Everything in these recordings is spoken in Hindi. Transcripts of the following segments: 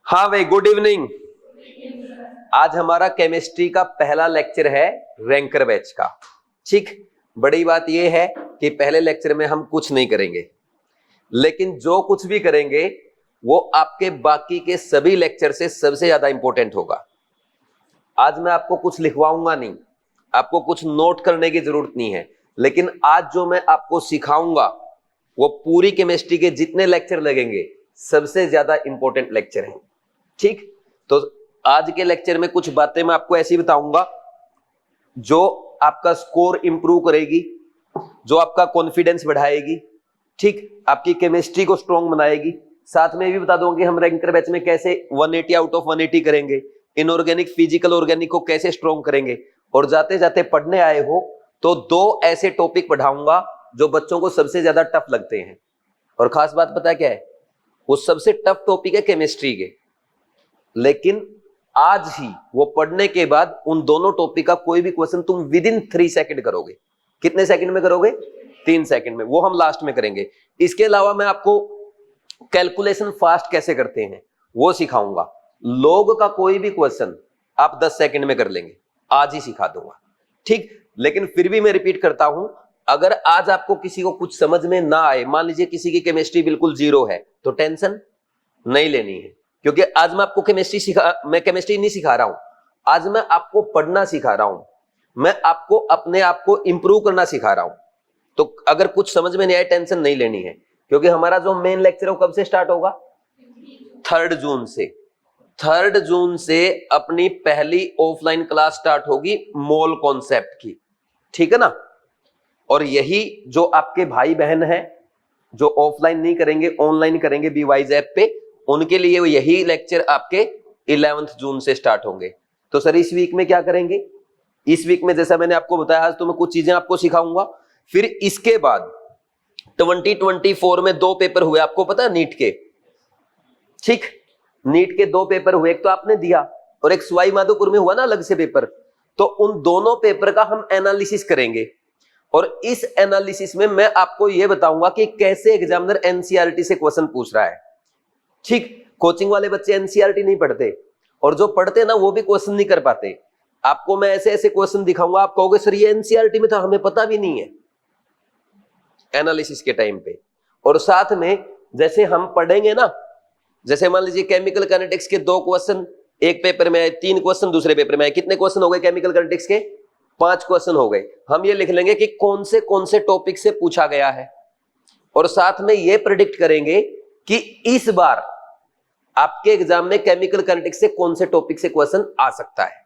हाँ भाई, गुड इवनिंग। आज हमारा केमिस्ट्री का पहला लेक्चर है रैंकर बैच का। ठीक, बड़ी बात यह है कि पहले लेक्चर में हम कुछ नहीं करेंगे, लेकिन जो कुछ भी करेंगे वो आपके बाकी के सभी लेक्चर से सबसे ज्यादा इंपॉर्टेंट होगा। आज मैं आपको कुछ लिखवाऊंगा नहीं, आपको कुछ नोट करने की जरूरत नहीं है, लेकिन आज जो मैं आपको सिखाऊंगा वो पूरी केमिस्ट्री के जितने लेक्चर लगेंगे सबसे ज्यादा इंपॉर्टेंट लेक्चर है। ठीक, तो आज के लेक्चर में कुछ बातें मैं आपको ऐसी बताऊंगा जो आपका स्कोर इंप्रूव करेगी, जो आपका कॉन्फिडेंस बढ़ाएगी, ठीक, आपकी केमिस्ट्री को स्ट्रॉन्ग बनाएगी। साथ में भी बता दूंगी हम रैंकर बैच में कैसे 180 आउट ऑफ 180 करेंगे, इनऑर्गेनिक फिजिकल ऑर्गेनिक को कैसे स्ट्रॉन्ग करेंगे। और जाते जाते पढ़ने आए हो तो दो ऐसे टॉपिक पढ़ाऊंगा जो बच्चों को सबसे ज्यादा टफ लगते हैं। और खास बात पता क्या है, वो सबसे टफ टॉपिक है केमिस्ट्री के, लेकिन आज ही वो पढ़ने के बाद उन दोनों टॉपिक का कोई भी क्वेश्चन तुम विद इन 3 सेकंड करोगे। कितने सेकंड में करोगे? 3 सेकंड में। वो हम लास्ट में करेंगे। इसके अलावा मैं आपको कैलकुलेशन फास्ट कैसे करते हैं वो सिखाऊंगा। लॉग का कोई भी क्वेश्चन आप 10 सेकंड में कर लेंगे, आज ही सिखा दूंगा। ठीक, लेकिन फिर भी मैं रिपीट करता हूं, अगर आज आपको किसी को कुछ समझ में ना आए, मान लीजिए किसी की केमिस्ट्री बिल्कुल 0 है, तो टेंशन नहीं लेनी है, क्योंकि आज मैं आपको मैं केमिस्ट्री नहीं सिखा रहा हूं, आज मैं आपको पढ़ना सिखा रहा हूं, मैं आपको अपने आप को इंप्रूव करना सिखा रहा हूं। तो अगर कुछ समझ में नहीं आए, टेंशन नहीं लेनी है, क्योंकि हमारा जो मेन लेक्चर है वो कब से स्टार्ट होगा? 3 जून से। 3 जून से अपनी पहली ऑफलाइन क्लास स्टार्ट होगी मोल कॉन्सेप्ट की, ठीक है ना। और यही जो आपके भाई बहन हैं जो ऑफलाइन नहीं करेंगे, ऑनलाइन करेंगे बीवाइज ऐप पे, उनके लिए यही लेक्चर आपके 11 जून से स्टार्ट होंगे। तो सर इस वीक में क्या करेंगे? इस वीक में जैसा मैंने आपको बताया, आज तो मैं कुछ चीजें आपको सिखाऊंगा। फिर इसके बाद 2024 में 2 पेपर हुए, आपको पता है, नीट के। ठीक, नीट के 2 पेपर हुए, एक तो आपने दिया और एक सवाई माधोपुर में हुआ ना अलग से पेपर। तो उन दोनों पेपर का हम एनालिसिस करेंगे, और इस एनालिसिस में मैं आपको यह बताऊंगा कि कैसे एग्जामिनर एनसीईआरटी से क्वेश्चन पूछ रहा है। ठीक, कोचिंग वाले बच्चे एनसीईआरटी नहीं पढ़ते, और जो पढ़ते ना वो भी क्वेश्चन नहीं कर पाते। आपको मैं ऐसे ऐसे क्वेश्चन दिखाऊंगा, आप कहोगे सर ये एनसीईआरटी में था, हमें पता भी नहीं है एनालिसिस के टाइम पे। और साथ में जैसे हम पढ़ेंगे ना, जैसे मान लीजिए केमिकल काइनेटिक्स के 2 क्वेश्चन एक पेपर में आए, 3 क्वेश्चन दूसरे पेपर में आए, कितने क्वेश्चन हो गए केमिकल काइनेटिक्स के? 5 क्वेश्चन हो गए। हम ये लिख लेंगे कि कौन से टॉपिक से पूछा गया है, और साथ में ये प्रेडिक्ट करेंगे कि इस बार आपके एग्जाम में केमिकल काइनेटिक्स से कौन से टॉपिक से क्वेश्चन आ सकता है,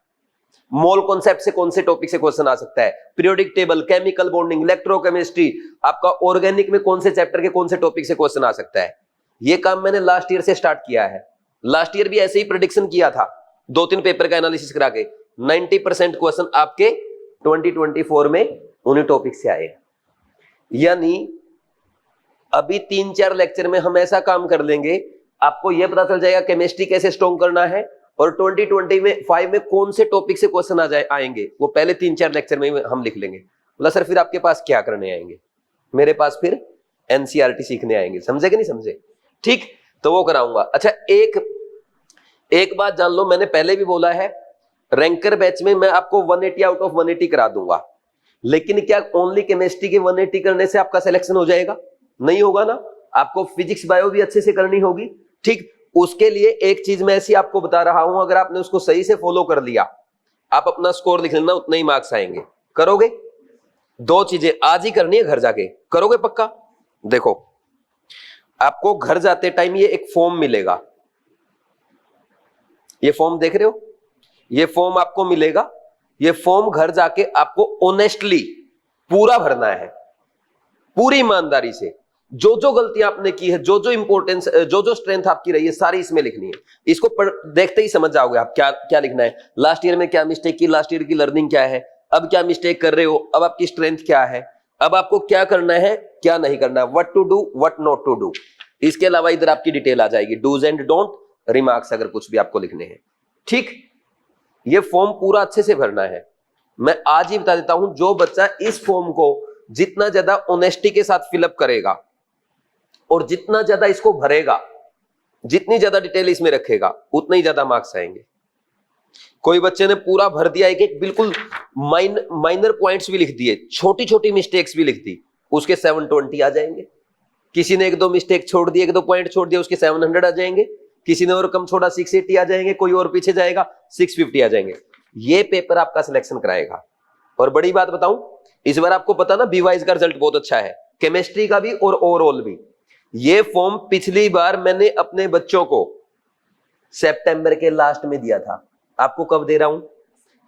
मोल कॉन्सेप्ट से कौन से टॉपिक से क्वेश्चन आ सकता है, periodic table, chemical bonding, electrochemistry, आपका ऑर्गेनिक में कौन से चैप्टर के कौन से टॉपिक से क्वेश्चन आ सकता है। ये काम मैंने लास्ट ईयर से स्टार्ट किया है। लास्ट ईयर भी ऐसे ही प्रेडिक्शन किया था, 2-3 पेपर का एनालिसिस करा के 90% क्वेश्चन आपके 2024 में उन्हीं टॉपिक से आए। यानी अभी 3-4 लेक्चर में हम ऐसा काम कर लेंगे, आपको यह पता चल जाएगा केमिस्ट्री कैसे स्ट्रॉन्ग करना है, और 2025 में कौन से टॉपिक से क्वेश्चन आएंगे, वो पहले 3-4 लेक्चर में हम लिख लेंगे। बोला सर फिर आपके पास क्या करने आएंगे? मेरे पास फिर एनसीईआरटी सीखने आएंगे। समझे कि नहीं समझे? ठीक, तो वो कराऊंगा। अच्छा, एक बात जान लो, मैंने पहले भी बोला है, रैंकर बैच में मैं आपको 180 आउट ऑफ 180 करा दूंगा, लेकिन क्या ओनली केमिस्ट्री के 180 करने से आपका सिलेक्शन हो जाएगा? नहीं होगा ना, आपको फिजिक्स बायो भी अच्छे से करनी होगी। ठीक, उसके लिए एक चीज मैं ऐसी आपको बता रहा हूं, अगर आपने उसको सही से फॉलो कर लिया, आप अपना स्कोर लिख लेना, उतने ही मार्क्स आएंगे। करोगे? 2 चीजें आज ही करनी है, घर जाके करोगे पक्का? देखो, आपको घर जाते टाइम ये एक फॉर्म मिलेगा, ये फॉर्म देख रहे हो, ये फॉर्म आपको मिलेगा। ये फॉर्म घर जाके आपको ऑनेस्टली पूरा भरना है, पूरी ईमानदारी से। जो जो गलतियां आपने की है, जो जो इंपॉर्टेंस, जो जो स्ट्रेंथ आपकी रही है, सारी इसमें लिखनी है। इसको देखते ही समझ जाओगे आप क्या क्या लिखना है। लास्ट ईयर में क्या मिस्टेक की, लास्ट ईयर की लर्निंग क्या है, अब क्या मिस्टेक कर रहे हो, अब आपकी स्ट्रेंथ क्या है, अब आपको क्या करना है, क्या नहीं करना, what to do, what not to do. इसके अलावा इधर आपकी डिटेल आ जाएगी, डूज एंड डोंट, रिमार्क्स अगर कुछ भी आपको लिखने हैं। ठीक, ये फॉर्म पूरा अच्छे से भरना है। मैं आज ही बता देता हूं, जो बच्चा इस फॉर्म को जितना ज्यादा ऑनेस्टी के साथ फिलअप करेगा और जितना ज्यादा इसको भरेगा, जितनी ज्यादा डिटेल इसमें रखेगा उतना ही ज्यादा मार्क्स आएंगे। कोई बच्चे ने पूरा भर दिया, एक एक बिल्कुल माइनर पॉइंट्स भी लिख दिए, छोटी छोटी मिस्टेक्स भी लिख दी, उसके 720 आ जाएंगे। किसी ने एक दो मिस्टेक छोड़ दी, एक दो पॉइंट छोड़ दिया, उसके 700 आ जाएंगे। किसी ने और कम छोड़ा, 680 आ जाएंगे। कोई और पीछे जाएगा, 650 आ जाएंगे। ये पेपर आपका सिलेक्शन कराएगा। और बड़ी बात बताऊं, इस बार आपको पता ना बीवाइज का रिजल्ट बहुत अच्छा है, केमिस्ट्री का भी और ओवरऑल भी। ये फॉर्म पिछली बार मैंने अपने बच्चों को सितंबर के लास्ट में दिया था। आपको कब दे रहा हूं?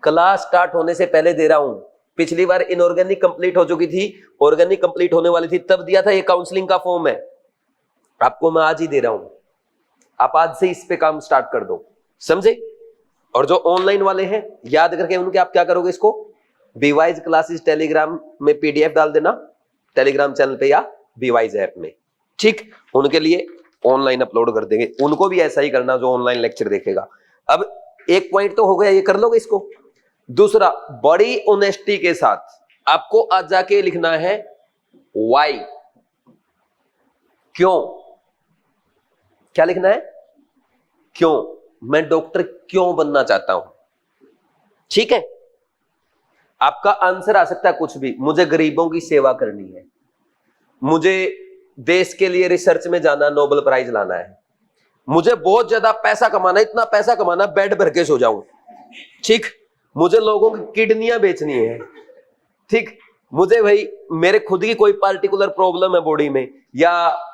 क्लास स्टार्ट होने से पहले दे रहा हूं। पिछली बार इनऑर्गेनिक कंप्लीट हो चुकी थी, ऑर्गेनिक कंप्लीट होने वाली थी, तब दिया था। ये काउंसलिंग का फॉर्म है, आपको मैं आज ही दे रहा हूं। आप आज से इस पे काम स्टार्ट कर दो, समझे? और जो ऑनलाइन वाले हैं, याद करके उनके आप क्या करोगे, इसको बीवाइज क्लासेस टेलीग्राम में पीडीएफ डाल देना, टेलीग्राम चैनल पे या बीवाइज ऐप में, ठीक? उनके लिए ऑनलाइन अपलोड कर देंगे। उनको भी ऐसा ही करना जो ऑनलाइन लेक्चर देखेगा। अब एक पॉइंट तो हो गया, ये कर लोगे इसको। दूसरा, बड़ी ऑनेस्टी के साथ आपको आज जाके लिखना है वाई, क्यों। क्या लिखना है? क्यों, मैं डॉक्टर क्यों बनना चाहता हूं, ठीक है? आपका आंसर आ सकता है कुछ भी। मुझे गरीबों की सेवा करनी है, मुझे देश के लिए रिसर्च में जाना, नोबेल प्राइज लाना है, मुझे बहुत ज्यादा पैसा कमाना, इतना पैसा कमाना बेड भर के सो जाऊं, ठीक? मुझे लोगों की किडनियां बेचनी है, ठीक? मुझे भाई मेरे खुद की कोई पार्टिकुलर प्रॉब्लम है बॉडी में, या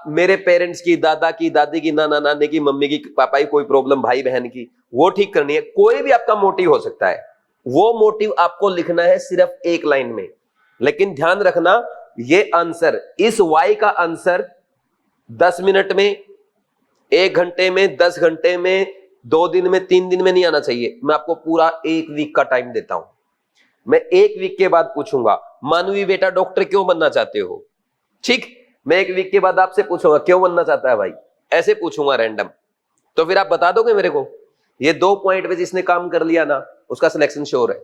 मेरे पेरेंट्स की, दादा की, दादी की, नाना नानी की, मम्मी की, पापा की कोई प्रॉब्लम, भाई बहन की, वो ठीक करनी है। कोई भी आपका मोटिव हो सकता है, वो मोटिव आपको लिखना है सिर्फ एक लाइन में। लेकिन ध्यान रखना, ये आंसर, इस वाई का आंसर 10 मिनट में, 1 घंटे में, 10 घंटे में, 2 दिन में, 3 दिन में नहीं आना चाहिए। मैं आपको पूरा 1 वीक का टाइम देता हूं। मैं 1 वीक के बाद पूछूंगा, मानवी बेटा डॉक्टर क्यों बनना चाहते हो, ठीक? मैं 1 वीक के बाद आपसे पूछूंगा क्यों बनना चाहता है भाई, ऐसे पूछूंगा रैंडम। तो फिर आप बता दोगे मेरे को। ये 2 पॉइंट पे जिसने काम कर लिया ना, उसका सिलेक्शन श्योर है।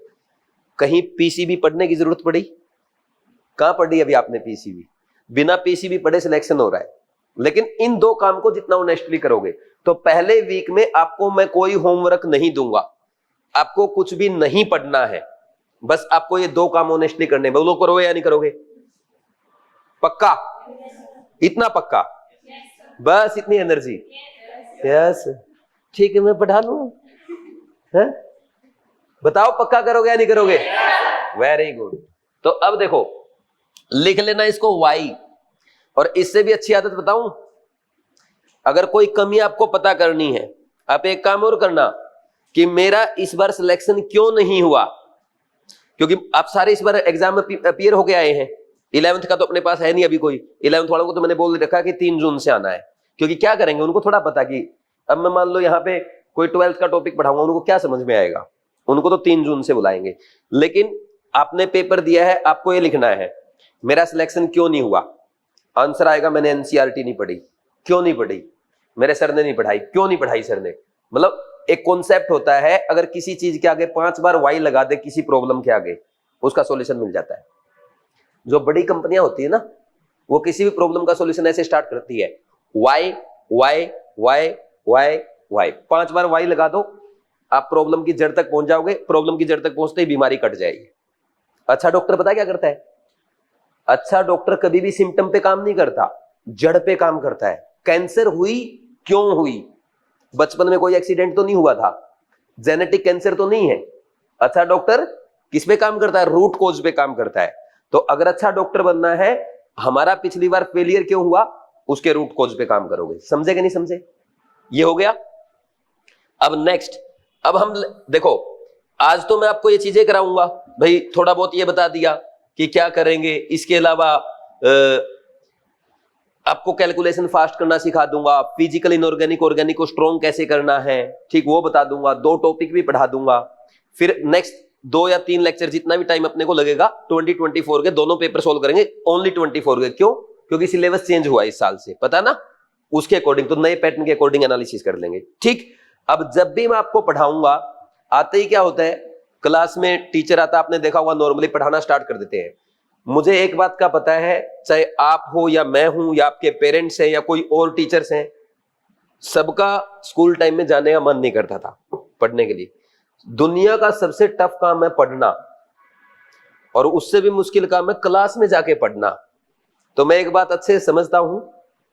कहीं पीसीबी पढ़ने की जरूरत पड़ी? कहां पढ़ी अभी आपने पीसीबी? बिना पीसीबी पढ़े सिलेक्शन हो रहा है। लेकिन इन 2 काम को जितना ऑनेस्टली करोगे, तो पहले वीक में आपको मैं कोई होमवर्क नहीं दूंगा, आपको कुछ भी नहीं पढ़ना है, बस आपको ये 2 काम ऑनेस्टली करने। बोलो करोगे या नहीं करोगे? पक्का? इतना पक्का? बस इतनी एनर्जी? यस, ठीक है, मैं पढ़ा लूं। बताओ पक्का करोगे या नहीं करोगे? Very good. तो अब देखो, लिख लेना इसको वाई। और इससे भी अच्छी आदत बताऊं, अगर कोई कमी आपको पता करनी है, आप एक काम और करना कि मेरा इस बार सिलेक्शन क्यों नहीं हुआ, क्योंकि आप सारे इस बार एग्जाम में अपीयर होके आए हैं। 11th का तो अपने पास है नहीं अभी कोई। 11th वालों को तो मैंने बोल रखा कि 3 जून से आना है, क्योंकि क्या करेंगे उनको थोड़ा पता कि अब मैं मान लो यहाँ पे कोई 12th का टॉपिक पढ़ाऊंगा, उनको क्या समझ में आएगा, उनको तो 3 जून से बुलाएंगे। लेकिन आपने पेपर दिया है, आपको ये लिखना है मेरा सिलेक्शन क्यों नहीं हुआ। आंसर आएगा मैंने एनसीईआरटी नहीं पढ़ी। क्यों नहीं पढ़ी? मेरे सर ने नहीं पढ़ाई। क्यों नहीं पढ़ाई सर ने? मतलब एक कॉन्सेप्ट होता है, अगर किसी चीज के आगे 5 बार वाई लगा दे, किसी प्रॉब्लम के आगे, उसका सॉल्यूशन मिल जाता है। जो बड़ी कंपनियां होती है ना, वो किसी भी प्रॉब्लम का सॉल्यूशन ऐसे स्टार्ट करती है, Y Y Y Y Y. 5 बार वाई लगा दो, आप प्रॉब्लम की जड़ तक पहुंच जाओगे। प्रॉब्लम की जड़ तक पहुंचते ही बीमारी कट जाएगी। अच्छा डॉक्टर पता क्या करता है? अच्छा डॉक्टर कभी भी सिम्टम पे काम नहीं करता, जड़ पे काम करता है। कैंसर हुई, क्यों हुई? बचपन में कोई एक्सीडेंट तो नहीं हुआ था, जेनेटिक कैंसर तो नहीं है। अच्छा डॉक्टर किस पे काम करता है? रूट कॉज पे काम करता है। तो अगर अच्छा डॉक्टर बनना है, हमारा पिछली बार फेलियर क्यों हुआ, उसके रूट कॉज पे काम करोगे। समझे कि नहीं समझे? ये हो गया। अब नेक्स्ट, अब हम देखो, आज तो मैं आपको ये चीजें कराऊंगा भाई, थोड़ा बहुत ये बता दिया कि क्या करेंगे। इसके अलावा आपको कैलकुलेशन फास्ट करना सिखा दूंगा, फिजिकल इनऑर्गेनिक ऑर्गेनिक को स्ट्रॉन्ग कैसे करना है, ठीक, वो बता दूंगा। 2 टॉपिक भी पढ़ा दूंगा। फिर नेक्स्ट 2 या 3 लेक्चर, जितना भी टाइम अपने को लगेगा, 2024 के दोनों पेपर सोल्व करेंगे। ओनली 24 के। क्यों? क्योंकि सिलेबस चेंज हुआ इस साल से, पता ना, उसके अकॉर्डिंग, तो नए पैटर्न के अकॉर्डिंग एनालिसिस कर लेंगे, ठीक। अब जब भी मैं आपको पढ़ाऊंगा, आते ही क्या होता है, क्लास में टीचर आता है, आपने देखा होगा, नॉर्मली पढ़ाना स्टार्ट कर देते हैं। मुझे एक बात का पता है, चाहे आप हो या मैं हूं या आपके पेरेंट्स हैं या कोई और टीचर्स हैं, सबका स्कूल टाइम में जाने का मन नहीं करता था पढ़ने के लिए। दुनिया का सबसे टफ काम है पढ़ना, और उससे भी मुश्किल काम है क्लास में जाके पढ़ना। तो मैं एक बात अच्छे से समझता हूं,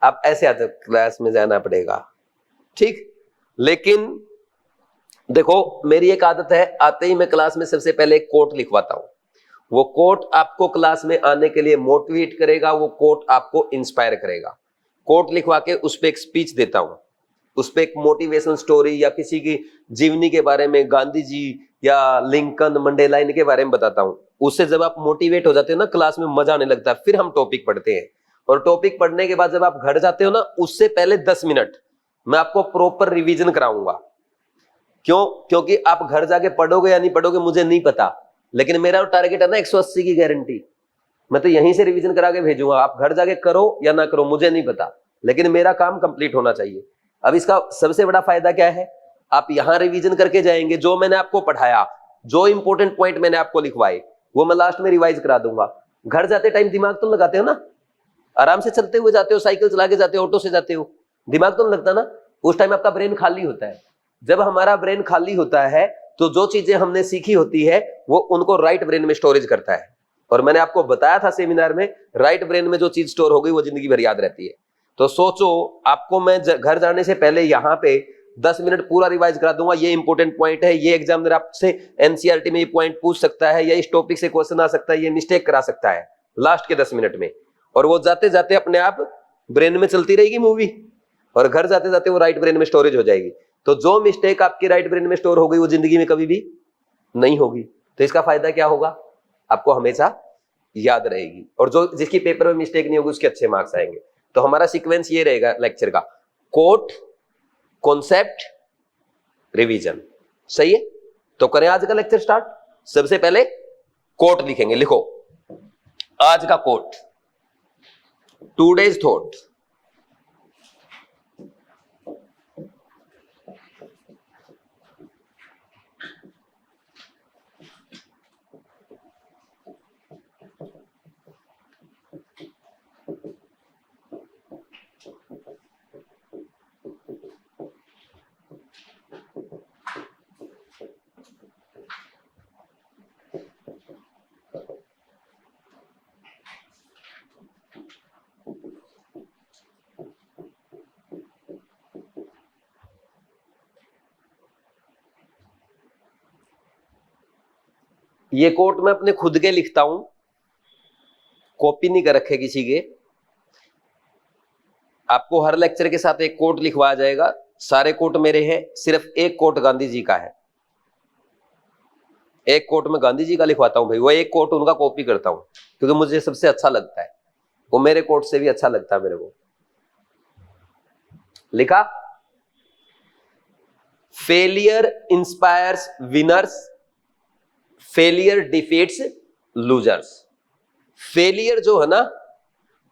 आप ऐसे आते क्लास में जाना पड़ेगा, ठीक। लेकिन देखो मेरी एक आदत है, आते ही मैं क्लास में सबसे पहले एक कोट लिखवाता हूं। वो कोट आपको क्लास में आने के लिए मोटिवेट करेगा, वो कोट आपको इंस्पायर करेगा। कोट लिखवा के उस पर एक स्पीच देता हूं, उस पर एक मोटिवेशनल स्टोरी या किसी की जीवनी के बारे में, गांधी जी या लिंकन, मंडेला, इनके बारे में बताता हूं। उससे जब आप मोटिवेट हो जाते हो ना, क्लास में मजा आने लगता है, फिर हम टॉपिक पढ़ते हैं। और टॉपिक पढ़ने के बाद जब आप घर जाते हो ना, उससे पहले 10 मिनट मैं आपको प्रॉपर रिवीजन कराऊंगा। क्यों? क्योंकि आप घर जाके पढ़ोगे या नहीं पढ़ोगे मुझे नहीं पता, लेकिन मेरा टारगेट है ना 180 की गारंटी। मैं तो यहीं से रिवीजन करा के भेजूंगा, आप घर जाके करो या ना करो मुझे नहीं पता, लेकिन मेरा काम कंप्लीट होना चाहिए। अब इसका सबसे बड़ा फायदा क्या है, आप यहां रिवीजन करके जाएंगे, जो मैंने आपको पढ़ाया, जो इंपॉर्टेंट पॉइंट मैंने आपको लिखवाए, वो मैं लास्ट में रिवाइज करा दूंगा। घर जाते टाइम दिमाग तो लगाते हो ना, आराम से चलते हुए जाते हो, साइकिल चला के जाते हो, ऑटो से जाते हो, दिमाग तो नहीं लगता ना। उस टाइम आपका ब्रेन खाली होता है। जब हमारा ब्रेन खाली होता है तो जो चीजें हमने सीखी होती है वो उनको राइट ब्रेन में स्टोरेज करता है। और मैंने आपको बताया था सेमिनार में, राइट ब्रेन में जो चीज स्टोर हो गई वो जिंदगी भर याद रहती है। तो सोचो, आपको मैं घर जाने से पहले यहाँ पे 10 मिनट पूरा रिवाइज करा दूंगा, ये इंपॉर्टेंट पॉइंट है, ये एग्जामिनर आपसे एनसीईआरटी में ये पॉइंट पूछ सकता है, या इस टॉपिक से क्वेश्चन आ सकता है, ये मिस्टेक करा सकता है लास्ट के 10 मिनट में। और वो जाते जाते अपने आप ब्रेन में चलती रहेगी मूवी, और घर जाते जाते वो राइट ब्रेन में स्टोरेज हो जाएगी। तो जो मिस्टेक आपकी राइट ब्रेन में स्टोर हो गई वो जिंदगी में कभी भी नहीं होगी। तो इसका फायदा क्या होगा, आपको हमेशा याद रहेगी, और जो जिसकी पेपर में मिस्टेक नहीं होगी उसके अच्छे मार्क्स आएंगे। तो हमारा सीक्वेंस ये रहेगा लेक्चर का, कोट, कॉन्सेप्ट, रिवीजन। सही है? तो करें आज का लेक्चर स्टार्ट। सबसे पहले कोट लिखेंगे, लिखो आज का कोट, टुडेज थॉट। ये कोट मैं अपने खुद के लिखता हूं, कॉपी नहीं कर रखे किसी के। आपको हर लेक्चर के साथ एक कोट लिखवाया जाएगा। सारे कोट मेरे हैं, सिर्फ एक कोट गांधी जी का है। एक कोट में गांधी जी का लिखवाता हूं भाई, वो एक कोट उनका कॉपी करता हूं क्योंकि मुझे सबसे अच्छा लगता है, वो मेरे कोट से भी अच्छा लगता है मेरे को। लिखा, failure inspires winners, failure defeats losers. Failure जो है ना,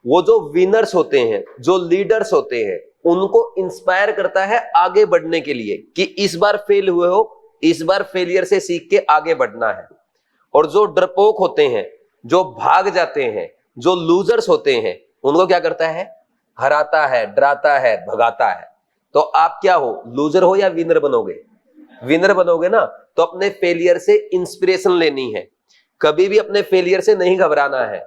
वो जो विनर्स होते हैं, जो लीडर्स होते हैं, उनको इंस्पायर करता है आगे बढ़ने के लिए कि इस बार फेल हुए हो, इस बार फेलियर से सीख के आगे बढ़ना है। और जो डरपोक होते हैं, जो भाग जाते हैं, जो लूजर्स होते हैं, उनको क्या करता है, हराता है, डराता है, भगाता है। तो आप क्या हो, लूजर हो या विनर बनोगे? विनर बनोगे ना, तो अपने फेलियर से इंस्पिरेशन लेनी है, कभी भी अपने फेलियर से नहीं घबराना है।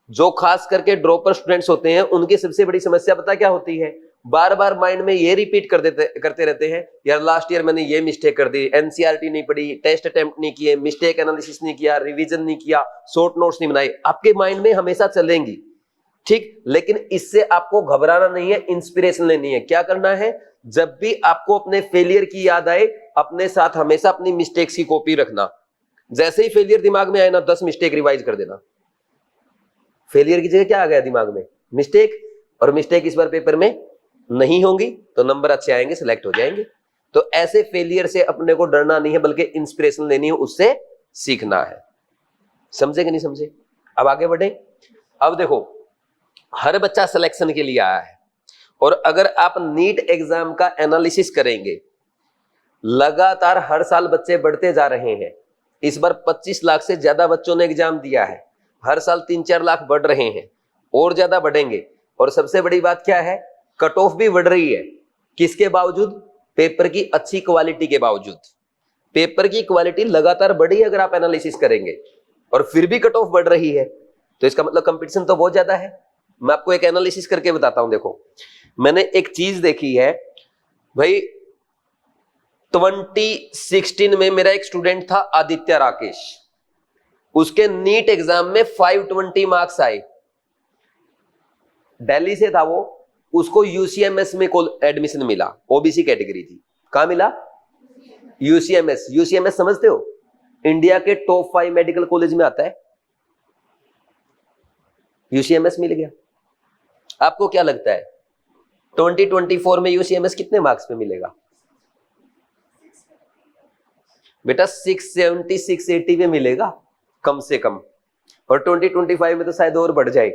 जो खास करके ड्रॉपर स्टूडेंट्स होते हैं उनकी सबसे बड़ी समस्या पता क्या होती है, बार बार माइंड में ये रिपीट करते रहते हैं, यार लास्ट ईयर मैंने ये मिस्टेक कर दी, एनसीईआरटी नहीं पढ़ी, टेस्ट अटेम्प्ट नहीं किए, मिस्टेक एनालिसिस नहीं किया, रिवीजन नहीं किया, शॉर्ट नोट्स नहीं बनाए, आपके माइंड में हमेशा चलेंगी, ठीक। लेकिन इससे आपको घबराना नहीं है, इंस्पिरेशन लेनी है। क्या करना है, जब भी आपको अपने फेलियर की याद आए, अपने साथ हमेशा अपनी मिस्टेक्स की कॉपी रखना। जैसे ही फेलियर दिमाग में आए ना, 10 मिस्टेक रिवाइज कर देना। फेलियर की जगह क्या आ गया दिमाग में, मिस्टेक, और मिस्टेक इस बार पेपर में नहीं होंगी तो नंबर अच्छे आएंगे, सिलेक्ट हो जाएंगे। तो ऐसे फेलियर से अपने को डरना नहीं है, बल्कि इंस्पिरेशन लेनी है, उससे सीखना है। समझे कि नहीं समझे? अब आगे बढ़े। अब देखो, हर बच्चा सिलेक्शन के लिए आया है, और अगर आप नीट एग्जाम का एनालिसिस करेंगे, लगातार हर साल बच्चे बढ़ते जा रहे हैं। इस बार 25 लाख से ज्यादा बच्चों ने एग्जाम दिया है, हर साल 3-4 लाख बढ़ रहे हैं, और ज्यादा बढ़ेंगे। और सबसे बड़ी बात क्या है, कट ऑफ भी बढ़ रही है। किसके बावजूद? पेपर की अच्छी क्वालिटी के बावजूद। पेपर की क्वालिटी लगातार बढ़ी अगर आप एनालिसिस करेंगे और फिर भी कट ऑफ बढ़ रही है तो इसका मतलब कंपटीशन तो बहुत ज्यादा है। मैं आपको एक एनालिसिस करके बताता हूं। देखो, मैंने एक चीज देखी है भाई, 2016 में मेरा एक स्टूडेंट था आदित्य राकेश, उसके नीट एग्जाम में 520 मार्क्स आए, दिल्ली से था वो, उसको यूसीएमएस में एडमिशन मिला, ओबीसी कैटेगरी थी। कहां मिला? यूसीएमएस। यूसीएमएस समझते हो? इंडिया के टॉप 5 मेडिकल कॉलेज में आता है। यूसीएमएस मिल गया। आपको क्या लगता है 2024 में यूसीएमएस कितने मार्क्स पे मिलेगा? बेटा 670 680 पे मिलेगा कम से कम, और 2025 में तो शायद और बढ़ जाए।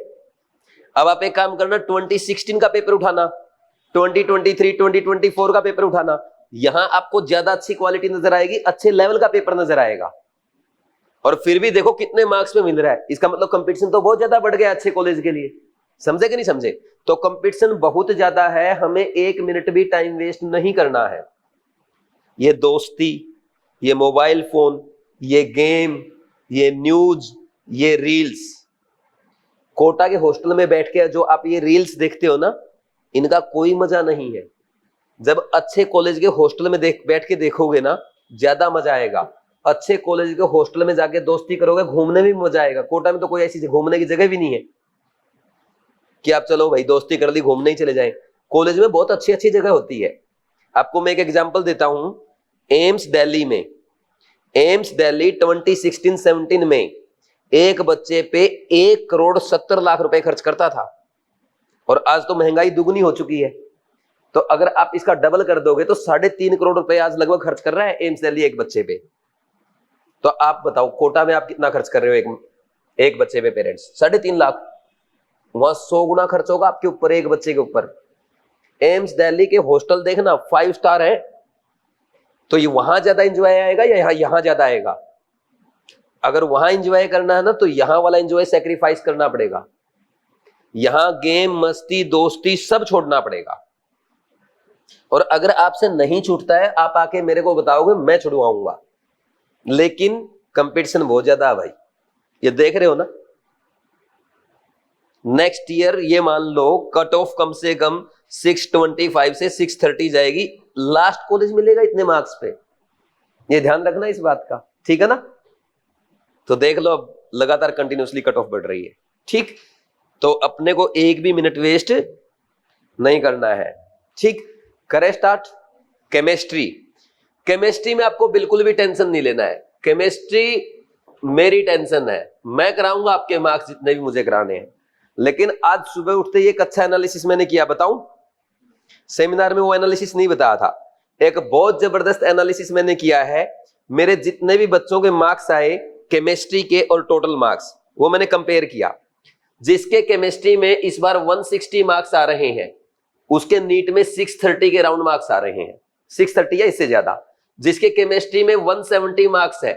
अब आप एक काम करना, 2016 का पेपर उठाना, 2023 2024 का पेपर उठाना, यहां आपको ज्यादा अच्छी क्वालिटी नजर आएगी, अच्छे लेवल का पेपर नजर आएगा। और फिर भी देखो कितने मार्क्स पे मिल रहा है, इसका मतलब कंपटीशन तो बहुत ज्यादा बढ़ गया अच्छे कॉलेज के लिए। समझे कि नहीं समझे? तो कंपटीशन बहुत ज्यादा है, हमें 1 मिनट भी टाइम वेस्ट नहीं करना है। ये दोस्ती, ये मोबाइल फोन, ये गेम, ये न्यूज, ये रील्स, कोटा के हॉस्टल में बैठ के जो आप ये रील्स देखते हो ना, इनका कोई मजा नहीं है। जब अच्छे कॉलेज के हॉस्टल में बैठ के देखोगे ना, ज्यादा मजा आएगा। अच्छे कॉलेज के हॉस्टल में जाके दोस्ती करोगे, घूमने में भी मजा आएगा। कोटा में तो कोई ऐसी घूमने की जगह भी नहीं है कि आप चलो भाई दोस्ती कर ली घूमने ही चले जाएं। कॉलेज में बहुत अच्छी अच्छी जगह होती है। आपको मैं एक एग्जांपल देता हूं, एम्स दिल्ली में, एम्स दिल्ली 2016-17 में एक बच्चे पे 1 करोड़ 70 लाख रुपए खर्च करता था, और आज तो महंगाई दुगनी हो चुकी है। तो अगर आप इसका डबल कर दोगे तो 3.5 करोड़ रुपए आज लगभग खर्च कर रहा है एम्स दिल्ली एक बच्चे पे। तो आप बताओ कोटा में आप कितना खर्च कर रहे हो एक बच्चे पे? पेरेंट्स 3.5 लाख, वहां 100 गुना खर्च होगा आपके ऊपर, एक बच्चे के ऊपर। एम्स दिल्ली के हॉस्टल देखना 5 स्टार है, तो ये वहां ज्यादा एंजॉय आएगा या यहां ज्यादा आएगा? अगर वहां एंजॉय करना है ना, तो यहां वाला एंजॉय सैक्रिफाइस करना पड़ेगा। यहां गेम, मस्ती, दोस्ती सब छोड़ना पड़ेगा। और अगर आपसे नहीं छूटता है, आप आके मेरे को बताओगे, मैं छुड़वाऊंगा। लेकिन कंपटीशन बहुत ज्यादा है भाई, ये देख रहे हो ना। नेक्स्ट ईयर ये मान लो कट ऑफ कम से कम 625 से 630 जाएगी, लास्ट कॉलेज मिलेगा इतने मार्क्स पे। ये ध्यान रखना इस बात का, ठीक है ना। तो देख लो, अब लगातार कंटिन्यूसली कट ऑफ बढ़ रही है, ठीक। तो अपने को एक भी मिनट वेस्ट नहीं करना है, ठीक। करें स्टार्ट। केमिस्ट्री, केमिस्ट्री में आपको बिल्कुल भी टेंशन नहीं लेना है। केमिस्ट्री मेरी टेंशन है, मैं कराऊंगा आपके मार्क्स जितने भी मुझे कराने हैं। लेकिन आज सुबह उठते ही एक अच्छा एनालिसिस मैंने किया, बताऊं? सेमिनार में वो एनालिसिस नहीं बताया था, एक बहुत जबरदस्त एनालिसिस मैंने किया है। मेरे जितने भी बच्चों के मार्क्स आए केमिस्ट्री के और टोटल मार्क्स, वो मैंने कंपेयर किया। जिसके केमिस्ट्री में इस बार 160 मार्क्स आ रहे हैं, उसके नीट में 630 के राउंड मार्क्स आ रहे हैं, 630 या इससे ज्यादा। जिसके केमिस्ट्री में 170 मार्क्स है,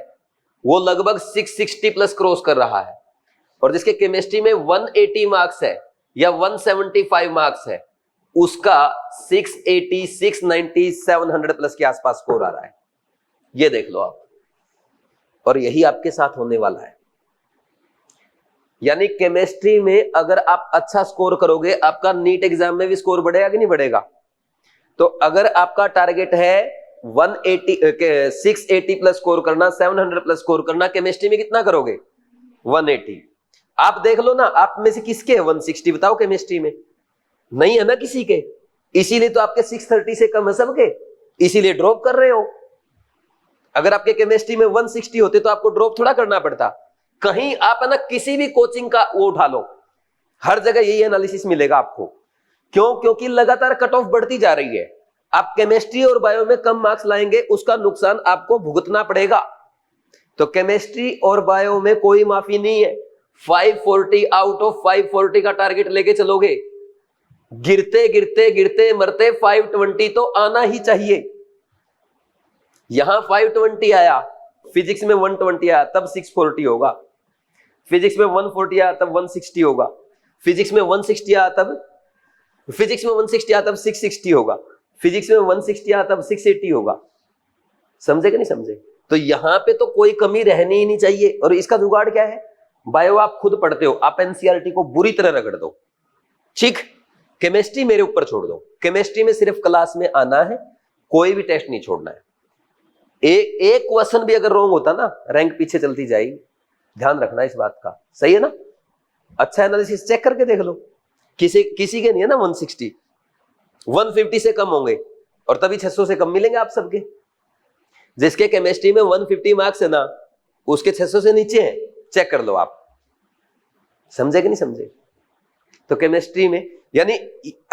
वो लगभग 660 प्लस क्रॉस कर रहा है। और जिसके केमिस्ट्री में 180 मार्क्स है या 175 मार्क्स है, उसका 680, 690, 700 प्लस के आसपास स्कोर आ रहा है। ये देख लो आप, और यही आपके साथ होने वाला है। यानी केमिस्ट्री में अगर आप अच्छा स्कोर करोगे, आपका नीट एग्जाम में भी स्कोर बढ़ेगा कि नहीं बढ़ेगा? तो अगर आपका टारगेट है 680 प्लस स्कोर करना, 700 प्लस स्कोर करना, केमिस्ट्री में कितना करोगे? 180। आप देख लो ना, आप में से किसके है 160 बताओ? केमिस्ट्री में नहीं है ना किसी के, इसीलिए तो आपके 630 से कम है सबके, इसीलिए ड्रॉप कर रहे हो। अगर आपके केमिस्ट्री में 160 होते तो आपको ड्रॉप थोड़ा करना पड़ता। कहीं आप है ना किसी भी कोचिंग का वो उठा लो, हर जगह यही एनालिसिस मिलेगा आपको। क्यों? क्योंकि लगातार कट ऑफ बढ़ती जा रही है। आप केमिस्ट्री और बायो में कम मार्क्स लाएंगे, उसका नुकसान आपको भुगतना पड़ेगा। तो केमिस्ट्री और बायो में कोई माफी नहीं है। 540 आउट ऑफ 540 का टारगेट लेके चलोगे, गिरते गिरते गिरते मरते 520 तो आना ही चाहिए। यहां 520 आया, फिजिक्स में 120 आया तब 640 होगा, फिजिक्स में 140 आया तब 160 होगा, फिजिक्स में 160 आया तब 660 होगा, फिजिक्स में 160 आता, अब 680 होगा। समझे कि नहीं समझे? तो यहां पे तो कोई कमी रहनी ही नहीं चाहिए। और इसका जुगाड़ क्या है? बायो आप खुद पढ़ते हो, आप एनसीईआरटी को बुरी तरह रगड़ दो, ठीक। केमिस्ट्री मेरे ऊपर छोड़ दो। केमिस्ट्री में सिर्फ क्लास में आना है, कोई भी टेस्ट नहीं छोड़ना है। एक क्वेश्चन भी अगर रॉन्ग होता ना, रैंक पीछे चलती जाएगी। ध्यान रखना इस बात का, सही है ना? अच्छा एनालिसिस चेक करके देख लो, किसी के नहीं है ना 160, 150 से कम होंगे और तभी 600 से कम मिलेंगे आप सबके। जिसके केमिस्ट्री में 150 मार्क्स है ना, उसके 600 से नीचे है, चेक कर लो आप। समझे कि नहीं समझे? तो केमिस्ट्री में यानी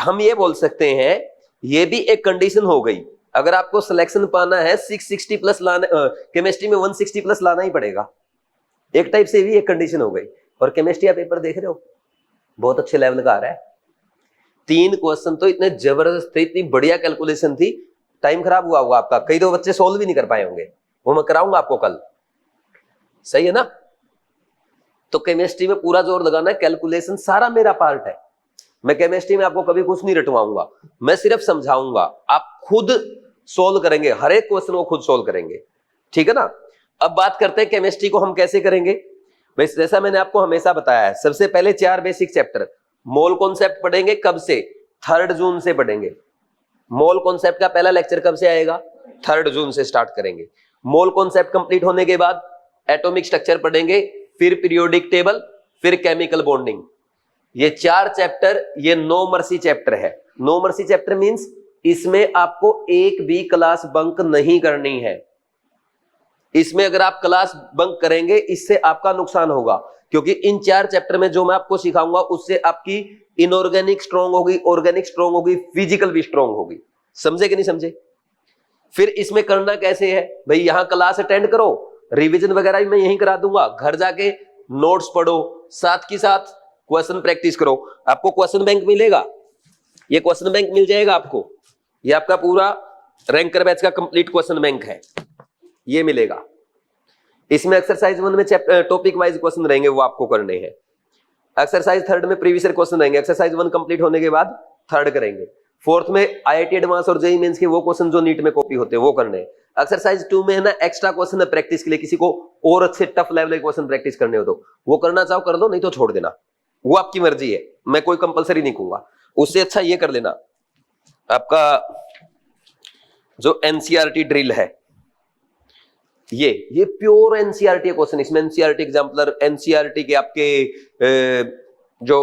हम ये बोल सकते हैं, ये भी एक कंडीशन हो गई। अगर आपको सिलेक्शन पाना है 660 प्लस लाना, केमिस्ट्री में 160 प्लस लाना ही पड़ेगा। एक टाइप से भी एक कंडीशन हो गई। और केमिस्ट्री आप पेपर देख रहे हो, बहुत अच्छे लेवल का आ रहा है। 3 क्वेश्चन तो इतने जबरदस्त थे, इतनी बढ़िया कैलकुलेशन थी, टाइम खराब हुआ होगा आपका, कई दो बच्चे सोल्व भी नहीं कर पाए होंगे, वो मैं कराऊंगा आपको कल। सही है ना? तो केमिस्ट्री में पूरा जोर लगाना है, कैलकुलेशन सारा मेरा पार्ट है। मैं केमिस्ट्री में आपको कभी कुछ नहीं रटवाऊंगा, मैं सिर्फ समझाऊंगा, आप खुद सोल्व करेंगे, हर एक क्वेश्चन को खुद सोल्व करेंगे, ठीक है ना? अब बात करते हैं केमिस्ट्री को हम कैसे करेंगे। जैसा मैंने आपको हमेशा बताया है, सबसे पहले 4 बेसिक चैप्टर मोल कॉन्सेप्ट पढ़ेंगे। कब से? 3 जून से पढ़ेंगे। मोल कॉन्सेप्ट का पहला लेक्चर कब से आएगा? 3 जून से स्टार्ट करेंगे। मोल कॉन्सेप्ट कंप्लीट होने के बाद एटॉमिक स्ट्रक्चर पढ़ेंगे, फिर पीरियोडिक टेबल, फिर केमिकल बॉन्डिंग। ये 4 चैप्टर, ये नो मर्सी चैप्टर है। नो मर्सी चैप्टर मींस इसमें आपको एक भी क्लास बंक नहीं करनी है। इसमें अगर आप क्लास बंक करेंगे, इससे आपका नुकसान होगा, क्योंकि इन 4 चैप्टर में जो मैं आपको सिखाऊंगा उससे आपकी इनऑर्गेनिक स्ट्रॉन्ग होगी, ऑर्गेनिक स्ट्रॉन्ग होगी, फिजिकल भी स्ट्रॉन्ग होगी। समझे कि नहीं समझे? फिर इसमें करना कैसे है भाई? यहां क्लास अटेंड करो, रिवीजन वगैरह भी मैं यहीं करा दूंगा, घर जाके नोट्स पढ़ो, साथ की साथ क्वेश्चन प्रैक्टिस करो। आपको क्वेश्चन बैंक मिलेगा, ये क्वेश्चन बैंक मिल जाएगा आपको, ये आपका पूरा रैंकर बैच का कंप्लीट क्वेश्चन बैंक है, ये मिलेगा। इसमें एक्सरसाइज 1 में टॉपिक वाइज क्वेश्चन रहेंगे, वो आपको करने हैं। एक्सरसाइज 3 में प्रीवियस ईयर क्वेश्चन रहेंगे, एक्सरसाइज 1 कंप्लीट होने के बाद 3rd करेंगे। 4th में आईआईटी एडवांस और जेईई मेंस के वो क्वेश्चन जो नीट में कॉपी होते हैं वो करने हैं। एक्सरसाइज 2 में है ना एक्स्ट्रा क्वेश्चन है प्रैक्टिस के लिए, किसी को और अच्छे टफ लेवल के क्वेश्चन प्रैक्टिस करने हो तो वो करना चाहो कर दो, नहीं तो छोड़ देना, वो आपकी मर्जी है, मैं कोई कंपलसरी नहीं कहूंगा। उससे अच्छा ये कर लेना, आपका जो एनसीईआरटी ड्रिल है, ये प्योर एनसीईआरटी क्वेश्चन। इसमें एनसीईआरटी एग्जाम्पलर, एनसीईआरटी के आपके जो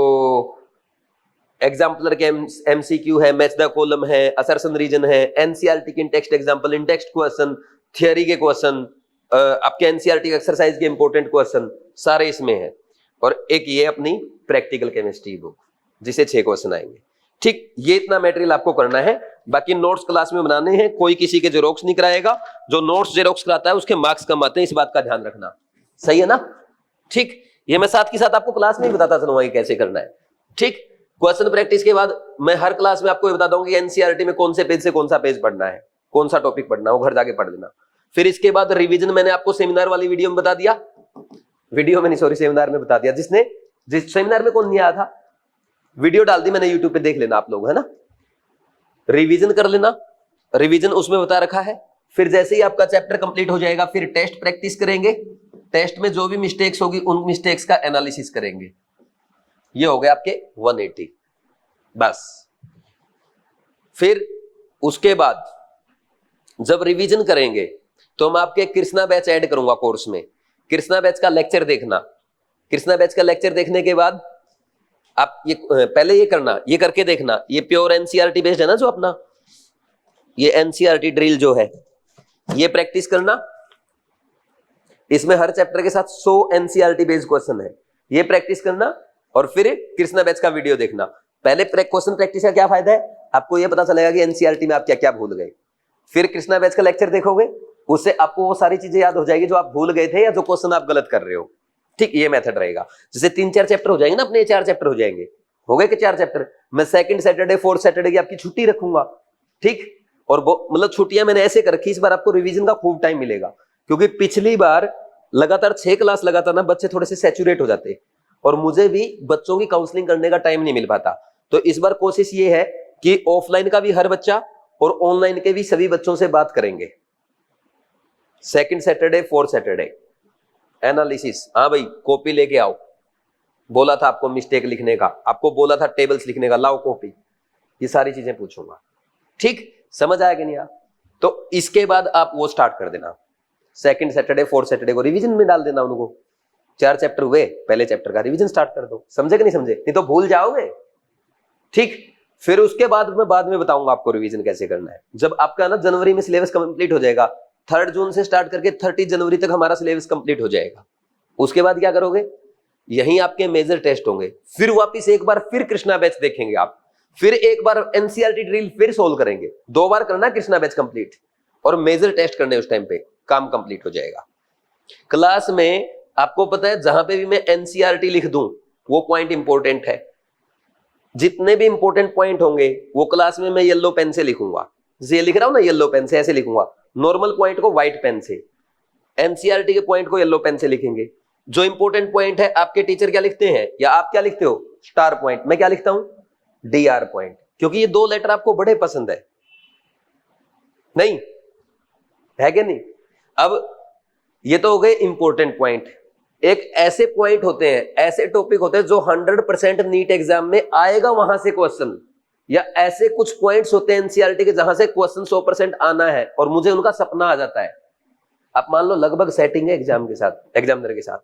एग्जाम्पलर के एमसीक्यू है, मैच द कॉलम है, असर्शन रीजन है, एनसीईआरटी के टेक्स्ट एग्जाम्पल, इन टेक्स्ट क्वेश्चन, थियरी के क्वेश्चन, आपके एनसीईआरटी एक्सरसाइज के इंपॉर्टेंट क्वेश्चन सारे इसमें है। और एक ये अपनी प्रैक्टिकल केमिस्ट्री बुक जिसे 6 क्वेश्चन आएंगे, ठीक। ये इतना मटेरियल आपको करना है, बाकी नोट्स क्लास में बनाने हैं, कोई किसी के जेरोक्स नहीं कराएगा, जो नोट्स जेरोक्स कराता है उसके मार्क्स कम आते हैं, इस बात का ध्यान रखना, सही है ना? ठीक, ये मैं साथ के साथ आपको क्लास में ही बताता चलूंगा कैसे करना है, ठीक। क्वेश्चन प्रैक्टिस के बाद मैं हर क्लास में आपको ये बता दूंगा कि एनसीईआरटी में कौन से पेज से कौन सा पेज पढ़ना है, कौन सा टॉपिक पढ़ना है, वो घर जाके पढ़ लेना। फिर इसके बाद रिवीजन मैंने आपको सेमिनार वाली वीडियो में बता दिया, सेमिनार में बता दिया। जिस सेमिनार में कौन नहीं आया था, वीडियो डाल दी मैंने यूट्यूब पे, देख लेना आप लोग, है ना। रिवीजन कर लेना, रिवीजन उसमें बता रखा है। फिर जैसे ही आपका चैप्टर कंप्लीट हो जाएगा, फिर टेस्ट प्रैक्टिस करेंगे, टेस्ट में जो भी मिस्टेक्स होगी उन मिस्टेक्स का एनालिसिस करेंगे। ये हो गए आपके 180 बस। फिर उसके बाद जब रिवीजन करेंगे तो मैं आपके कृष्णा बैच ऐड करूंगा कोर्स में। कृष्णा बैच का लेक्चर देखना, कृष्णा बैच का लेक्चर देखने के बाद आप ये पहले ये करना, ये करके देखना, ये प्योर एनसीईआरटी बेस्ड है ना जो अपना, ये एनसीईआरटी ड्रिल जो है ये प्रैक्टिस करना। इसमें हर चैप्टर के साथ 100 एनसीईआरटी बेस्ड क्वेश्चन है, ये प्रैक्टिस करना। और फिर कृष्णा बैच का वीडियो देखना। पहले क्वेश्चन प्रैक्टिस का क्या फायदा है, आपको ये पता चलेगा कि एनसीईआरटी में आप क्या क्या भूल गए। फिर कृष्णा बैच का लेक्चर देखोगे, उससे आपको वो सारी चीजें याद हो जाएगी जो आप भूल गए थे या जो क्वेश्चन आप गलत कर रहे हो, ठीक। ये मेथड रहेगा। जैसे 3-4 चैप्टर हो जाएंगे ना अपने, 4 चैप्टर हो जाएंगे, हो गए कि 4 चैप्टर। मैं 2nd सैटरडे 4th सैटरडे की आपकी छुट्टी रखूंगा, ठीक। और मतलब छुट्टियां मैंने ऐसे कर रखी, इस बार आपको रिवीजन का खूब टाइम मिलेगा, क्योंकि पिछली बार लगातार 6 क्लास लगातार ना बच्चे थोड़े से सैचुरेट हो जाते और मुझे भी बच्चों की काउंसलिंग करने का टाइम नहीं मिल पाता। तो इस बार कोशिश ये है कि ऑफलाइन का भी हर बच्चा और ऑनलाइन के भी सभी बच्चों से बात करेंगे। Second Saturday, fourth Saturday analysis. हाँ भाई कॉपी लेके आओ, बोला था आपको मिस्टेक लिखने का, आपको बोला था टेबल्स लिखने का, लाओ कॉपी। ये सारी चीजें पूछूंगा, ठीक? समझ आया कि नहीं आप? तो इसके बाद आप वो स्टार्ट कर देना, सेकंड सैटरडे फोर्थ सैटरडे को रिवीजन में डाल देना उनको। 4 चैप्टर हुए, पहले चैप्टर का रिवीजन स्टार्ट कर दो। समझे कि नहीं समझे? नहीं तो भूल जाओगे, ठीक? फिर उसके बाद में बताऊंगा आपको रिवीजन कैसे करना है। जब आपका ना जनवरी में सिलेबस कंप्लीट हो जाएगा, 3 जून से स्टार्ट करके 30 जनवरी तक हमारा सिलेबस कंप्लीट हो जाएगा। उसके बाद क्या करोगे? यहीं आपके मेजर टेस्ट होंगे, फिर वापिस एक बार फिर कृष्णा बैच देखेंगे आप, फिर एक बार एनसीईआरटी ड्रिल फिर सोल्व करेंगे। 2 बार करना कृष्णा बैच कंप्लीट और मेजर टेस्ट करने, उस टाइम पे काम कंप्लीट हो जाएगा। क्लास में आपको पता है जहां पे भी मैं एनसीईआरटी लिख दूं वो पॉइंट इंपॉर्टेंट है। जितने भी इंपॉर्टेंट पॉइंट होंगे वो क्लास में मैं येलो पेन से लिखूंगा। जैसे ये लिख रहा हूं ना येलो पेन से, ऐसे लिखूंगा। नॉर्मल पॉइंट को व्हाइट पेन से, एनसीईआरटी के पॉइंट को येलो पेन से लिखेंगे। जो इंपॉर्टेंट पॉइंट है आपके टीचर क्या लिखते हैं या आप क्या लिखते हो? Star point. मैं क्या लिखता हूं? डीआर पॉइंट, क्योंकि ये 2 लेटर आपको बड़े पसंद है, नहीं है कि नहीं? अब ये तो हो गए इंपॉर्टेंट पॉइंट। एक ऐसे पॉइंट होते हैं, ऐसे टॉपिक होते हैं जो 100% नीट एग्जाम में आएगा वहां से क्वेश्चन, या ऐसे कुछ पॉइंट्स होते हैं एनसीईआरटी के जहां से क्वेश्चन 100% आना है और मुझे उनका सपना आ जाता है। आप मान लो लगभग सेटिंग है एग्जाम के साथ, एग्जामिनर के साथ,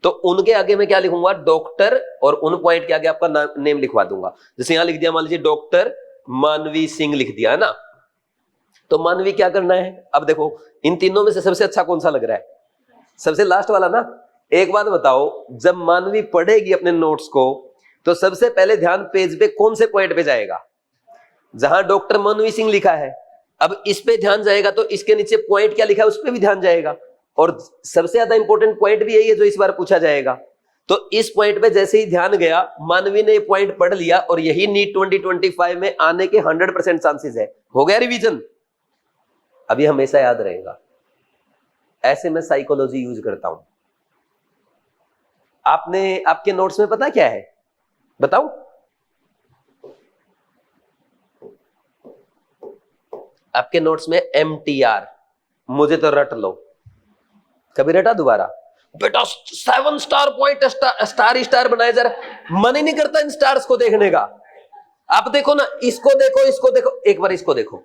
तो उनके आगे मैं क्या लिखूंगा? डॉक्टर, और उन पॉइंट के आगे आपका नेम लिखवा दूंगा। जैसे यहां लिख दिया, मान लीजिए डॉक्टर मानवी सिंह लिख दिया है ना, तो मानवी क्या करना है? अब देखो इन तीनों में से सबसे अच्छा कौन सा लग रहा है? सबसे लास्ट वाला ना। एक बात बताओ, जब मानवी पढ़ेगी अपने नोट्स को तो सबसे पहले ध्यान पेज पे कौन से पॉइंट पे जाएगा? जहां डॉक्टर मानवी सिंह लिखा है। अब इस पे ध्यान जाएगा तो इसके नीचे पॉइंट क्या लिखा है उस पे भी ध्यान जाएगा, और सबसे ज्यादा इंपॉर्टेंट पॉइंट भी यही है जो इस बार पूछा जाएगा। तो इस पॉइंट पे जैसे ही ध्यान गया, मानवी ने ये पॉइंट पढ़ लिया और यही नीट 2025 में आने के 100% चांसेस है। हो गया रिवीजन। अभी हमेशा याद रहेगा। ऐसे मैं साइकोलॉजी यूज करता हूं। आपने आपके नोट्स में पता क्या है? बताऊं? आपके नोट्स में MTR, मुझे तो रट लो। कभी रटा दोबारा? बेटा 7 स्टार पॉइंट, स्टार बनाए जरा। मन ही नहीं करता इन स्टार्स को देखने का। आप देखो ना, इसको देखो, इसको देखो, एक बार इसको देखो।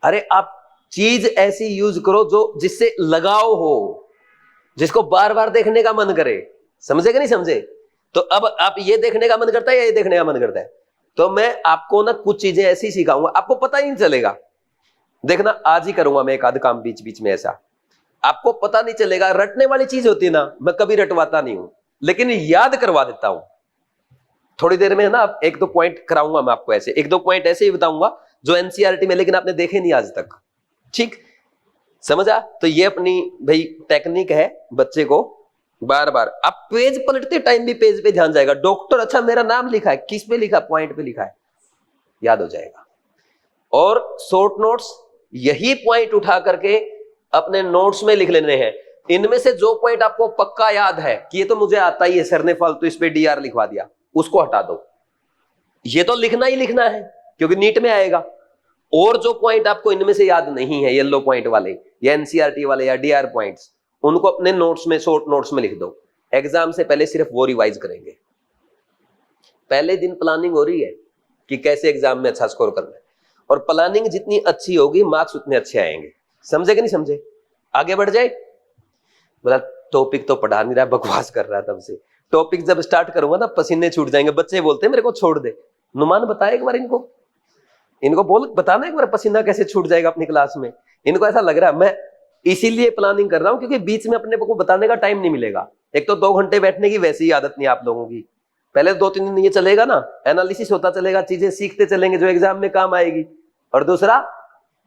अरे आप चीज ऐसी यूज करो जो जिससे लगाव हो, जिसको बार बार देखने का मन करे। समझे कि नहीं समझे? तो अब आप ये देखने का मन करता है या ये देखने का मन करता है? तो मैं आपको ना कुछ चीजें ऐसी सिखाऊंगा, आपको पता ही नहीं चलेगा। देखना आज ही करूंगा मैं एक आध काम बीच बीच में ऐसा, आपको पता नहीं चलेगा। रटने वाली चीज होती है ना, मैं कभी रटवाता नहीं हूं, लेकिन याद करवा देता हूं। थोड़ी देर में है ना, 1-2 पॉइंट कराऊंगा मैं आपको, ऐसे 1-2 पॉइंट ऐसे ही बताऊंगा जो एनसीईआरटी में लेकिन आपने देखे नहीं आज तक। ठीक समझा? तो ये अपनी भाई टेक्निक है, बच्चे को बार बार आप पेज पलटते टाइम भी पेज पे ध्यान जाएगा। डॉक्टर, अच्छा मेरा नाम लिखा है, किस पे लिखा? पॉइंट पे लिखा है, याद हो जाएगा। और शॉर्ट नोट्स यही पॉइंट उठा करके अपने नोट्स में लिख लेने हैं। इनमें से जो पॉइंट आपको पक्का याद है कि ये तो मुझे आता ही है, सर ने फालतू इस पे डीआर लिखवा दिया, उसको हटा दो। ये तो लिखना ही लिखना है क्योंकि नीट में आएगा। और जो पॉइंट आपको इनमें से याद नहीं है, येलो पॉइंट वाले या एनसीईआरटी वाले या डीआर पॉइंट्स, उनको अपने नोट्स में, शॉर्ट नोट्स में लिख दो। एग्जाम से पहले सिर्फ वो रिवाइज करेंगे। पहले दिन प्लानिंग हो रही है कि कैसे एग्जाम में अच्छा स्कोर करना है, और प्लानिंग जितनी अच्छी होगी मार्क्स उतने अच्छे आएंगे। समझे कि नहीं समझे? आगे बढ़ जाए। बोला टॉपिक तो पढ़ा नहीं रहा, बकवास कर रहा है तब से। टॉपिक जब स्टार्ट करूंगा ना पसीने छूट जाएंगे। बच्चे बोलते हैं मेरे को छोड़ दे। नुमान बताए एक बार इनको बोल बताना एक बार पसीना कैसे छूट जाएगा अपनी क्लास में। इनको ऐसा लग रहा है मैं इसीलिए प्लानिंग कर रहा हूं क्योंकि बीच में अपने को बताने का टाइम नहीं मिलेगा। एक तो 2 घंटे बैठने की वैसी ही आदत नहीं आप लोगों की। पहले 2-3 दिन ये चलेगा ना, एनालिसिस होता चलेगा, चीजें सीखते चलेंगे जो एग्जाम में काम आएगी, और दूसरा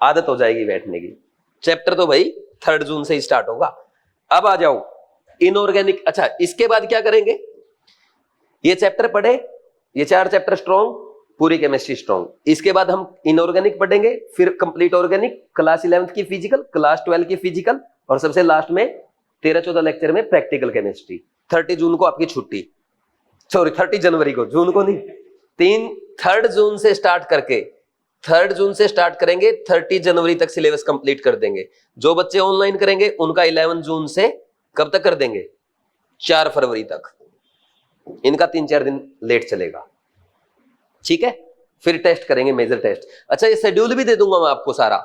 आदत हो जाएगी बैठने की। चैप्टर तो भाई 3 जून से ही स्टार्ट होगा। अब आ जाओ इनऑर्गेनिक। अच्छा इसके बाद क्या करेंगे? ये चैप्टर पढ़े, ये 4 चैप्टर स्ट्रॉन्ग, पूरी केमिस्ट्री स्ट्रॉन्ग। इसके बाद हम इनऑर्गेनिक पढ़ेंगे, फिर कंप्लीट ऑर्गेनिक, क्लास 11th की फिजिकल, क्लास 12 की फिजिकल, और सबसे लास्ट में 13-14 लेक्चर में प्रैक्टिकल केमिस्ट्री। 30 जून को आपकी छुट्टी, सॉरी 30 जनवरी को, जून को नहीं, 3 जून से स्टार्ट करके 3 जून से स्टार्ट करेंगे, 30 जनवरी तक सिलेबस कंप्लीट कर देंगे। जो बच्चे ऑनलाइन करेंगे उनका 11 जून से कब तक कर देंगे, 4 फरवरी तक। इनका 3-4 दिन लेट चलेगा, ठीक है। फिर टेस्ट करेंगे, मेजर टेस्ट। अच्छा, ये शेड्यूल भी दे दूंगा मैं आपको, सारा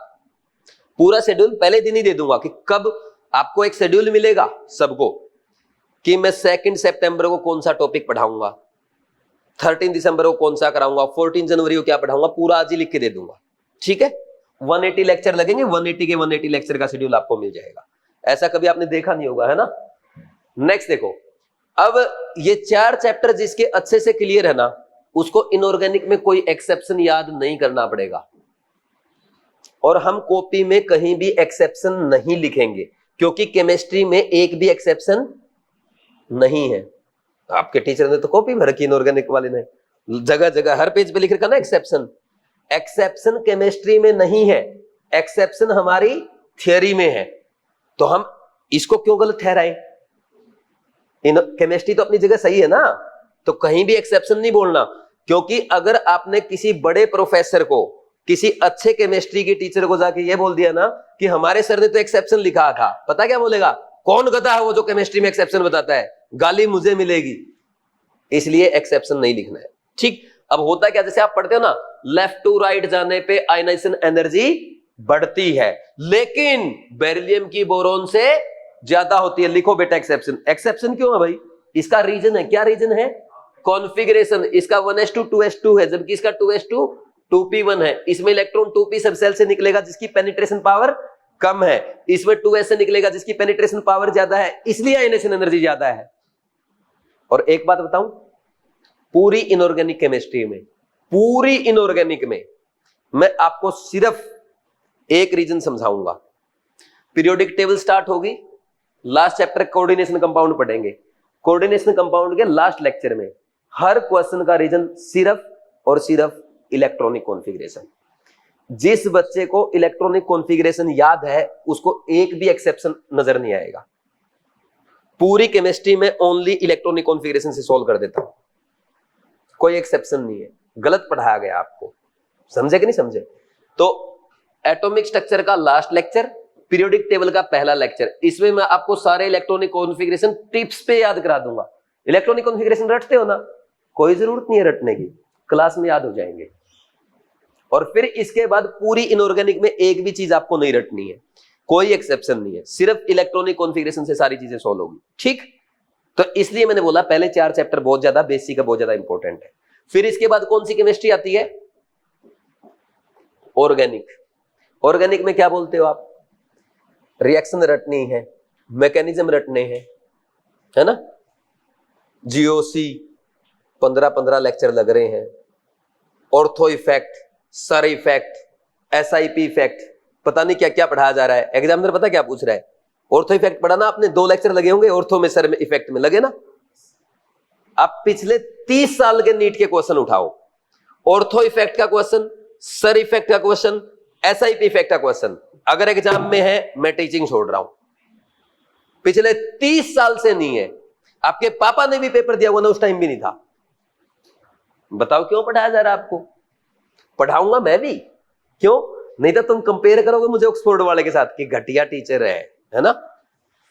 पूरा शेड्यूल पहले दिन ही दे दूंगा कि कब आपको एक शेड्यूल मिलेगा सबको, कि मैं 2 सितंबर को कौन सा टॉपिक पढ़ाऊंगा, 13 दिसंबर को कौन सा कराऊंगा, 14 जनवरी को क्या पढ़ाऊंगा, पूरा आज ही लिख के दे दूंगा, ठीक है। 180 लेक्चर लगेंगे, 180 के 180 लेक्चर का शेड्यूल आपको मिल जाएगा। ऐसा कभी आपने देखा नहीं होगा, है ना। नेक्स्ट देखो, अब ये 4 चैप्टर जिसके अच्छे से क्लियर है ना, उसको इनऑर्गेनिक में कोई एक्सेप्शन याद नहीं करना पड़ेगा, और हम कॉपी में कहीं भी एक्सेप्शन नहीं लिखेंगे, क्योंकि केमिस्ट्री में एक भी एक्सेप्शन नहीं है। आपके टीचर ने तो कॉपी भर रखी इनऑर्गेनिक वाले ने, जगह जगह हर पेज पे लिख रखा ना एक्सेप्शन। एक्सेप्शन केमिस्ट्री में नहीं है, एक्सेप्शन हमारी थियरी में है। तो हम इसको क्यों गलत ठहराएं? केमिस्ट्री तो अपनी जगह सही है ना, तो कहीं भी एक्सेप्शन नहीं बोलना। क्योंकि अगर आपने किसी बड़े प्रोफेसर को, किसी अच्छे केमिस्ट्री के टीचर को जाके ये बोल दिया ना कि हमारे सर ने तो एक्सेप्शन लिखा था, पता क्या बोलेगा? कौन गधा है वो जो केमिस्ट्री में एक्सेप्शन बताता है, गाली मुझे मिलेगी। इसलिए एक्सेप्शन नहीं लिखना है, ठीक। अब होता क्या, जैसे आप पढ़ते हो ना, लेफ्ट टू राइट जाने पे आयनाइजेशन एनर्जी बढ़ती है, लेकिन बेरिलियम की बोरोन से ज्यादा होती है। लिखो बेटा एक्सेप्शन। एक्सेप्शन क्यों है भाई? इसका रीजन है, क्या रीजन है? कॉन्फ़िगरेशन। इसका 1s2 2s2 है, जबकि इसका 2s2 2p1 है। इसमें इलेक्ट्रॉन 2p सब सेल से निकलेगा जिसकी पेनिट्रेशन पावर कम है, इसमें 2s से निकलेगा जिसकी पेनिट्रेशन पावर ज्यादा है, इसलिए आयनाइजेशन एनर्जी ज्यादा है। और एक बात बताऊं, पूरी इनऑर्गेनिक केमिस्ट्री में, पूरी इनऑर्गेनिक में मैं आपको सिर्फ एक रीजन समझाऊंगा। पीरियोडिक टेबल स्टार्ट होगी, लास्ट चैप्टर कोऑर्डिनेशन कंपाउंड पढ़ेंगे। कोऑर्डिनेशन कंपाउंड के लास्ट लेक्चर में हर क्वेश्चन का रीजन सिर्फ और सिर्फ इलेक्ट्रॉनिक कॉन्फ़िगरेशन। जिस बच्चे को इलेक्ट्रॉनिक कॉन्फ़िगरेशन याद है उसको एक भी एक्सेप्शन नजर नहीं आएगा। पूरी केमिस्ट्री में ओनली इलेक्ट्रॉनिक कॉन्फ़िगरेशन से सॉल्व कर देता हूं, कोई एक्सेप्शन नहीं है। गलत पढ़ाया गया आपको, समझे कि नहीं समझे? तो एटॉमिक स्ट्रक्चर का लास्ट लेक्चर, पीरियोडिक टेबल का पहला लेक्चर, इसमें मैं आपको सारे इलेक्ट्रॉनिक कॉन्फ़िगरेशन टिप्स पे याद करा दूंगा। इलेक्ट्रॉनिक कॉन्फ़िगरेशन रटते हो ना, कोई जरूरत नहीं है रटने की, क्लास में याद हो जाएंगे। और फिर इसके बाद पूरी इनऑर्गेनिक में एक भी चीज आपको नहीं रटनी है, कोई एक्सेप्शन नहीं है, सिर्फ इलेक्ट्रॉनिक कॉन्फ़िगरेशन से सारी चीजें सॉल्व होगी, ठीक। तो इसलिए मैंने बोला पहले 4 चैप्टर बहुत ज्यादा बेसिक है, बहुत ज्यादा इंपॉर्टेंट है। फिर इसके बाद कौन सी केमिस्ट्री आती है? ऑर्गेनिक। ऑर्गेनिक में क्या बोलते हो आप? रिएक्शन रटनी है, मैकेनिज्म रटने हैं, है ना। जीओसी 15-15 लेक्चर लग रहे हैं, ortho effect, sir effect, SIP effect, पता नहीं क्या क्या पढ़ाया जा रहा है। एग्जामिनर पता क्या पूछ रहा है? ऑर्थो इफेक्ट पढ़ा ना आपने, 2 लेक्चर लगे होंगे ऑर्थो में, सर में इफेक्ट में लगे ना। आप पिछले 30 साल के नीट के क्वेश्चन उठाओ, ऑर्थो इफेक्ट का क्वेश्चन, सर इफेक्ट का क्वेश्चन, एसआईपी इफेक्ट का क्वेश्चन अगर एग्जाम में है, मैं टीचिंग छोड़ रहा हूं। पिछले 30 साल से नहीं है। आपके पापा ने भी पेपर दिया हुआ ना, उस टाइम भी नहीं था। बताओ क्यों पढ़ाया जा रहा है आपको? पढ़ाऊंगा मैं भी, क्यों? नहीं तो तुम कंपेयर करोगे मुझे ऑक्सफोर्ड वाले के साथ कि घटिया टीचर है ना।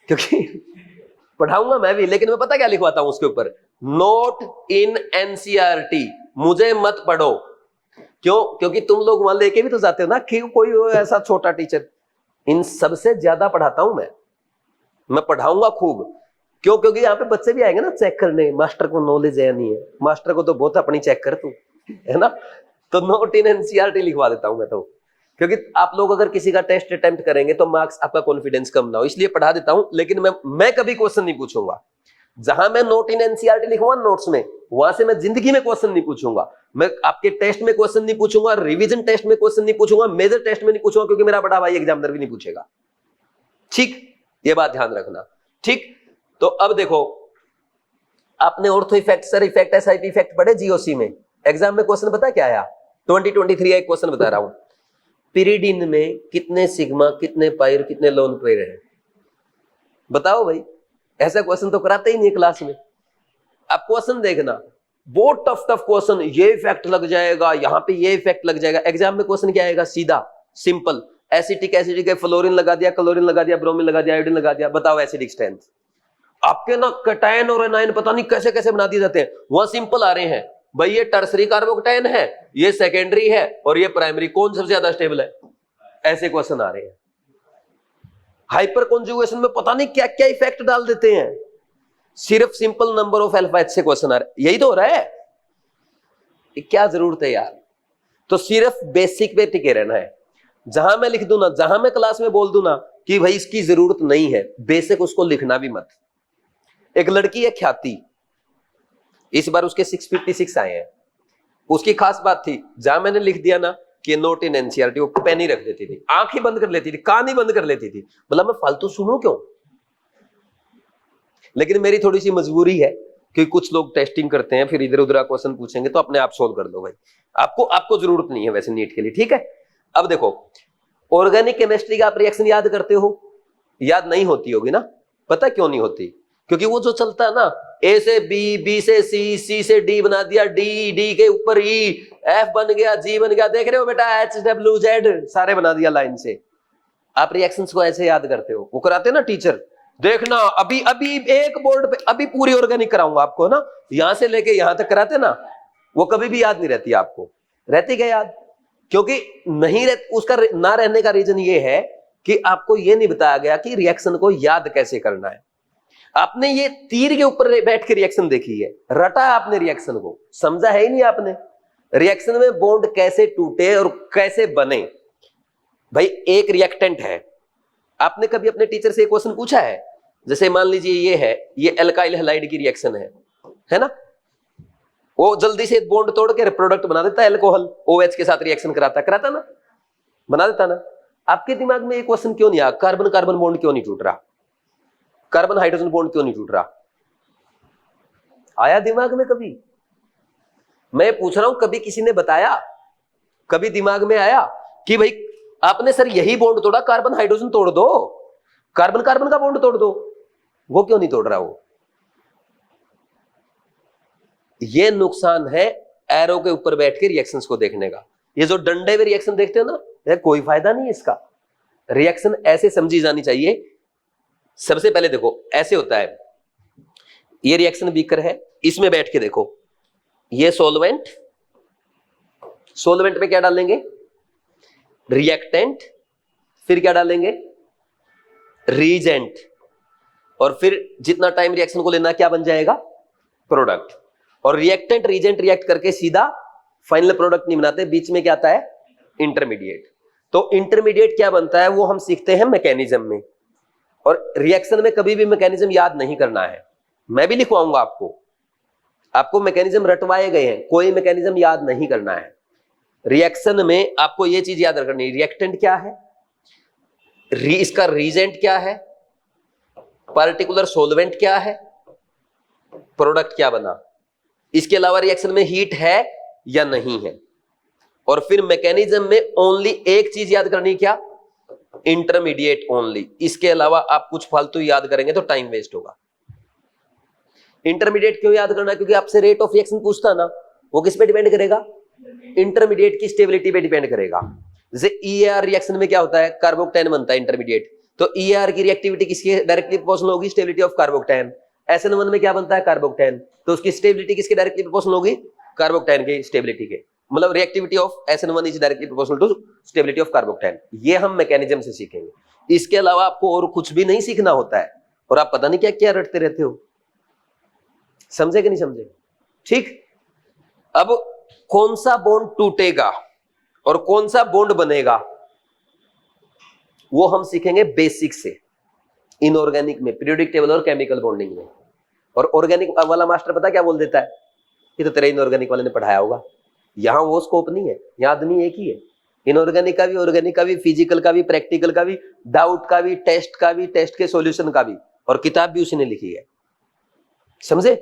क्योंकि पढ़ाऊंगा मैं भी, लेकिन मैं पता क्या लिखवाता हूं उसके ऊपर? नोट इन एनसीईआरटी, मुझे मत पढ़ो। क्यों? क्योंकि तुम लोग वहां लेके भी तो जाते हो ना कि कोई ऐसा छोटा टीचर। इन सबसे ज्यादा पढ़ाता हूं मैं पढ़ाऊंगा खूब। क्यों? क्योंकि यहाँ पे बच्चे भी आएंगे ना चेक करने, मास्टर को नॉलेज है या नहीं है। मास्टर को तो बहुत अपनी चेक कर तू, है ना। तो नोट इन एनसीईआरटी लिखवा देता हूं मैं तो, क्योंकि आप लोग अगर किसी का टेस्ट अटेम्प्ट करेंगे तो मार्क्स, आपका कॉन्फिडेंस कम ना हो, इसलिए पढ़ा देता हूं। लेकिन मैं कभी क्वेश्चन नहीं पूछूंगा। जहां मैं नोट इन एनसीईआरटी लिखूंगा नोट्स में, वहां से मैं जिंदगी में क्वेश्चन नहीं पूछूंगा। मैं आपके टेस्ट में क्वेश्चन नहीं पूछूंगा, रिवीजन टेस्ट में क्वेश्चन नहीं पूछूंगा, मेजर टेस्ट में नहीं पूछूंगा, क्योंकि मेरा बड़ा भाई एग्जामिनर भी नहीं पूछेगा, ठीक। ये बात ध्यान रखना, ठीक। तो अब देखो, आपने ortho effect, sir effect, SIP effect पढ़े जीओसी में। एग्जाम में क्वेश्चन पता क्या आया? 2023 एक क्वेश्चन बता रहा हूं, पिरिडिन में कितने सिग्मा, कितने पाई और कितने लोन पेयर है? बताओ भाई, ऐसा क्वेश्चन तो कराते ही नहीं क्लास में। आप क्वेश्चन देखना, बहुत टफ टफ क्वेश्चन, ये इफेक्ट लग जाएगा, यहाँ पे ये इफेक्ट लग जाएगा। एग्जाम में क्वेश्चन क्या आएगा? सीधा सिंपल, एसिटिक एसिडिक है, फ्लोरीन लगा दिया, क्लोरीन लगा दिया, ब्रोमीन लगा दिया, आयोडीन लगा दिया, बताओ एसिडिक स्ट्रेंथ। आपके ना कैटायन और एनायन पता नहीं कैसे कैसे बना दिए जाते हैं, वहां सिंपल आ रहे हैं भाई, ये टर्सरी कार्बोकैटायन है, ये सेकेंडरी है और ये प्राइमरी, कौन सबसे ज्यादा स्टेबल है? ऐसे क्वेश्चन आ रहे हैं। हाइपर कॉन्जुगेशन में पता नहीं क्या क्या इफेक्ट डाल देते हैं, सिर्फ simple number of alpha H से क्वेश्चन आ रहे हैं। यही तो हो रहा है, क्या जरूरत है यार? तो सिर्फ बेसिक पे टिके रहना है। जहां मैं लिख दूं ना, जहां मैं क्लास में बोल दूं ना कि भाई इसकी जरूरत नहीं है, बेसिक उसको लिखना भी मत। एक लड़की है ख्याति, इस बार उसके 656 आए हैं। उसकी खास बात थी, जहां मैंने लिख दिया ना कि नोट इन एनसीईआरटी, वो पेन ही रख देती थी, आंख ही बंद कर लेती थी, कान ही बंद कर लेती थी। मतलब मैं फालतू सुनूं क्यों? लेकिन मेरी थोड़ी सी मजबूरी है कि कुछ लोग टेस्टिंग करते हैं, फिर इधर उधर क्वेश्चन पूछेंगे, तो अपने आप सोल्व कर दो भाई। आपको जरूरत नहीं है वैसे नीट के लिए, ठीक है। अब देखो, ऑर्गेनिक केमिस्ट्री का आप रिएक्शन याद करते हो? याद नहीं होती होगी ना। पता क्यों नहीं होती? क्योंकि वो जो चलता है ना, ए से बी, बी से सी, सी से डी बना दिया, डी, डी के ऊपर ई, एफ बन गया, जी बन गया, देख रहे हो बेटा, एच डब्ल्यू जेड सारे बना दिया लाइन से। आप रिएक्शंस को ऐसे याद करते हो, वो कराते ना टीचर। देखना अभी अभी एक बोर्ड पे अभी पूरी ऑर्गेनिक कराऊंगा आपको ना, यहां से लेके यहां तक कराते ना, वो कभी भी याद नहीं रहती आपको। रहती क्या याद? क्योंकि नहीं उसका ना रहने का रीजन ये है कि आपको ये नहीं बताया गया कि रिएक्शन को याद कैसे करना है। आपने ये तीर के ऊपर बैठ के रिएक्शन देखी है, रटा है आपने रिएक्शन को, समझा है ही नहीं आपने रिएक्शन में बॉन्ड कैसे टूटे और कैसे बने। भाई एक रिएक्टेंट है, आपने कभी अपने टीचर से एक क्वेश्चन पूछा है? जैसे मान लीजिए ये एल्काइल हैलाइड की रिएक्शन है ना, वो जल्दी से बॉन्ड तोड़ के प्रोडक्ट बना देता है, अल्कोहल OH के साथ रिएक्शन कराता ना, बना देता ना। आपके दिमाग में एक क्वेश्चन क्यों नहीं आया? कार्बन कार्बन बॉन्ड क्यों नहीं टूट रहा? कार्बन हाइड्रोजन बॉन्ड क्यों नहीं टूट रहा? आया दिमाग में कभी? मैं पूछ रहा हूं, कभी किसी ने बताया? कभी दिमाग में आया कि भाई आपने सर यही बॉन्ड तोड़ा, कार्बन हाइड्रोजन तोड़ दो, कार्बन कार्बन का बॉन्ड तोड़ दो, वो क्यों नहीं तोड़ रहा? वो ये नुकसान है एरो के ऊपर बैठ के रिएक्शंस को देखने का। ये जो डंडे में रिएक्शन देखते हो ना, ये कोई फायदा नहीं है इसका। रिएक्शन ऐसे समझी जानी चाहिए। सबसे पहले देखो, ऐसे होता है, ये रिएक्शन बीकर है, इसमें बैठ के देखो, ये सॉल्वेंट, सॉल्वेंट में क्या डालेंगे? रिएक्टेंट, फिर क्या डालेंगे? रीजेंट, और फिर जितना टाइम रिएक्शन को लेना क्या बन जाएगा? प्रोडक्ट। और रिएक्टेंट रीजेंट रिएक्ट करके सीधा फाइनल प्रोडक्ट नहीं बनाते, बीच में क्या आता है? इंटरमीडिएट। तो इंटरमीडिएट क्या बनता है वो हम सीखते हैं मैकेनिज्म में। और रिएक्शन में कभी भी मैकेनिज्म याद नहीं करना है, मैं भी लिखवाऊंगा आपको मैकेनिज्म रटवाए गए हैं, कोई मैकेनिज्म याद नहीं करना है। रिएक्शन में आपको ये चीज याद रखनी है, रिएक्टेंट क्या है, इसका रीजेंट क्या है, पर्टिकुलर सॉल्वेंट क्या है, प्रोडक्ट क्या बना, इसके अलावा रिएक्शन में हीट है या नहीं है। और फिर मैकेनिज्म में ओनली एक चीज याद करनी, क्या? Intermediate only. इसके अलावा आप कुछ फालतू याद करेंगे तो टाइम वेस्ट होगा। इंटरमीडिएट क्यों याद करना? क्योंकि आपसे रेट ऑफ रिएक्शन पूछता ना, वो किस पे डिपेंड करेगा? इंटरमीडिएट की स्टेबिलिटी पे डिपेंड करेगा। जैसे EAR रिएक्शन में क्या होता है? कार्बोक्टेन बनता है इंटरमीडिएट, तो EAR की रिएक्टिविटी किसके डायरेक्टली प्रोपोर्शनल होगी? Stability of carbocation. SN1 में क्या बनता है? कार्बोक्टेन, तो उसकी स्टेबिलिटी किसके डायरेक्टली प्रोपोर्शनल होगी? कार्बोक्टेन की स्टेबिलिटी के। मतलब reactivity of SN1 is directly proportional to stability of carbocation. ये हम मैकेनिज्म से सीखेंगे। इसके अलावा आपको और कुछ भी नहीं सीखना होता है, और आप पता नहीं क्या क्या रटते रहते हो। समझे कि नहीं समझे? ठीक। अब कौन सा बॉन्ड टूटेगा और कौन सा बॉन्ड बनेगा वो हम सीखेंगे बेसिक से, इनऑर्गेनिक में, पीरियोडिक टेबल और केमिकल बॉन्डिंग में। और ऑर्गेनिक वाला मास्टर पता क्या बोल देता है? ये तो तेरे इनऑर्गेनिक वाले ने पढ़ाया होगा। यहां वो स्कोप नहीं है, यहां आदमी एक ही है। इनऑर्गेनिक का भी, ऑर्गेनिक का भी, फिजिकल का भी, प्रैक्टिकल का भी, डाउट का भी, टेस्ट का भी, टेस्ट के सॉल्यूशन का भी, और किताब भी उसी ने लिखी है। समझे?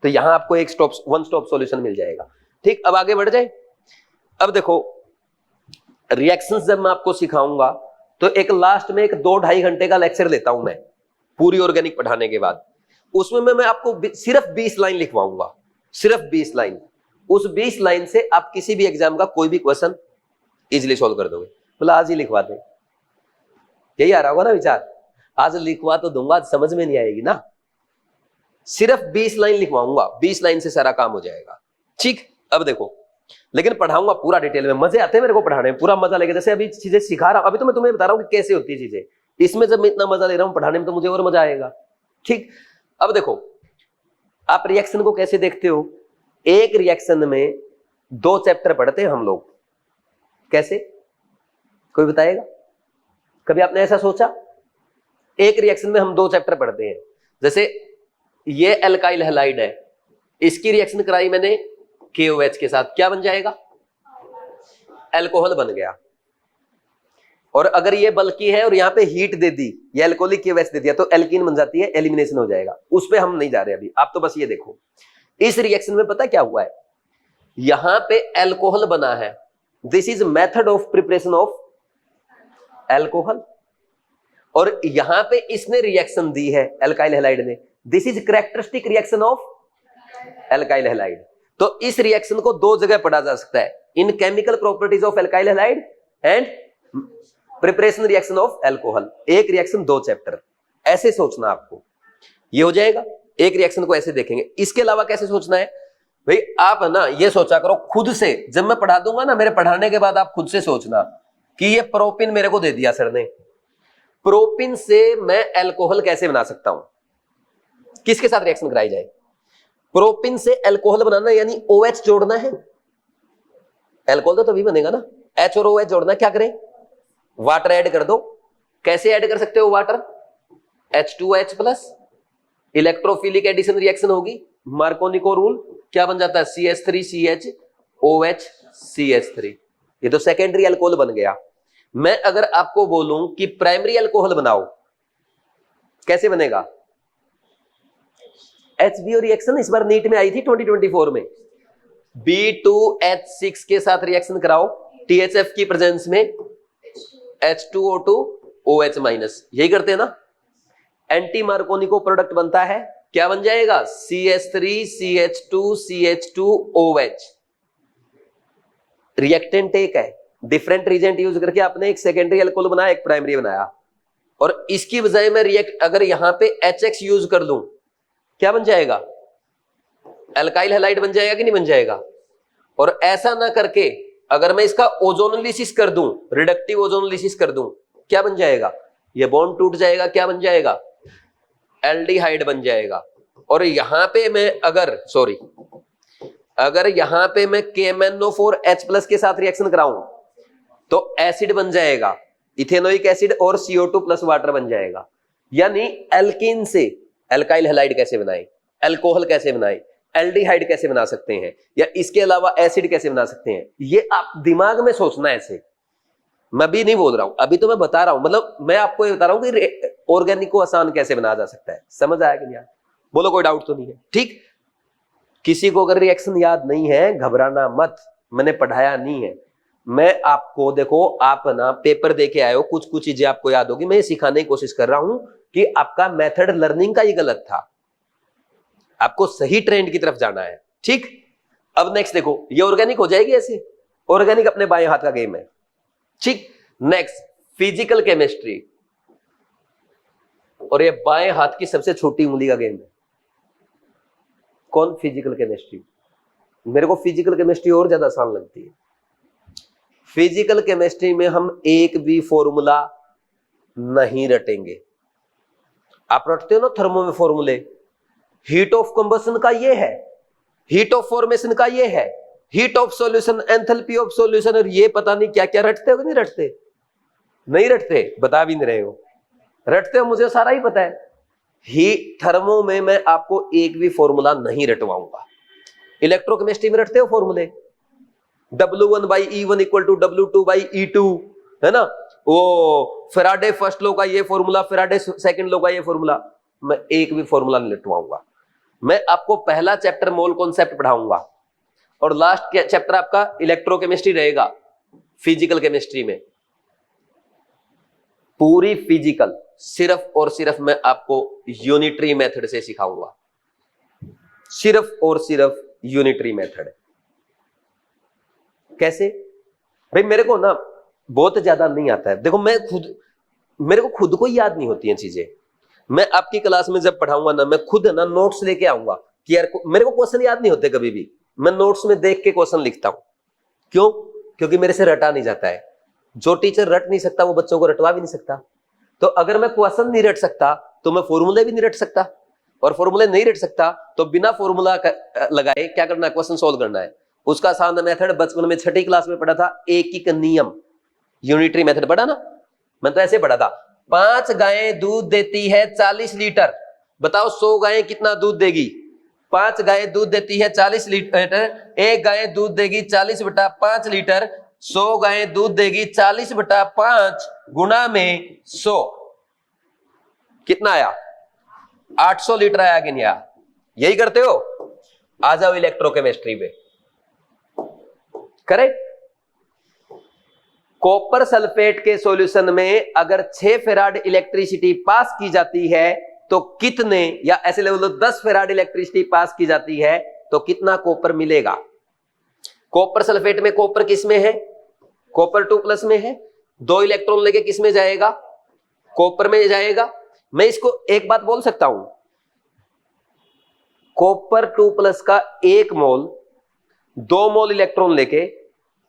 तो यहां आपको एक वन स्टॉप सॉल्यूशन मिल जाएगा। ठीक, अब आगे बढ़ जाए। अब देखो, रिएक्शंस जब मैं आपको सिखाऊंगा तो एक लास्ट में एक 2-2.5 घंटे का लेक्चर लेता हूं मैं, पूरी ऑर्गेनिक पढ़ाने के बाद। उसमें मैं आपको सिर्फ 20 लाइन लिखवाऊंगा, सिर्फ 20 लाइन। उस 20 लाइन से आप किसी भी एग्जाम का कोई भी क्वेश्चन इजिली सॉल्व कर दोगे। बोला आज ही लिखवा दें, यही आ रहा होगा ना विचार, आज लिखवा तो दूंगा, आज समझ में नहीं आएगी ना, सिर्फ 20 लाइन लिखवाऊंगा, 20 लाइन से सारा काम हो जाएगा। ठीक, अब देखो, लेकिन पढ़ाऊंगा पूरा डिटेल में, मजे आते हैं मेरे को पढ़ाने में, पूरा मजा लेके, जैसे अभी चीजें सिखा रहा हूं, अभी तो मैं तुम्हें बता रहा हूं कि कैसे होती है चीजें, इसमें जब मैं इतना मजा ले रहा हूं पढ़ाने में तो मुझे और मजा आएगा। ठीक, अब देखो आप रिएक्शन को कैसे देखते हो, एक रिएक्शन में 2 चैप्टर पढ़ते हैं हम लोग, कैसे, कोई बताएगा? कभी आपने ऐसा सोचा? एक रिएक्शन में हम 2 चैप्टर पढ़ते हैं, जैसे ये एल्काइल हैलाइड है, इसकी रिएक्शन कराई मैंने KOH के साथ, क्या बन जाएगा? अल्कोहल बन गया। और अगर ये बल्कि है और यहां पे हीट दे दी, ये अल्कोहलिक KOH दे दिया, तो एल्कीन बन जाती है, एलिमिनेशन हो जाएगा। उस पे हम नहीं जा रहे अभी, आप तो बस ये देखो इस रिएक्शन में पता क्या हुआ है, यहां पे अल्कोहल बना है, this is method of preparation of alcohol, और यहां पे इसने रिएक्शन दी है एल्काइल हैलाइड ने, this is characteristic reaction of alkyl halide. तो इस रिएक्शन को 2 जगह पढ़ा जा सकता है, इन chemical properties of alkyl halide and preparation reaction of alcohol. एक रिएक्शन 2 चैप्टर, ऐसे सोचना आपको, ये हो जाएगा। एक रिएक्शन को ऐसे देखेंगे। इसके अलावा कैसे सोचना है भाई, आप ना ये सोचा करो खुद से, जब मैं पढ़ा दूंगा ना, मेरे पढ़ाने के बाद आप खुद से सोचना कि ये प्रोपिन मेरे को दे दिया सर ने, प्रोपिन से मैं अल्कोहल कैसे बना सकता हूं, किसके साथ रिएक्शन कराई जाए? प्रोपिन से अल्कोहल बनाना यानी OH जोड़ना है, अल्कोहल तो तभी बनेगा ना, H और OH जोड़ना, क्या करें? वाटर ऐड कर दो। कैसे ऐड कर सकते हो water? H2OH plus, electrophilic addition reaction होगी, मार्कोनिको रूल, क्या बन जाता है? CH3CH OH CH3, ये तो सेकेंडरी अल्कोहल बन गया। मैं अगर आपको बोलूं कि प्राइमरी अल्कोहल बनाओ, कैसे बनेगा? HBO रिएक्शन इस बार नीट में आई थी 2024 में, B2H6 के साथ रिएक्शन कराओ THF की प्रेजेंस में, H2O2 OH माइनस, यही करते हैं ना। एंटी मार्कोनिको प्रोडक्ट बनता है, क्या बन जाएगा? CH3CH2CH2OH। रिएक्टेंट एक है, डिफरेंट रिएजेंट यूज करके आपने एक सेकेंडरी अल्कोहल बनाया, एक प्राइमरी बनाया, और इसकी बजाय मैं अगर यहां पे HX यूज कर लूं, क्या बन जाएगा? अल्काइल हैलाइड बन जाएगा कि नहीं बन जाएगा? और ऐसा ना करके अगर मैं इसका ओजोनोलिसिस कर दूं, रिडक्टिव ओजोनोलिसिस कर दूं, क्या बन जाएगा? ये बॉन्ड टूट जाएगा, क्या बन जाएगा? एल्डिहाइड बन जाएगा। और यहां पे मैं अगर यहां पे मैं KMnO4H+ के साथ रिएक्शन कराऊं तो एसिड बन जाएगा, इथेनोइक एसिड और CO2 प्लस वाटर बन जाएगा। यानी एल्कीन से एल्काइल हैलाइड कैसे बनाए, अल्कोहल कैसे बनाए, एल्डिहाइड कैसे बना सकते हैं, या इसके अलावा एसिड कैसे बना सकते हैं, ये आप दिमाग में सोचना। ऐसे मैं भी नहीं बोल रहा हूं, अभी तो मैं बता रहा हूं, मतलब मैं आपको ये बता रहा हूं कि ऑर्गेनिक को आसान कैसे बनाया जा सकता है। समझ आया कि नहीं? बोलो, कोई डाउट तो नहीं है? ठीक, किसी को अगर रिएक्शन याद नहीं है घबराना मत, मैंने पढ़ाया नहीं है। मैं आपको, देखो आप ना पेपर दे के आए हो, कुछ कुछ चीजें आपको याद होगी, मैं ये सिखाने की कोशिश कर रहा हूं कि आपका मेथड लर्निंग का ही गलत था, आपको सही ट्रेंड की तरफ जाना है। ठीक, अब नेक्स्ट देखो, ये ऑर्गेनिक हो जाएगी ऐसे, ऑर्गेनिक अपने बाएं हाथ का गेम है। ठीक, नेक्स्ट फिजिकल केमिस्ट्री, और ये बाएं हाथ की सबसे छोटी उंगली का गेम है। कौन? Physical chemistry. मेरे को फिजिकल केमिस्ट्री और ज्यादा आसान लगती है। फिजिकल केमिस्ट्री में हम एक भी फॉर्मूला नहीं रटेंगे। आप रटते हो ना थर्मो में फॉर्मूले, हीट ऑफ कंबशन का ये है, हीट ऑफ फॉर्मेशन का ये है, heat of solution, enthalpy of solution, और ये पता नहीं क्या क्या रटते हो कि नहीं रटते? नहीं रटते, बता भी नहीं रहे हो। रटते हो, मुझे सारा ही पता है। ही थर्मो में मैं आपको एक भी फॉर्मूला नहीं रटवाऊंगा। इलेक्ट्रोकेमिस्ट्री में रटते हो फॉर्मूले, W1/E1 = W2/E2, है ना? वो फेराडे फर्स्ट लॉ का ये फॉर्मूला, फेराडे सेकंड लॉ का ये फॉर्मूला, मैं एक भी फॉर्मूला नहीं रटवाऊंगा। मैं आपको पहला चैप्टर मोल कॉन्सेप्ट पढ़ाऊंगा और लास्ट चैप्टर आपका इलेक्ट्रोकेमिस्ट्री रहेगा। फिजिकल केमिस्ट्री में पूरी फिजिकल सिर्फ और सिर्फ मैं आपको यूनिटरी मेथड से सिखाऊंगा, सिर्फ और सिर्फ यूनिटरी मेथड। कैसे भाई? मेरे को ना बहुत ज्यादा नहीं आता है। देखो मेरे को खुद को याद नहीं होती हैं चीजें। मैं आपकी क्लास में जब पढ़ाऊंगा ना, मैं खुद ना नोट्स लेके आऊंगा कि यार मेरे को क्वेश्चन याद नहीं होते कभी भी, मैं नोट्स में देख के क्वेश्चन लिखता हूं। क्यों? क्योंकि मेरे से रटा नहीं जाता है। जो टीचर रट नहीं सकता वो बच्चों को रटवा भी नहीं सकता। तो अगर मैं क्वेश्चन नहीं रट सकता तो मैं फॉर्मूले भी नहीं रट सकता, और फॉर्मूले नहीं रट सकता तो बिना फॉर्मूला लगाए क्या करना है? क्वेश्चन सोल्व करना है। उसका आसान मेथड बचपन में 6ठी क्लास में पढ़ा था, एक नियम, यूनिटरी मेथड पढ़ा ना। मैं तो ऐसे पढ़ा था, 5 गायें दूध देती है 40 लीटर। बताओ 100 गायें कितना दूध देगी? 5 गायें दूध देती है 40 लीटर, एक गाय दूध देगी 40/5 लीटर। 100 गायें दूध देगी 40/5 गुणा में 100, कितना आया? 800 लीटर आया कि नहीं आया? यही करते हो? आ जाओ इलेक्ट्रोकेमिस्ट्री पे। करेक्ट। कॉपर सल्फेट के सॉल्यूशन में अगर 6 फेराड इलेक्ट्रिसिटी पास की जाती है तो कितने, या ऐसे ले लो 10 फेराड इलेक्ट्रिसिटी पास की जाती है तो कितना कॉपर मिलेगा? कॉपर सल्फेट में कॉपर किस में है? कॉपर 2+ में है। 2 इलेक्ट्रॉन लेके किस में जाएगा? कॉपर में जाएगा। मैं इसको एक बात बोल सकता हूं, कॉपर 2+ का 1 मोल 2 मोल इलेक्ट्रॉन लेके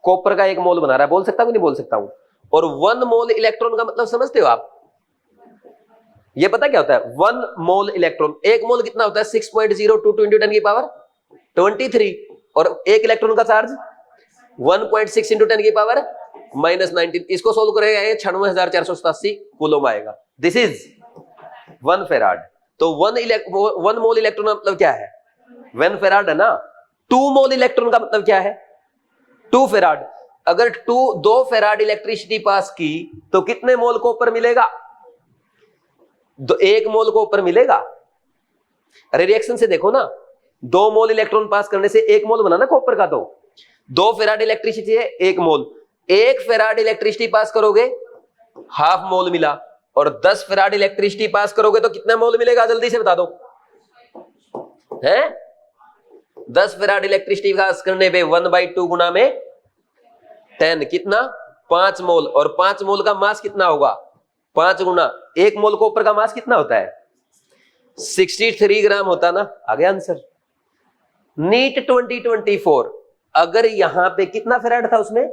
कॉपर का 1 मोल बना रहा है। बोल सकता हूं नहीं बोल सकता हूं? और 1 मोल इलेक्ट्रॉन का मतलब समझते हो आप? ये पता क्या होता है? 1 मोल इलेक्ट्रॉन, 1 मोल कितना होता है? 6.022 × 10⁻23, और 1 इलेक्ट्रॉन का चार्ज 1.6 × 10⁻−19। इसको सोल्व करेगा ये 96,487 कूलम आएगा। This is 1 farad. तो 1 मोल इलेक्ट्रॉन का मतलब क्या है? 1 फेराड है ना। 2 मोल इलेक्ट्रॉन का मतलब क्या है? 2 फेराड। अगर 2 फेराड इलेक्ट्रिसिटी पास की तो कितने मोल कॉपर मिलेगा? 1 मोल कॉपर मिलेगा। अरे रिएक्शन से देखो ना, 2 मोल इलेक्ट्रॉन पास करने से 1 मोल बना ना कॉपर का। तो 2 फेराड इलेक्ट्रिसिटी है, 1 मोल। 1 फेराड इलेक्ट्रिसिटी पास करोगे, हाफ मोल मिला। और 10 फेराड इलेक्ट्रिसिटी पास करोगे तो कितना मोल मिलेगा? जल्दी से बता दो। है 10 फेराड इलेक्ट्रिसिटी पास करने पे 1/2 गुना में 10, कितना? 5 मोल। और 5 मोल का मास कितना होगा? 5 गुना 1 मोल कॉपर का मास कितना होता है? 63 ग्राम होता ना। आ गया आंसर। नीट 2024, अगर यहां पे कितना फेराड था उसमें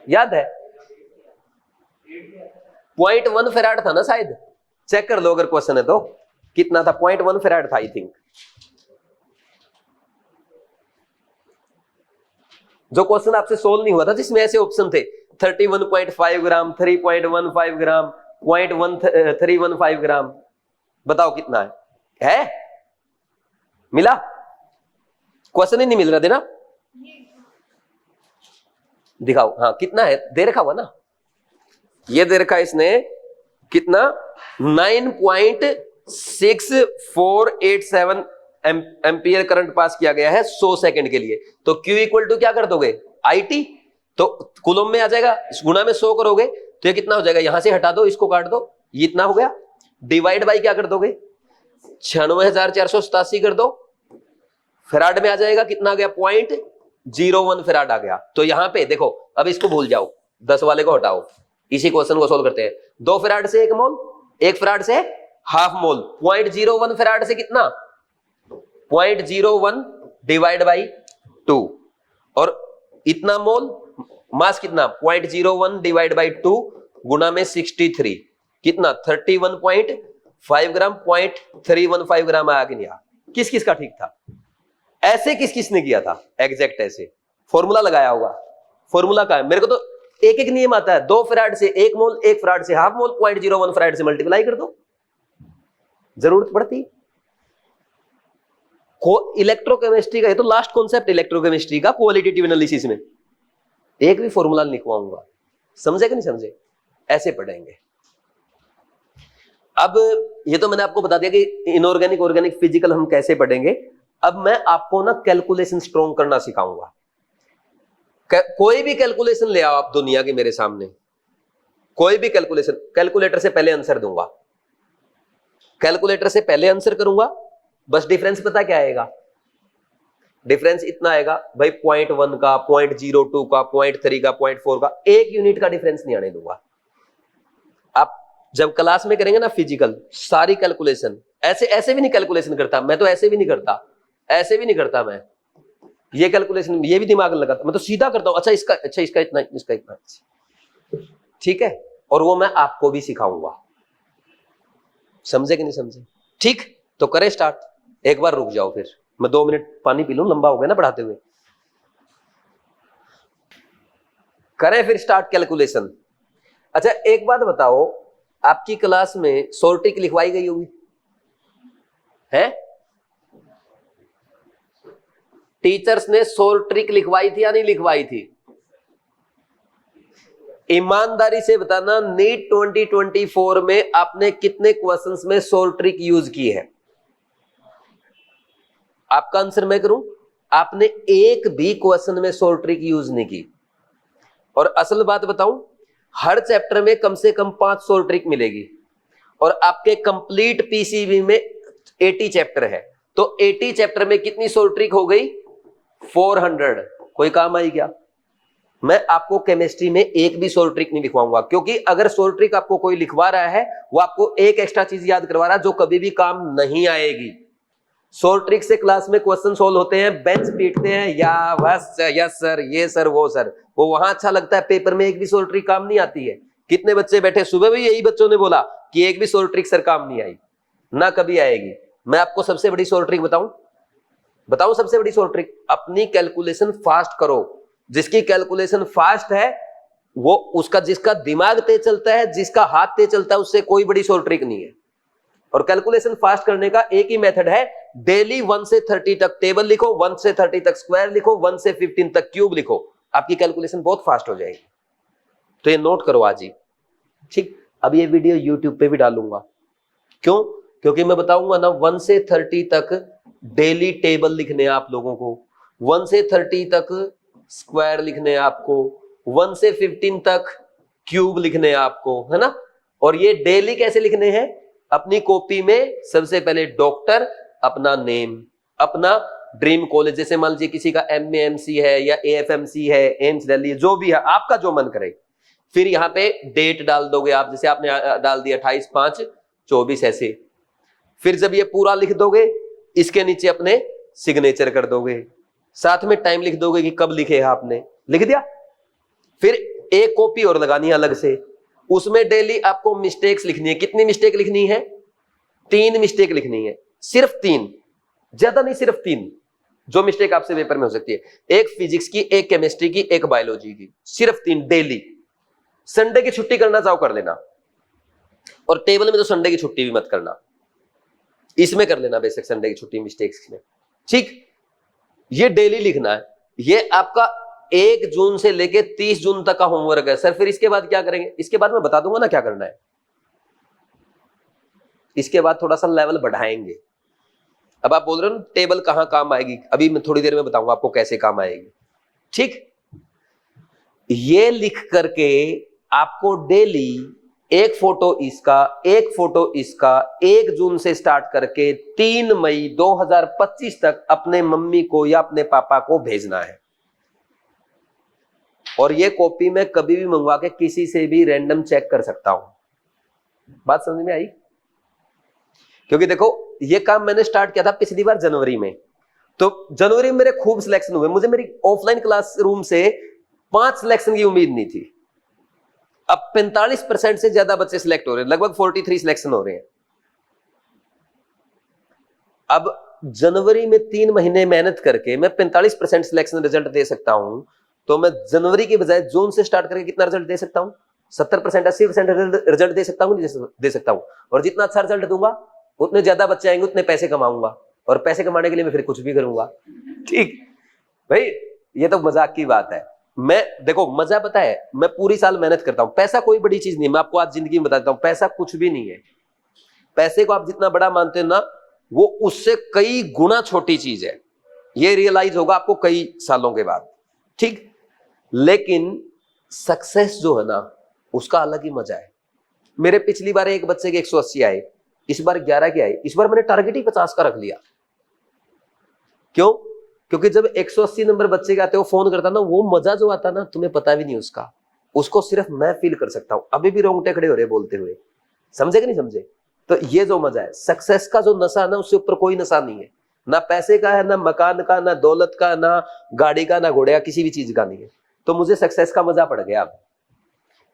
याद है? 0.1 फेराड था ना शायद। चेक कर लो अगर क्वेश्चन है तो। कितना था? 0.1 फेराड था आई थिंक। जो क्वेश्चन आपसे सोल्व नहीं हुआ था जिसमें ऐसे ऑप्शन थे 31.5 ग्राम, 3.15 ग्राम, 0.1315 ग्राम। बताओ कितना है? मिला? क्वेश्चन ही नहीं मिल रहा थे ना। दिखाओ। हाँ कितना है? दे रखा हुआ ना, ये दे रखा है इसने। कितना? 9.6487 एम्पियर करंट पास किया गया है 100 सेकंड के लिए। तो Q इक्वल टू क्या कर दोगे? IT। तो कूलम में आ जाएगा, गुणा में 100 करोगे तो ये कितना हो जाएगा? यहां से हटा दो, इसको काट दो, ये इतना हो गया। डिवाइड बाई क्या कर दोगे? 96,487 कर दो। फेराड में आ जाएगा, कितना आ गया? 0.01 फेराड आ गया। तो यहां पे देखो, अब इसको भूल जाओ, 10 वाले को हटाओ, इसी क्वेश्चन को सोल्व करते हैं। 2 फेराड से 1 मोल, 1 फेराड से हाफ मोल, 0.01 फेराड से कितना? 0.01 डिवाइड बाई 2, और इतना मोल, मास कितना? 0.01 डिवाइड बाई 2 गुना में 63, कितना? 31.5 ग्राम। 0.315 ग्राम आया कि नहीं आया? किस किस का ठीक था? ऐसे किस किस ने किया था? एग्जैक्ट ऐसे फॉर्मूला लगाया होगा। फॉर्मूला का है, मेरे को तो एक एक नियम आता है। 2 फेराड से 1 मोल, 1 फेराड से हाफ मोल, 0.01 फेराड से मल्टीप्लाई कर दो, जरूरत पड़ती। इलेक्ट्रोकेमिस्ट्री का ये तो लास्ट कॉन्सेप्ट इलेक्ट्रोकेमिस्ट्री का, क्वालिटेटिव एनालिसिस में एक भी फॉर्मूला लिखवाऊंगा। समझे कि नहीं समझे? ऐसे पढ़ेंगे। अब ये तो मैंने आपको बता दिया कि इनऑर्गेनिक, ऑर्गेनिक, फिजिकल हम कैसे पढ़ेंगे। अब मैं आपको ना कैलकुलेशन स्ट्रॉन्ग करना सिखाऊंगा। कोई भी कैलकुलेशन ले आओ आप दुनिया की मेरे सामने, कोई भी कैलकुलेशन, कैलकुलेटर से पहले आंसर दूंगा, कैलकुलेटर से पहले आंसर करूंगा। बस डिफरेंस पता क्या आएगा? डिफरेंस इतना आएगा भाई 0.1 का, 0.02 का, 0.3 का, 0.4 का, 1 यूनिट का डिफरेंस नहीं आने दूंगा। आप जब क्लास में करेंगे ना फिजिकल, सारी कैलकुलेशन ऐसे ऐसे भी नहीं कैलकुलेशन करता मैं, तो ऐसे भी नहीं करता, ऐसे भी नहीं करता मैं, ये कैलकुलेशन ये भी दिमाग लगाता, मैं तो सीधा करता हूं। अच्छा इसका इतना, इसका इतना, ठीक है। और वो मैं आपको भी सिखाऊंगा, समझे कि नहीं समझे? ठीक, तो करें स्टार्ट। एक बार रुक जाओ, फिर मैं 2 मिनट पानी पी लूं, लंबा हो गया ना पढ़ाते हुए। करें फिर स्टार्ट कैलकुलेशन। अच्छा एक बात बताओ, आपकी क्लास में सोल्व ट्रिक लिखवाई गई होगी है? टीचर्स ने सोल्व ट्रिक लिखवाई थी या नहीं लिखवाई थी? ईमानदारी से बताना, नीट 2024 में आपने कितने क्वेश्चंस में सोल्व ट्रिक यूज की है? आपका आंसर मैं करूं, आपने एक भी क्वेश्चन में सोल्व ट्रिक यूज नहीं की। और असल बात बताऊं, हर चैप्टर में कम से कम 5 सोल्व ट्रिक मिलेगी, और आपके कंप्लीट पीसीबी में 80 चैप्टर है, तो 80 चैप्टर में कितनी सोल्व ट्रिक हो गई? 400। कोई काम आई क्या? मैं आपको केमिस्ट्री में एक भी सोल्व ट्रिक नहीं लिखवाऊंगा, क्योंकि अगर सोल्व ट्रिक आपको कोई लिखवा रहा है, वो आपको एक एक्स्ट्रा चीज याद करवा रहा है जो कभी भी काम नहीं आएगी। सोल्व ट्रिक से क्लास में क्वेश्चन सोल्व होते हैं, बेंच पीटते हैं, या बस यस सर, ये सर, वो सर, वो वहां अच्छा लगता है, पेपर में एक भी सोल्व ट्रिक काम नहीं आती है। कितने बच्चे बैठे, सुबह भी यही बच्चों ने बोला कि एक भी सोल्व ट्रिक सर काम नहीं आई, ना कभी आएगी। मैं आपको सबसे बड़ी सोल्व ट्रिक बताऊं सबसे बड़ी सोल्व ट्रिक, अपनी कैलकुलेशन फास्ट करो। जिसकी कैलकुलेशन फास्ट है वो, उसका जिसका दिमाग तेज चलता है, जिसका हाथ तेज चलता है, उससे कोई बड़ी सोल्व ट्रिक नहीं है। और कैलकुलेशन फास्ट करने का एक ही मेथड है, डेली 1 से 30 तक टेबल लिखो, 1 से 30 तक स्क्वायर लिखो, 1 से 15 तक क्यूब लिखो, आपकी कैलकुलेशन बहुत फास्ट हो जाएगी। तो ये नोट करो आज ही, ठीक। अब ये वीडियो यूट्यूब पे भी डालूंगा, क्यों? क्योंकि मैं बताऊंगा ना, 1 से 30 तक डेली टेबल लिखने हैं आप लोगों को, 1 से 30 तक स्क्वायर लिखने हैं आपको, 1 से 15 तक क्यूब लिखने हैं आपको, है ना। और ये डेली कैसे लिखने हैं? अपनी कॉपी में सबसे पहले डॉक्टर, अपना नेम, अपना ड्रीम कॉलेज, जैसे मान लीजिए किसी का MAMC है या AFMC है, एम्स दिल्ली, जो भी है आपका जो मन करे। फिर यहाँ पे डेट डाल दोगे आप, जैसे आपने डाल दिया 28/5/24 ऐसे। फिर जब ये पूरा लिख दोगे, इसके नीचे अपने सिग्नेचर कर दोगे, साथ में टाइम लिख दोगे कि कब लिखे है आपने, लिख दिया। फिर एक कॉपी और लगानी है अलग से, उसमें डेली आपको मिस्टेक्स लिखनी है। कितनी मिस्टेक लिखनी है? 3 मिस्टेक लिखनी है, सिर्फ 3, ज्यादा नहीं, सिर्फ 3 जो मिस्टेक आपसे पेपर में हो सकती है। एक फिजिक्स की, एक केमिस्ट्री की, एक बायोलॉजी की, सिर्फ 3 डेली। संडे की छुट्टी करना चाहो कर लेना, और टेबल में तो संडे की छुट्टी भी मत करना, इसमें कर लेना बेशक संडे की छुट्टी मिस्टेक्स में, ठीक। ये डेली लिखना है। ये आपका 1 जून से लेके 30 जून तक का होमवर्क है। सर फिर इसके बाद क्या करेंगे? इसके बाद मैं बता दूंगा ना क्या करना है। इसके बाद थोड़ा सा लेवल बढ़ाएंगे। अब आप बोल रहे हो ना टेबल कहां काम आएगी, अभी मैं थोड़ी देर में बताऊंगा आपको कैसे काम आएगी, ठीक। ये लिख करके आपको डेली एक फोटो इसका, एक फोटो इसका, 1 जून से स्टार्ट करके 3 मई 2025 तक अपने मम्मी को या अपने पापा को भेजना है। और ये कॉपी मैं कभी भी मंगवा के किसी से भी रैंडम चेक कर सकता हूं। बात समझ में आई? क्योंकि देखो ये काम मैंने स्टार्ट किया था पिछली बार जनवरी में, तो जनवरी में मेरे खूब सिलेक्शन हुए। मुझे मेरी ऑफलाइन क्लासरूम से 5 सिलेक्शन की उम्मीद नहीं थी। अब 45% से ज्यादा बच्चे सिलेक्ट हो रहे हैं, लगभग 43 सिलेक्शन हो रहे हैं। अब जनवरी में 3 महीने मेहनत करके मैं 45% सिलेक्शन रिजल्ट दे सकता हूं, तो मैं जनवरी के बजाय जून से स्टार्ट करके कितना रिजल्ट दे सकता हूं? 70%, 80% रिजल्ट दे सकता हूं, दे सकता हूं। और जितना अच्छा रिजल्ट दूंगा उतने ज्यादा बच्चे आएंगे, उतने पैसे कमाऊंगा, और पैसे कमाने के लिए मैं फिर कुछ भी करूंगा, ठीक भाई। ये तो मजाक की बात है। मैं देखो मजा पता है, मैं पूरी साल मेहनत करता हूं। पैसा कोई बड़ी चीज नहीं है, मैं आपको आज जिंदगी में बता देता हूं, पैसा कुछ भी नहीं है। पैसे को आप जितना बड़ा मानते हो ना, वो उससे कई गुना छोटी चीज है। ये रियलाइज होगा आपको कई सालों के बाद, ठीक। लेकिन सक्सेस जो है ना, उसका अलग ही मजा है। मेरे पिछली बार एक बच्चे के 180 आए, इस बार 11 के आए। इस बार मैंने टारगेट ही 50 का रख लिया। क्यों? क्योंकि जब 180 नंबर बच्चे के आते हो फोन करता ना, वो मजा जो आता ना तुम्हें पता भी नहीं उसका, उसको सिर्फ मैं फील कर सकता हूं। अभी भी रोंगटे खड़े हो रहे बोलते हुए, समझे कि नहीं समझे? तो ये जो मजा है सक्सेस का, जो नशा ना, उससे ऊपर कोई नशा नहीं है। ना पैसे का है, ना मकान का, ना दौलत का, ना गाड़ी का, ना घोड़े का, किसी भी चीज का नहीं है। तो मुझे सक्सेस का मजा पड़ गया अब,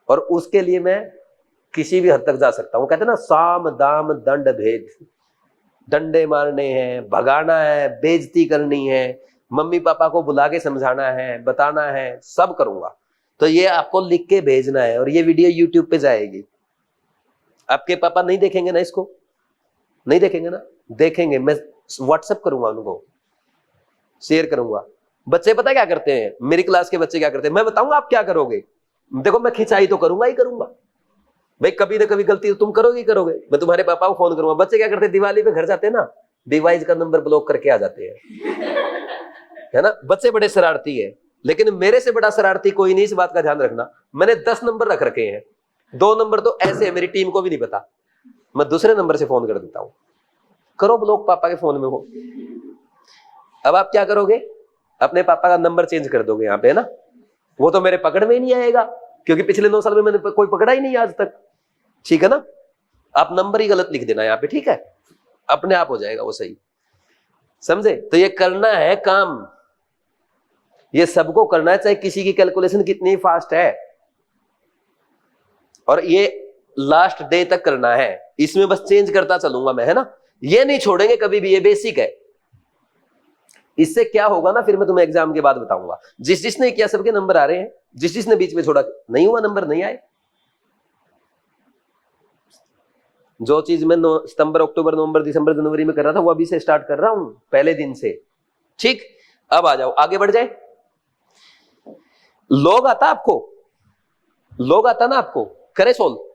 और उसके लिए मैं किसी भी हद तक जा सकता हूं। कहते ना साम दाम दंड भेद, डंडे मारने हैं, भगाना है, बेइज्जती करनी है, मम्मी पापा को बुला के समझाना है, बताना है, सब करूंगा। तो ये आपको लिख के भेजना है, और ये वीडियो यूट्यूब पे जाएगी। आपके पापा नहीं देखेंगे ना इसको? नहीं देखेंगे ना? देखेंगे, मैं व्हाट्सएप करूंगा, उनको शेयर करूंगा। बच्चे पता क्या करते हैं, मेरी क्लास के बच्चे क्या करते हैं, मैं बताऊंगा आप क्या करोगे। देखो मैं खिंचाई तो करूंगा ही करूंगा भाई, कभी ना कभी गलती तो तुम करोगे ही करोगे। मैं तुम्हारे पापा को फोन करूंगा। बच्चे क्या करते हैं, दिवाली पे घर जाते हैं ना, डिवाइस का नंबर ब्लॉक करके आ जाते हैं, है ना। बच्चे बड़े शरारती है, लेकिन मेरे से बड़ा शरारती कोई नहीं, इस बात का ध्यान रखना। मैंने 10 नंबर रख रखे हैं, 2 नंबर तो ऐसे है मेरी टीम को भी नहीं पता, मैं दूसरे नंबर से फोन कर देता हूं। करो ब्लॉक पापा के फोन में हो। अब आप क्या करोगे, अपने पापा का नंबर चेंज कर दोगे यहाँ पे, है ना। वो तो मेरे पकड़ में ही नहीं आएगा, क्योंकि पिछले 9 साल में मैंने कोई पकड़ा ही नहीं आज तक, ठीक है ना। आप नंबर ही गलत लिख देना यहाँ पे, ठीक है, अपने आप हो जाएगा वो सही, समझे। तो ये करना है काम, ये सबको करना है, चाहे किसी की कैलकुलेशन कितनी फास्ट है, और ये लास्ट डे तक करना है। इसमें बस चेंज करता चलूंगा मैं, है ना, ये नहीं छोड़ेंगे कभी भी, ये बेसिक है। इससे क्या होगा ना, फिर मैं तुम्हें एग्जाम के बाद बताऊंगा। जिस जिसने किया सबके नंबर आ रहे हैं, जिस जिसने बीच में छोड़ा नहीं हुआ, नंबर नहीं आए। जो चीज मैं सितंबर, अक्टूबर, नवंबर, दिसंबर, जनवरी में कर रहा था, वो अभी से स्टार्ट कर रहा हूं, पहले दिन से, ठीक। अब आ जाओ, आगे बढ़ जाए। लोग आता आपको, लोग आता ना आपको, करे सोल्व।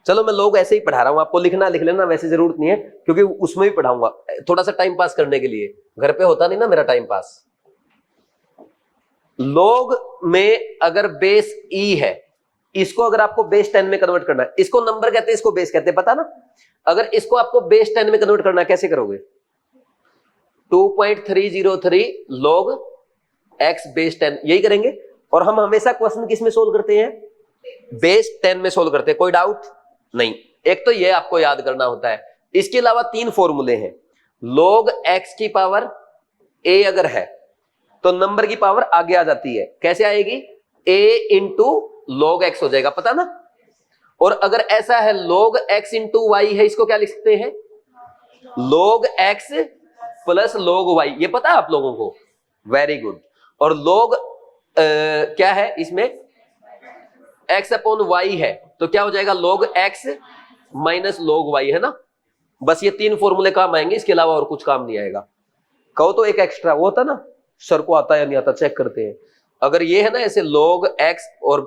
चलो मैं लोग ऐसे ही पढ़ा रहा हूं आपको, लिखना लिख लेना, वैसे जरूरत नहीं है, क्योंकि उसमें भी पढ़ाऊंगा थोड़ा सा टाइम पास करने के लिए। घर पे होता नहीं ना मेरा टाइम पास। लोग में अगर बेस ई है, इसको अगर आपको बेस 10 में कन्वर्ट करना है, इसको नंबर कहते हैं, इसको बेस कहते हैं, पता ना। अगर इसको आपको बेस 10 में कन्वर्ट करना है, कैसे करोगे? 2.303 log x बेस 10, यही करेंगे। और हम हमेशा क्वेश्चन किस में सोल्व करते हैं? बेस 10 में सोल्व करते हैं, कोई डाउट नहीं। एक तो ये आपको याद करना होता है। इसके अलावा 3 फॉर्मूले हैं। log x की पावर a अगर है तो नंबर की पावर आगे आ जाती है, कैसे आएगी? a इंटू log x हो जाएगा, पता ना। और अगर ऐसा है log x इंटू y है, इसको क्या लिख सकते हैं? log x plus log y, ये पता है आप लोगों को? Very good. और log क्या है इसमें? x अपॉन y है, तो क्या हो जाएगा? log x minus log y, है ना। बस ये 3 फॉर्मूले काम आएंगे, इसके अलावा और कुछ काम नहीं आएगा। कहो तो एक एक्स्ट्रा वो होता ना, सर को आता है या नहीं आता, चेक करते हैं। अगर ये है ना ऐसे log x और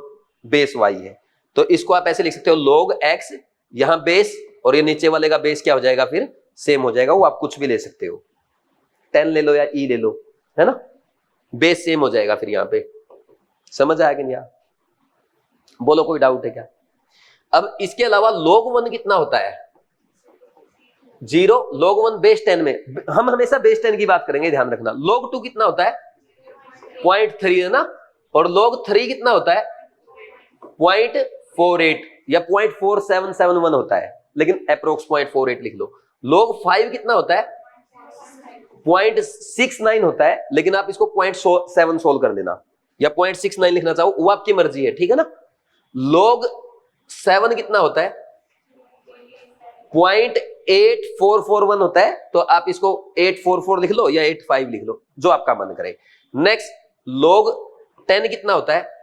बेस y है, तो इसको आप ऐसे लिख सकते हो log x, यहां बेस, और ये नीचे वाले का बेस क्या हो जाएगा? फिर सेम हो जाएगा, वो आप कुछ भी ले सकते हो, 10 ले लो या e ले लो, है ना, बेस सेम हो जाएगा फिर यहाँ पे। समझ आया कि नहीं? बोलो कोई डाउट है क्या? अब इसके अलावा log 1 कितना होता है? 0। log 1 बेस 10 में, हम हमेशा बेस 10 की बात करेंगे, ध्यान रखना। log 2 कितना होता है? 0.3, है ना। और log 3 कितना होता है? 0.48 या 0.4771 होता है, लेकिन अप्रोक्स 0.48 लिख लो। log 5 कितना होता है? 0.69 होता है, लेकिन आप इसको 0.7 सोल्व कर देना, या 0.69 लिखना चाहो, वो आपकी मर्जी है, ठीक है ना। log 7 कितना होता है? 0.8441 होता है, तो आप इसको 844 लिख लो या 85 लिख लो, जो आपका मन करे। नेक्स्ट, log 10 कितना होता है?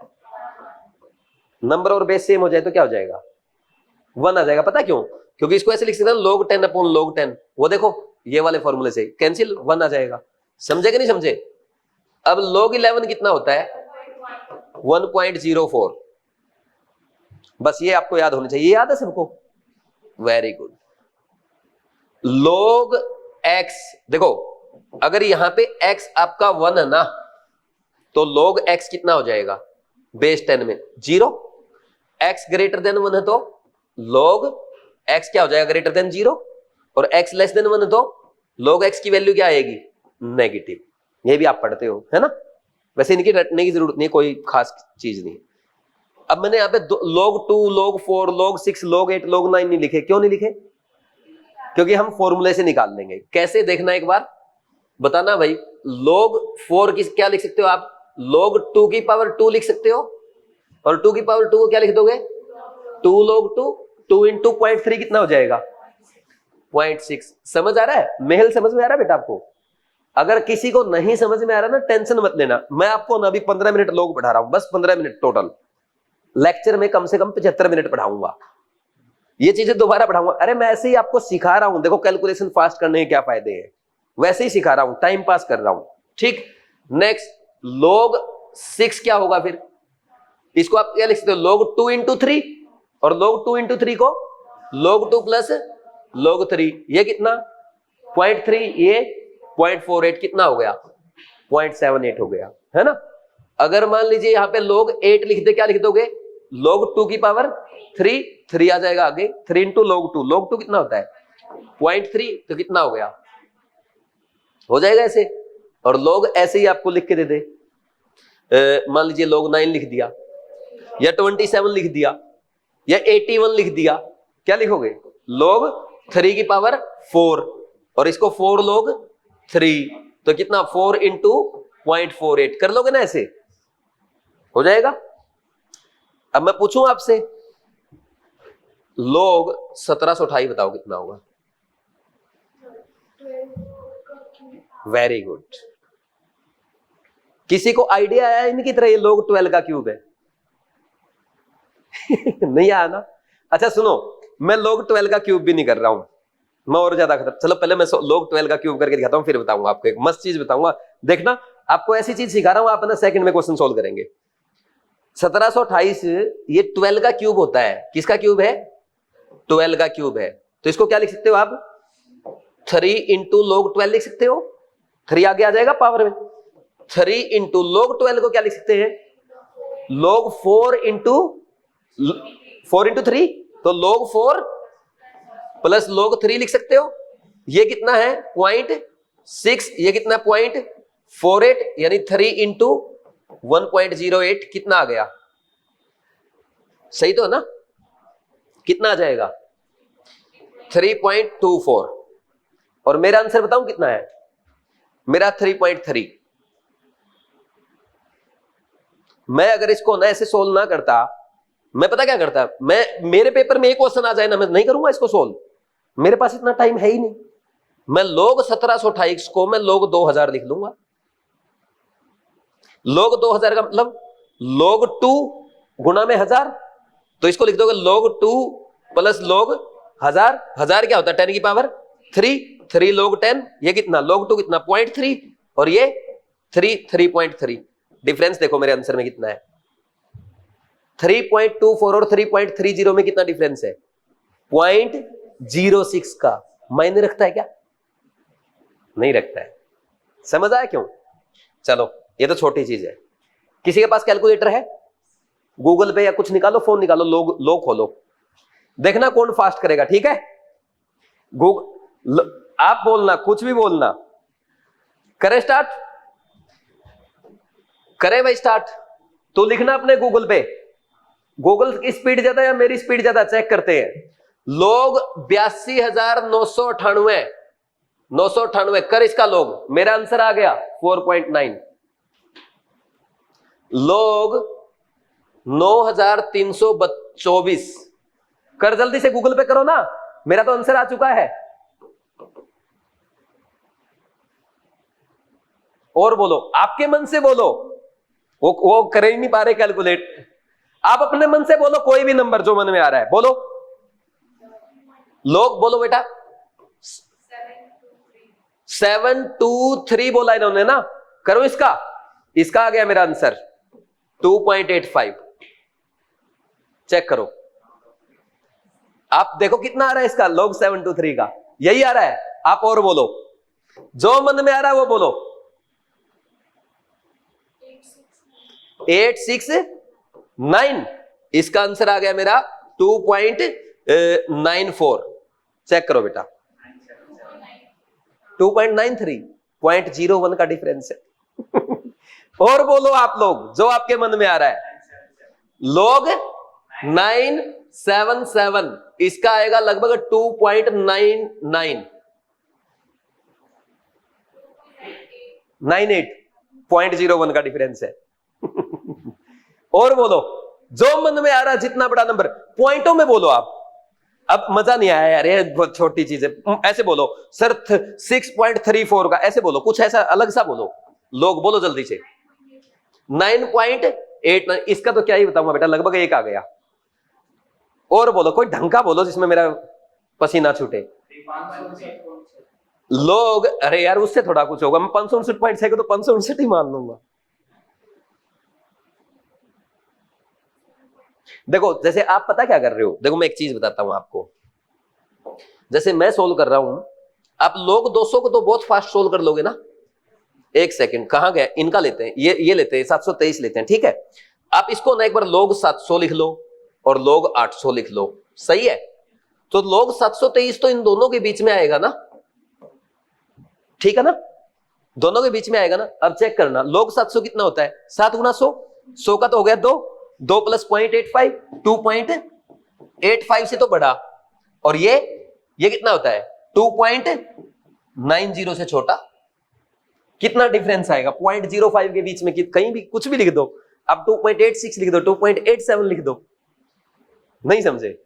नंबर और बेस सेम हो जाए तो क्या हो जाएगा? 1 आ जाएगा। पता क्यों? क्योंकि इसको ऐसे लिख सकते हैं log 10 अपॉन log 10, वो देखो ये वाले फॉर्मूले से कैंसिल, 1 आ जाएगा। समझे कि नहीं समझे? अब log 11 कितना होता है? 1.04। बस ये आपको याद होना चाहिए, याद है सबको? Very good. log x, देखो अगर यहां पे x आपका 1 है ना, तो log x कितना हो जाएगा बेस 10 में? 0। x ग्रेटर देन 1 है तो log x क्या हो जाएगा? Greater than 0। और x लेस देन 1 है तो log x की वैल्यू क्या आएगी? नेगेटिव। ये भी आप पढ़ते हो, है ना। वैसे इनकी रटने की जरूरत नहीं, कोई खास चीज नहीं है। अब मैंने यहाँ पे log 2, log 4, log 6, log 8, log 9 नहीं लिखे। क्यों नहीं लिखे? क्योंकि हम फॉर्मूले से निकाल लेंगे। कैसे देखना एक बार बताना भाई। log 4 की क्या लिख सकते हो आप? log 2 की पावर 2 लिख सकते हो, और 2 की पावर 2 को क्या लिख दोगे? 2 log 2, 2 इंटू 0.3 कितना हो जाएगा? 0.6। समझ आ रहा है? मेहल समझ में आ रहा है बेटा आपको? अगर किसी को नहीं समझ में आ रहा ना, टेंशन मत लेना। मैं आपको ना अभी 15 मिनट लोग पढ़ा रहा हूं, बस 15 मिनट टोटल। लेक्चर में कम से कम 75 मिनट पढ़ाऊंगा, ये चीजें दोबारा पढ़ाऊंगा। अरे मैं ऐसे ही आपको सिखा रहा हूं, देखो कैलकुलेशन फास्ट करने के क्या फायदे हैं, वैसे ही सिखा रहा हूं, टाइम पास कर रहा हूं। ठीक, नेक्स्ट log 6 क्या होगा फिर? इसको आप क्या लिख सकते हो? log 2 इंटू 3, और log 2 इंटू 3 को log 2 प्लस log 3, ये कितना? 0.3, ये 0.48, कितना हो गया? 0.78 हो गया, है ना। अगर मान लीजिए यहाँ पे log 8 लिख दे, क्या लिख दोगे? log 2 की पावर 3, 3 आ जाएगा आगे, 3 इंटू log 2, log 2 कितना होता है? 0.3, तो कितना हो गया? हो जाएगा ऐसे। और log ऐसे ही आपको लिख के दे दे, मान लीजिए log 9 लिख दिया, या 27 लिख दिया, या 81 लिख दिया, क्या लिखोगे? log 3 की पावर 4, और इसको 4 log 3, तो कितना? 4 इंटू 0.48 कर लोगे ना, ऐसे हो जाएगा। अब मैं पूछूं आपसे, log 1728 बताओ कितना होगा? Very good. किसी को आइडिया आया इनकी तरह ये log 12 का क्यूब है? नहीं आया ना। अच्छा सुनो, मैं log 12 का क्यूब भी नहीं कर रहा हूं, मैं और ज्यादा खतर। चलो पहले मैं log 12 का क्यूब करके दिखाता हूं, फिर बताऊंगा आपको एक मस्त चीज बताऊंगा। देखना, आपको ऐसी चीज सिखा रहा हूं, आप ना सेकंड में क्वेश्चन सोल्व करेंगे। 1728 ये 12 का क्यूब होता है। किसका क्यूब है? 12 का क्यूब है। तो इसको क्या लिख सकते हो आप? 3 इंटू log 12 लिख सकते हो, 3 आगे आ जाएगा पावर में। 3 इंटू log 12 को क्या लिख सकते हैं? log 4 इंटू 3, तो log 4 प्लस log 3 लिख सकते हो। ये कितना है? 0.6, ये कितना? 0.48, यानी 3 इंटू 1.08, कितना आ गया? सही तो है ना? कितना आ जाएगा? 3.24। और मेरा आंसर बताऊं कितना है? मेरा 3.3। मैं अगर इसको ना ऐसे सोल्व ना करता, मैं पता क्या करता? मैं, मेरे पेपर में एक क्वेश्चन आ जाए ना, मैं नहीं करूंगा इसको सोल्व, मेरे पास इतना टाइम है ही नहीं। मैं log 1728 को मैं log 2000 लिख लूंगा। log 2000 का मतलब log 2 गुना में 1000, तो इसको लिख दोगे log 2 प्लस log 1000। 1000 क्या होता है? 10 की पावर 3, 3 log 10, ये कितना? log 2 कितना? 0.3, और ये 3.3। डिफरेंस देखो मेरे आंसर में कितना है? 3.24 और 3.30 में कितना डिफरेंस है? 0.06 का। मायने रखता है क्या? नहीं रखता है। समझ आया क्यों? चलो ये तो छोटी चीज है। किसी के पास कैलकुलेटर है? गूगल पे या कुछ निकालो, फोन निकालो, लो खोलो, देखना कौन फास्ट करेगा। ठीक है, आप बोलना, कुछ भी बोलना। करें स्टार्ट? करें भाई स्टार्ट? तो लिखना अपने गूगल पे, गूगल की स्पीड ज्यादा या मेरी स्पीड ज्यादा, चेक करते हैं। log 82,998, 998 कर इसका log, मेरा आंसर आ गया 4.9। log 9,324 कर, जल्दी से गूगल पे करो ना, मेरा तो आंसर आ चुका है। और बोलो, आपके मन से बोलो, वो कर ही नहीं पा रहे कैलकुलेट। आप अपने मन से बोलो कोई भी नंबर जो मन में आ रहा है, बोलो। लोग बोलो बेटा। 723 बोला इन्होंने ना, करो इसका। इसका आ गया मेरा आंसर 2.85। चेक करो, आप देखो कितना आ रहा है इसका log 723 का, यही आ रहा है। आप और बोलो, जो मन में आ रहा है वो बोलो। 869, इसका आंसर आ गया मेरा 2.94। चेक करो बेटा, 2.93, 0.01 का डिफरेंस है। और बोलो आप लोग जो आपके मन में आ रहा है। log 977 इसका आएगा लगभग 2.99 98.01 का डिफरेंस है। और बोलो जो मन में आ रहा है, जितना बड़ा नंबर, पॉइंटों में बोलो आप। अब मजा नहीं आया यार, ये बहुत छोटी चीज है। ऐसे बोलो सर 6.34 का, ऐसे बोलो, कुछ ऐसा अलग सा बोलो। लोग बोलो जल्दी से। 9.89 इसका तो क्या ही बताऊंगा बेटा, लगभग 1 आ गया। और बोलो कोई ढंग का बोलो जिसमें मेरा पसीना छूटे। लोग, अरे यार उससे थोड़ा कुछ होगा। मैं 559.6 को तो 559 ही मान लूंगा। देखो जैसे आप पता क्या कर रहे हो, देखो मैं एक चीज बताता हूं आपको। जैसे मैं सोल्व कर रहा हूं, आप लोग 200 को तो बहुत फास्ट सोल्व कर लोगे ना। एक सेकंड, कहां गए, इनका लेते हैं, ये लेते हैं, 723 लेते हैं, ठीक है। आप इसको ना एक बार लोग 700 लिख लो और लोग 800 लिख लो, सही है। तो लोग 723 तो इन दोनों के बीच में आएगा ना, ठीक है ना, दोनों के बीच में आएगा ना। अब चेक करना लोग 700 कितना होता है, 7 गुना 100, 100 का तो हो गया 2 प्लस 0.85, 2.85 से तो बढ़ा। और ये कितना होता है 2.90 से छोटा। कितना डिफरेंस आएगा 0.05 के बीच में, कहीं भी कुछ भी लिख दो। अब 2.86 लिख दो, 2.87 लिख दो। नहीं समझे।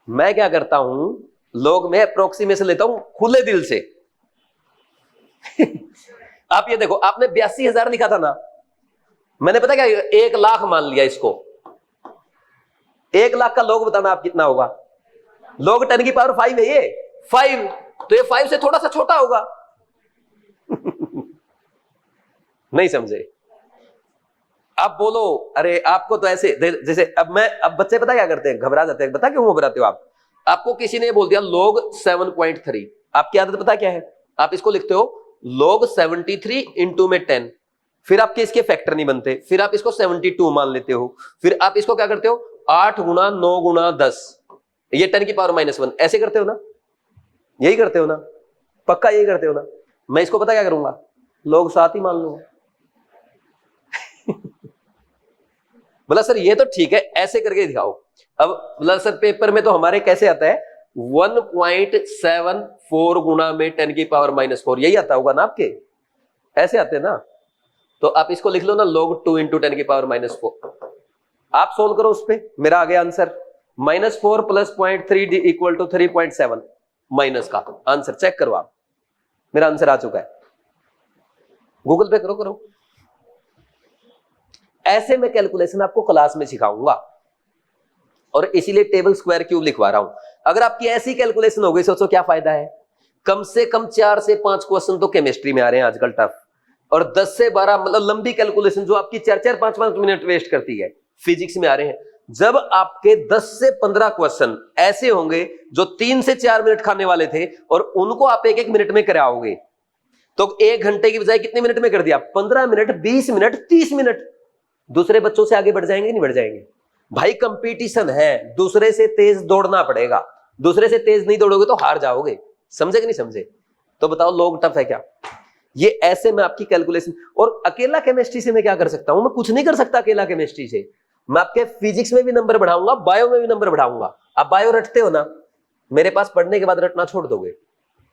मैं क्या करता हूं, लोग में अप्रोक्सीमेशन लेता हूं खुले दिल से। आप ये देखो, आपने 82,000 लिखा था ना, मैंने पता क्या 1 लाख मान लिया इसको। 1 लाख का लोग बताना आप कितना होगा। लोग 10 की पावर 5 है, ये 5, तो ये 5 से थोड़ा सा छोटा होगा। नहीं समझे। अब बोलो, अरे आपको तो ऐसे जैसे अब बच्चे पता क्या करते हैं, घबरा जाते हैं। पता क्यों घबराते हो आप? आपको किसी ने बोल दिया लोग 7.3, आपकी आदत पता क्या है, आप इसको लिखते हो लोग 73 इंटू में 10, फिर आपके इसके फैक्टर नहीं बनते, फिर आप इसको 72 मान लेते हो, फिर आप इसको क्या करते हो 8 गुना 9 गुना 10, ये 10 की पावर -1, ऐसे करते हो ना, यही करते हो ना, पक्का यही करते हो ना। मैं इसको पता क्या करूंगा, लोग 7 ही मान लूंगा। बोला सर ये तो ठीक है, ऐसे करके दिखाओ। अब बोला सर पेपर में तो हमारे कैसे आता है 1.74 गुना में 10 की पावर -4, यही आता होगा ना आपके, ऐसे आते हैं ना। तो आप इसको लिख लो ना लोग 2 इंटू 10 की पावर -4। आप सोल्व करो उस पर, मेरा आ गया answer -4 plus 0.3 equal to 3.7 minus का आंसर। चेक करो आप, मेरा आंसर आ चुका है। गूगल पे करो। ऐसे मैं कैलकुलेशन आपको क्लास में सिखाऊंगा और इसीलिए टेबल स्क्वायर क्यूब लिखवा रहा हूं। अगर आपकी ऐसी कैलकुलेशन हो गई, सोचो क्या फायदा है। कम से कम 4 से 5 क्वेश्चन तो केमिस्ट्री में आ रहे हैं आजकल टफ, और 10 से 12 मतलब लंबी कैलकुलेशन जो आपकी 4-4 5-5 मिनट वेस्ट करती है, फिजिक्स में आ रहे हैं। जब आपके 10 से 15 क्वेश्चन ऐसे होंगे जो 3 से 4 मिनट खाने वाले थे और उनको आप 1-1 मिनट में कराओगे, तो 1 घंटे की बजाय कितने मिनट में कर दिया, 15 मिनट, 20 मिनट, 30 मिनट। दूसरे बच्चों से आगे बढ़ जाएंगे नहीं बढ़ जाएंगे? भाई कंपटीशन है, दूसरे से तेज दौड़ना पड़ेगा, दूसरे से तेज नहीं दौड़ोगे तो हार जाओगे। समझे कि नहीं समझे? तो बताओ लोग टफ है क्या? ये ऐसे में आपकी कैलकुलेशन। और अकेला केमिस्ट्री से मैं क्या कर सकता हूं, मैं कुछ नहीं कर सकता अकेला केमिस्ट्री से। मैं आपके फिजिक्स में भी नंबर बढ़ाऊंगा, बायो में भी नंबर बढ़ाऊंगा। आप बायो रटते हो ना, मेरे पास पढ़ने के बाद रटना छोड़ दोगे,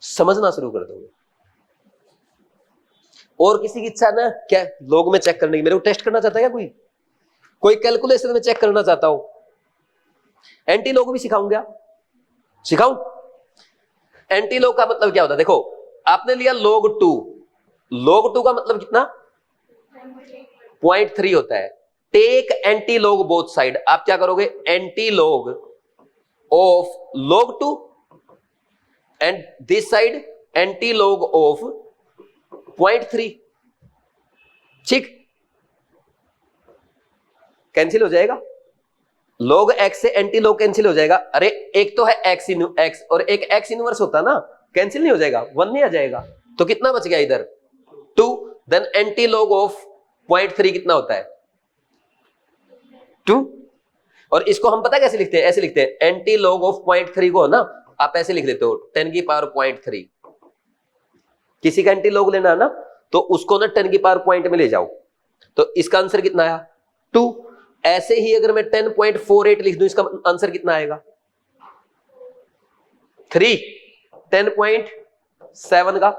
समझना शुरू कर दोगे। और किसी की इच्छा ना क्या लोग में चेक करने की, मेरे को टेस्ट करना चाहता है क्या कोई कैलकुलेशन में चेक करना चाहता हो? एंटी लॉग भी सिखाऊंगा, सिखाऊं? एंटी लॉग का मतलब क्या होता है, देखो आपने लिया log 2, log 2 का मतलब कितना 0.3 होता है। Take anti log both side, आप क्या करोगे anti log of log 2 and this side anti log of 0.3, ठीक, कैंसिल हो जाएगा। log x से एंटी लॉग कैंसिल हो जाएगा। अरे एक तो है x और एक x इनवर्स होता ना, कैंसिल नहीं हो जाएगा, 1 नहीं आ जाएगा। तो कितना बच गया इधर 2, देन एंटी लॉग ऑफ 0.3 कितना होता है 2। और इसको हम पता कैसे लिखते हैं, ऐसे लिखते हैं एंटी लॉग ऑफ 0.3 को ना आप ऐसे लिख लेते हो 10 की पावर 0.3। किसी का एंटी लॉग लेना है ना तो उसको ना 10 की पावर पॉइंट में ले जाओ, तो इसका आंसर कितना आया 2। ऐसे ही अगर मैं 10.48 लिख दूं, इसका आंसर कितना आएगा 3। 10.7 का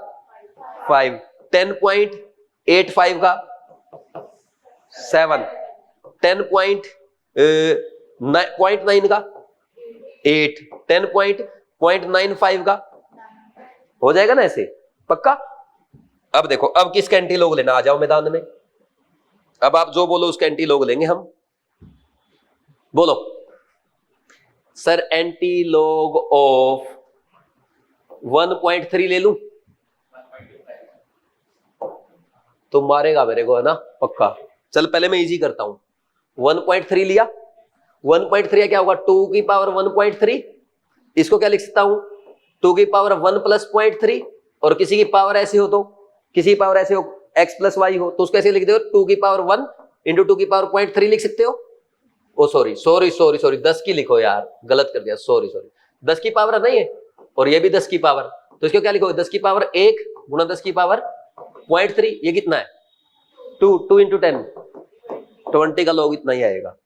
5, 10.85 का 7, 10.9 का 8, 10.95 का हो जाएगा ना ऐसे पक्का। अब देखो, अब किसका एंटी लॉग लेना, आ जाओ मैदान में। अब आप जो बोलो उसका एंटी लॉग लेंगे हम। बोलो सर एंटी लॉग ऑफ 1.3 ले लूं तो मारेगा मेरे को, है ना पक्का। चल पहले मैं इजी करता हूं। 1.3 लिया, 1.3 क्या होगा 2 की पावर 1.3। इसको क्या लिख सकता हूं 2 की पावर 1 प्लस 0.3। और किसी की पावर ऐसी हो तो, किसी की पावर ऐसे हो x प्लस वाई हो तो उसको कैसे लिख दो 2 की पावर 1 इंटू 2 की पावर 0.3 लिख सकते हो। ओ सॉरी 10 की लिखो यार, गलत कर दिया, सॉरी 10 की पावर नहीं है और ये भी 10 की पावर, तो इसको क्या लिखोगे 10 की पावर 1 गुना 10 की पावर 0.3। ये कितना है 2 इंटू 10, 20 का लॉग इतना ही आएगा।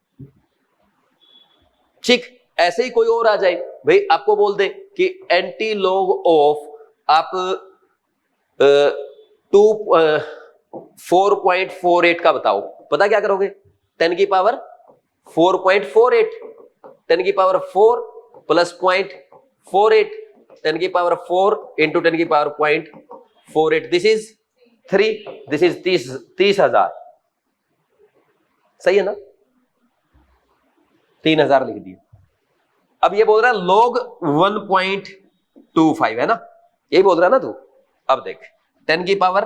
ठीक, ऐसे ही कोई और आ जाए भाई, आपको बोल दे कि एंटी लॉग ऑफ आप 4.48 का बताओ, पता क्या करोगे 10 की पावर 4.48, 10 की पावर 4 प्लस 0.48, 10 की पावर 4 इंटू 10 की power 0.48, this is 3, this is 30,000। सही है ना, 3,000 लिख दिए। अब ये बोल रहा है log 1.25 है ना, यही बोल रहा है ना तू। अब देख 10 की पावर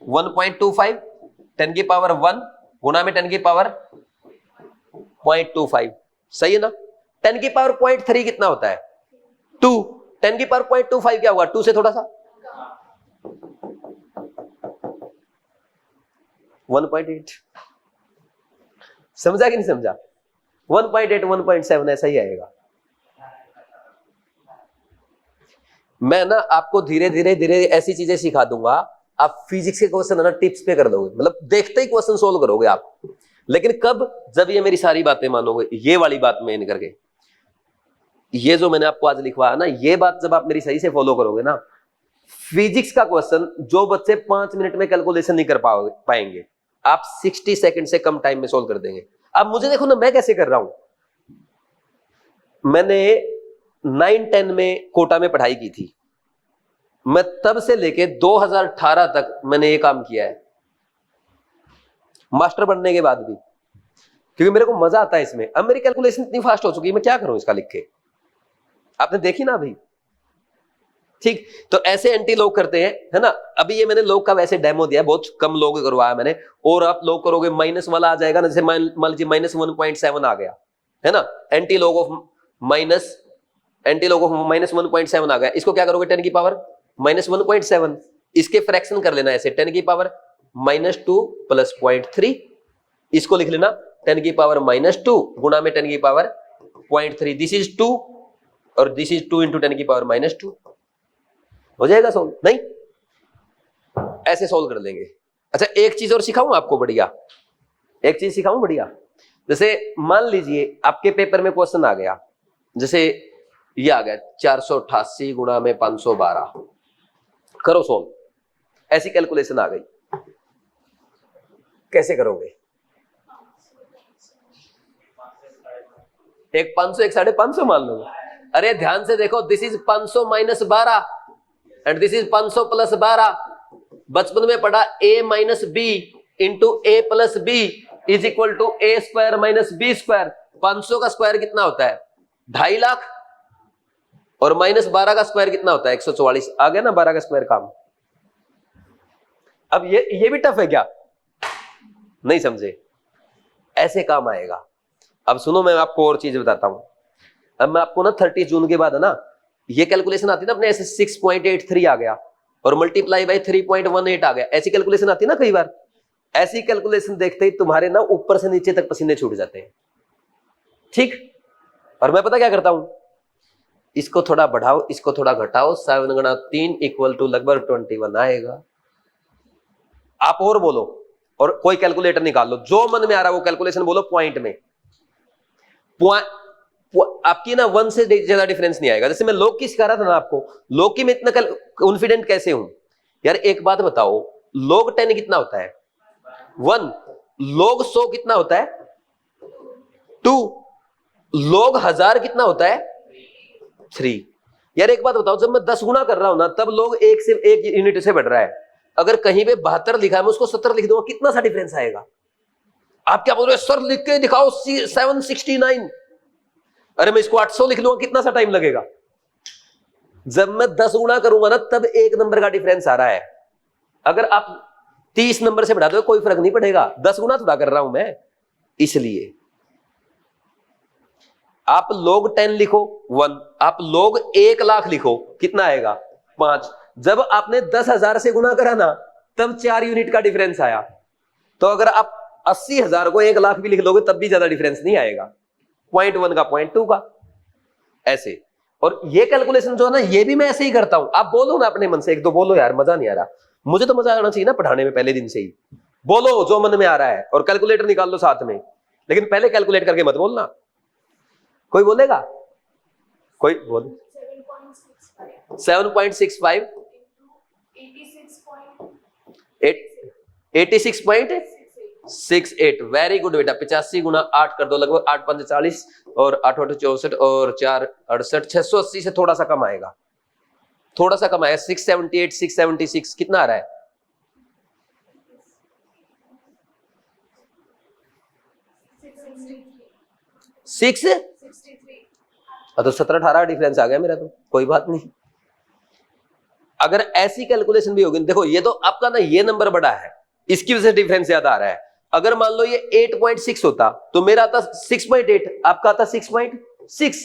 1.25, 10 की पावर 1 गुना में 10 की पावर 0.25, सही है ना। 10 की पावर 0.3 कितना होता है 2, 10 की पावर 0.25 क्या होगा 2 से थोड़ा सा 1.8। समझा कि नहीं समझा, 1.8 1.7 ऐसा ही आएगा। मैं ना आपको धीरे धीरे ऐसी चीजें सिखा दूंगा, आप फिजिक्स के क्वेश्चन ना टिप्स पे कर दोगे, मतलब देखते ही क्वेश्चन सोल्व करोगे आप। लेकिन कब, जब ये मेरी सारी बातें मानोगे, ये वाली बात मेन करके, ये जो मैंने आपको आज लिखवाया ना, ये बात जब आप मेरी सही से फॉलो करोगे ना, फिजिक्स का क्वेश्चन जो बच्चे 5 मिनट में कैलकुलेशन नहीं कर पाएंगे, आप 60 सेकंड से कम टाइम में सोल्व कर देंगे। अब मुझे देखो ना मैं कैसे कर रहा हूं। मैंने 9-10 में कोटा में पढ़ाई की थी, मैं तब से लेके 2018 तक मैंने ये काम किया है, मास्टर बनने के बाद भी, क्योंकि मेरे को मजा आता है इसमें। अब मेरी कैलकुलेशन इतनी फास्ट हो चुकी है, मैं क्या करूं इसका लिख के, आपने देखी ना अभी। ठीक, तो ऐसे एंटी लॉग करते हैं, है ना। अभी ये मैंने लॉग का वैसे डेमो दिया, बहुत कम लॉग करवाया मैंने, और आप लॉग करोगे माइनस वाला आ जाएगा ना, जैसे मान लीजिए -1.7 आ गया, है ना। एंटी लॉग ऑफ -1.7 आ गया, इसको क्या करोगे 10 की पावर -1.7, इसके फ्रैक्शन कर लेना ऐसे 10 की पावर -2 प्लस 0.3, इसको लिख लेना 10 की पावर -2 गुना में 10 की पावर 0.3, दिस इज 2 और दिस इज 2 इंटू 10 की पावर -2। हो जाएगा सोल्व, नहीं ऐसे सोल्व कर लेंगे। अच्छा एक चीज और सिखाऊं आपको बढ़िया, एक चीज सिखाऊं बढ़िया। जैसे मान लीजिए आपके पेपर में क्वेश्चन आ गया, जैसे ये आ गया 488 गुना में 512, करो सोल्व, ऐसी कैलकुलेशन आ गई, कैसे करोगे। एक 500 एक 550 मान लो। अरे ध्यान से देखो, this is 500 minus 12 and this is 500 plus 12। बचपन में पढ़ा a minus B into A plus B is equal to A square minus B square. 500 का स्क्वायर कितना होता है 2.5 लाख, और माइनस 12 का स्क्वायर कितना होता है 144। आ गया ना 12 का स्क्वायर काम। अब ये भी टफ है क्या, नहीं समझे, ऐसे काम आएगा। अब सुनो मैं आपको और चीज बताता हूं। अब मैं आपको ना 30 जून के बाद है ना, ये कैलकुलेशन आती है ना अपने ऐसे 6.83 आ गया और मल्टीप्लाई बाय 3.18 आ गया, ऐसी कैलकुलेशन आती है ना कई बार। ऐसी कैलकुलेशन देखते ही तुम्हारे ना ऊपर से नीचे तक पसीने छूट जाते हैं। ठीक, और मैं पता क्या करता हूं, इसको थोड़ा बढ़ाओ इसको थोड़ा घटाओ, 7 गुणा 3 इक्वल टू लगभग 21 आएगा। आप और बोलो और कोई कैलकुलेटर निकाल लो, जो मन में आ रहा है वो कैलकुलेशन बोलो पॉइंट में। आपकी ना 1 से ज्यादा डिफरेंस नहीं आएगा। जैसे मैं log की सिखा रहा था ना आपको, log की मैं इतना कॉन्फिडेंट कैसे हूं यार? एक बात बताओ, log 10 कितना होता है? 1। log 100 कितना होता है? 2। log 1000 कितना होता है? 3। यार एक बात बताओ, जब मैं 10 गुना कर रहा हूं ना, तब log 1 यूनिट से बढ़ रहा है। अगर कहीं पे 72 लिखा है, मैं उसको 70 लिख दूंगा, कितना सा डिफरेंस आएगा? आप क्या बोल रहे हो सर? लिख के दिखाओ 769। अरे मैं इसको 800 लिख लूंगा, कितना सा टाइम लगेगा? जब मैं 10 गुना करूंगा ना, तब 1 नंबर का डिफरेंस आ रहा है। अगर आप 30 नंबर से बढ़ा दो कोई फर्क नहीं पड़ेगा, 10 गुना थोड़ा कर रहा हूं मैं। इसलिए आप log 10 लिखो 1, आप log 1 लाख लिखो, कितना आएगा? 5। जब आपने 10,000 से गुना करा ना, तब 4 यूनिट का डिफरेंस आया। तो अगर आप 80,000 को 1 लाख भी लिख लोगे, तब भी ज्यादा डिफरेंस नहीं आएगा। 0.1 का 0.2 का, ऐसे। और ये कैलकुलेशन जो है ना, ये भी मैं ऐसे ही करता हूं। आप बोलो ना अपने मन से, 1-2 बोलो यार, मजा नहीं आ रहा। मुझे तो मजा आना चाहिए ना पढ़ाने में, पहले दिन से ही बोलो जो मन में आ रहा है, और कैलकुलेटर निकाल लो साथ में, लेकिन पहले कैलकुलेट करके मत बोलना। कोई बोलेगा? कोई बोले? 7.65 86.68। वेरी गुड बेटा। 85 गुना 8 कर दो, लगभग 8 5 40 और 8 8 64 और 4 68, 680 से थोड़ा सा कम आएगा, थोड़ा सा कम आएगा। 678 676 कितना आ रहा है? 6 तो 17-18 डिफरेंस आ गया मेरा, तो कोई बात नहीं। अगर ऐसी कैलकुलेशन भी होगी, देखो ये तो आपका ना ये नंबर बड़ा है, इसकी वजह से डिफरेंस ज्यादा आ रहा है। अगर मान लो ये 8.6 होता तो मेरा आता 6.8, आपका आता 6.6।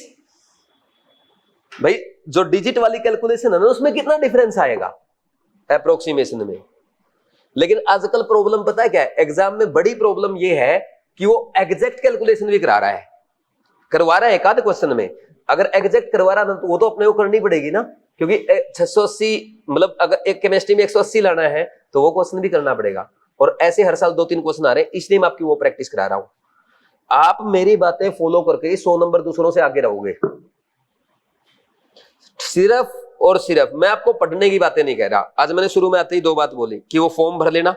भाई जो डिजिट वाली कैलकुलेशन है ना, उसमें कितना डिफरेंस आएगा अप्रोक्सीमेशन में। लेकिन आजकल प्रॉब्लम पता है क्या है? एग्जाम में बड़ी प्रॉब्लम ये है कि वो एग्जैक्ट कैलकुलेशन भी करवा रहा है, एक आध क्वेश्चन में। अगर एग्जैक्ट करवा रहा ना, तो वो तो अपने को करनी पड़ेगी ना, क्योंकि 680 मतलब अगर एक केमिस्ट्री में 180 लाना है तो वो क्वेश्चन भी करना पड़ेगा। और ऐसे हर साल 2-3 क्वेश्चन आ रहे हैं, इसलिए मैं आपकी वो प्रैक्टिस करा रहा हूं। आप मेरी बातें फॉलो करके 100 नंबर दूसरों से आगे रहोगे। सिर्फ और सिर्फ मैं आपको पढ़ने की बातें नहीं कह रहा। आज मैंने शुरू में आते ही 2 बात बोली कि वो फॉर्म भर लेना,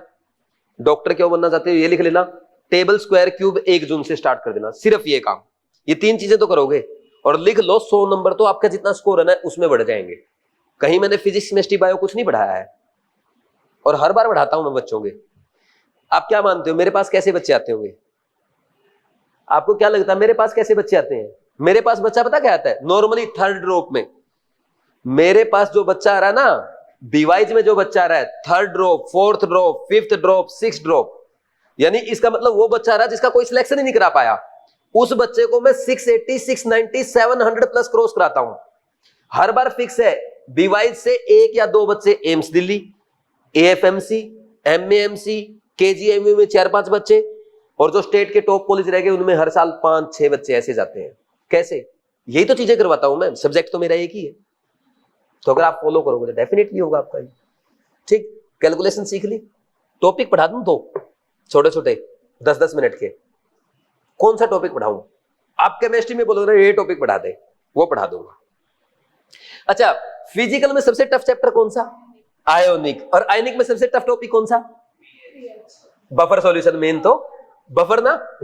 डॉक्टर क्यों बनना चाहते हो ये लिख लेना, टेबल स्क्वायर क्यूब 1 जून से स्टार्ट कर देना। सिर्फ ये काम, ये 3 चीजें तो करोगे और लिख लो, 100 नंबर तो आपका जितना स्कोर है ना उसमें बढ़ जाएंगे। कहीं मैंने फिजिक्स केमिस्ट्री बायो कुछ नहीं पढ़ाया है, और हर बार बढ़ाता हूं मैं बच्चों के। आप क्या मानते हो मेरे पास कैसे बच्चे आते होंगे? आपको क्या लगता है मेरे पास कैसे बच्चे आते हैं? मेरे पास बच्चा पता क्या आता है? नॉर्मली 3rd ड्रॉप में मेरे पास जो बच्चा आ रहा है ना, बीवाइज में जो बच्चा आ रहा है, 3rd drop, 4th drop, 5th drop, 6th drop, यानी इसका मतलब वो बच्चा आ रहा है जिसका कोई सिलेक्शन ही नहीं करा पाया, उस बच्चे को मैं 680 690 700 प्लस क्रॉस कराता हूं। हर बार फिक्स है, बीवाइज से 1 या 2 बच्चे एम्स दिल्ली, एएफएमसी, एमएएमसी, केजीएमयू में 4-5 बच्चे, और जो स्टेट के टॉप कॉलेज रह गए उनमें हर साल 5-6 बच्चे ऐसे जाते हैं। कैसे? यही तो चीजें करवाता हूं मैं, सब्जेक्ट तो मेरा एक ही है। तो अगर आप फॉलो करोगे तो डेफिनेटली होगा आपका। ठीक, कैलकुलेशन सीख ली, टॉपिक पढ़ा दूं 2 छोटे छोटे 10-10 मिनट के। कौन सा टॉपिक पढ़ाऊं? आप केमिस्ट्री में बोलोगे ये टॉपिक पढ़ा दे, वो पढ़ा दूंगा। अच्छा, फिजिकल में सबसे टफ चैप्टर कौन सा? आयोनिक। और आयोनिक में सबसे टफ टॉपिक कौन सा? Buffer solution. मेन तो बफर ना,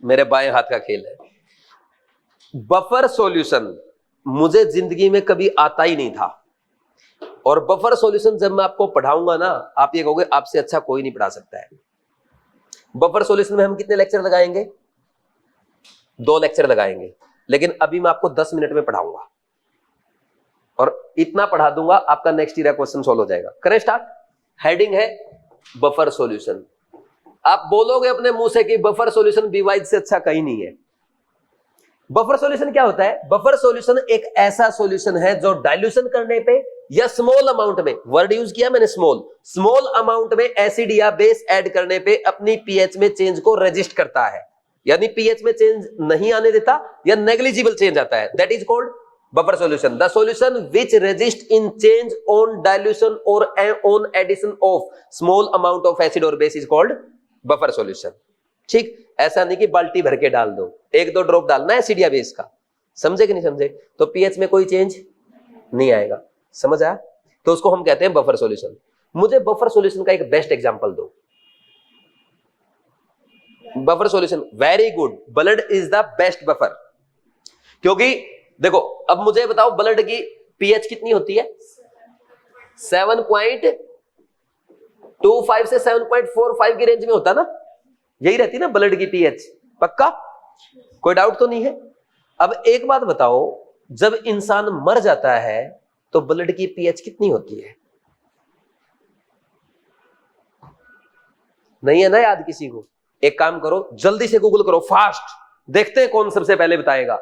मेरे बाएं हाथ का खेल है। बफर सॉल्यूशन मुझे जिंदगी में कभी आता ही नहीं था, और बफर सॉल्यूशन जब मैं आपको पढ़ाऊंगा ना, आप ये कहोगे आपसे अच्छा कोई नहीं पढ़ा सकता है। बफर सॉल्यूशन में हम कितने लेक्चर लगाएंगे? 2 लेक्चर लगाएंगे, लेकिन अभी मैं आपको 10 मिनट में पढ़ाऊंगा, और इतना पढ़ा दूंगा आपका नेक्स्ट ईयर क्वेश्चन सॉल्व हो जाएगा। करें स्टार्ट। हेडिंग है बफर सॉल्यूशन। आप बोलोगे अपने मुंह से कि बफर सॉल्यूशन बीवाइज से अच्छा कहीं नहीं है। बफर सॉल्यूशन क्या होता है? बफर सॉल्यूशन एक ऐसा सॉल्यूशन है जो डाइल्यूशन करने पे या स्मॉल अमाउंट में, वर्ड यूज किया मैंने स्मॉल अमाउंट में एसिड या बेस ऐड करने पे अपनी पीएच में चेंज को रेजिस्ट करता है, यानी पीएच में चेंज नहीं आने देता या नेग्लिजिबल चेंज आता है, that is called buffer solution, the solution which resist in change on dilution और on addition of small amount of acid और base is called buffer solution. ठीक, ऐसा नहीं कि बाल्टी भर के डाल दो, 1-2 ड्रॉप डालना है एसिड या बेस का, समझे कि नहीं समझे, तो पीएच में कोई चेंज नहीं आएगा, समझ आया, तो उसको हम कहते हैं बफर सॉल्यूशन। मुझे बफर सॉल्यूशन का एक बेस्ट एग्जांपल दो। Buffer solution very good, blood is the best buffer. क्योंकि देखो अब मुझे बताओ ब्लड की पीएच कितनी होती है, 7.25 से 7.45 की रेंज में होता ना, यही रहती ना ब्लड की पीएच, पक्का, कोई डाउट तो नहीं है। अब एक बात बताओ, जब इंसान मर जाता है तो ब्लड की पीएच कितनी होती है, नहीं है ना याद किसी को? एक काम करो, जल्दी से गूगल करो फास्ट, देखते हैं कौन सबसे पहले बताएगा।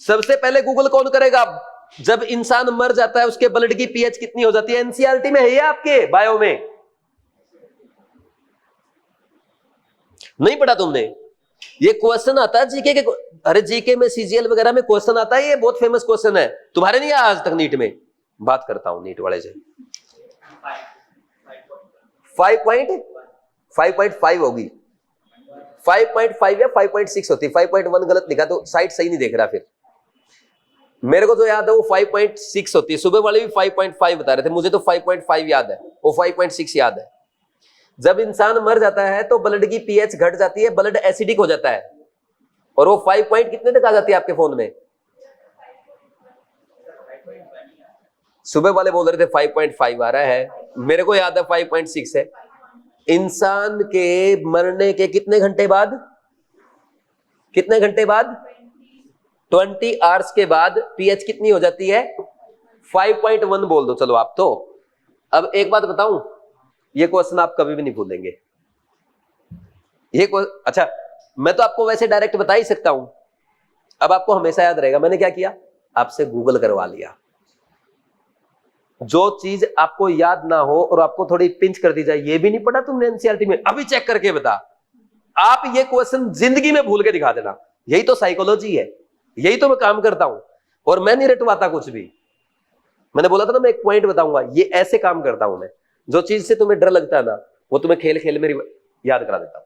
सबसे पहले गूगल कौन करेगा? जब इंसान मर जाता है उसके ब्लड की पीएच कितनी हो जाती है? एनसीईआरटी में है ये, आपके बायो में नहीं पढ़ा तुमने? ये क्वेश्चन आता है जीके के, अरे जीके में सीजीएल वगैरह में क्वेश्चन आता है, ये बहुत फेमस क्वेश्चन है, तुम्हारे नहीं आया आज तक नीट में। बात करता हूं नीट वाले से। 5.5 होगी, 5.5 या 5.6 होती, 5.1 गलत लिखा तो साइट सही नहीं देख रहा। फिर मेरे को तो याद है वो 5.6 होती है, सुबह वाले भी 5.5 बता रहे थे, मुझे तो 5.5 याद है, वो 5.6 याद है। जब इंसान मर जाता है तो ब्लड की पीएच घट जाती है, ब्लड एसिडिक हो जाता है, और वो 5 पॉइंट कितने तक आ जाती है आपके फोन में? सुबह वाले बोल रहे थे 5.5 आ रहा है, मेरे को याद है 5.6 है। इंसान के मरने के कितने घंटे बाद, 20 आवर्स के बाद पीएच कितनी हो जाती है? 5.1 बोल दो चलो आप तो। अब एक बात बताऊं, ये क्वेश्चन आप कभी भी नहीं भूलेंगे। अच्छा, मैं तो आपको वैसे डायरेक्ट बता ही सकता हूं, अब आपको हमेशा याद रहेगा मैंने क्या किया, आपसे गूगल करवा लिया। जो चीज आपको याद ना हो और आपको थोड़ी पिंच कर दी जाए, ये भी नहीं पढ़ा तुमने एनसीईआरटी में, अभी चेक करके बता। आप ये क्वेश्चन जिंदगी में भूल के दिखा देना, यही तो साइकोलॉजी है, यही तो मैं काम करता हूं, और मैं नहीं रटवाता कुछ भी। मैंने बोला था ना मैं एक पॉइंट बताऊंगा, ये ऐसे काम करता हूं मैं। जो चीज से तुम्हें डर लगता है ना, वो तुम्हें खेल खेल में याद करा देता हूं।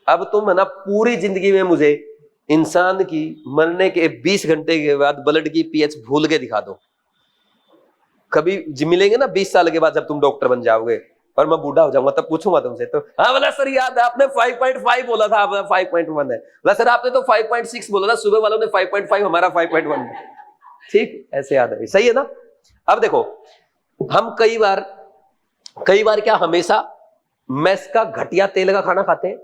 अब तुम है ना पूरी जिंदगी में मुझे इंसान की मरने के 20 घंटे के बाद ब्लड की पीएच भूल के दिखा दो। कभी मिलेंगे ना 20 साल के बाद, जब तुम डॉक्टर बन जाओगे और मैं बूढ़ा हो जाऊंगा, तब पूछूंगा तुमसे, तो हाँ बोला सर याद है आपने 5.5 बोला था, आपने 5.1 है। बोला सर आपने तो 5.6 बोला था, सुबह वालों ने 5.5, हमारा 5.1 है। ठीक, ऐसे याद है, सही है ना? अब देखो, हम कई बार क्या हमेशा मेस का घटिया तेल का खाना खाते हैं,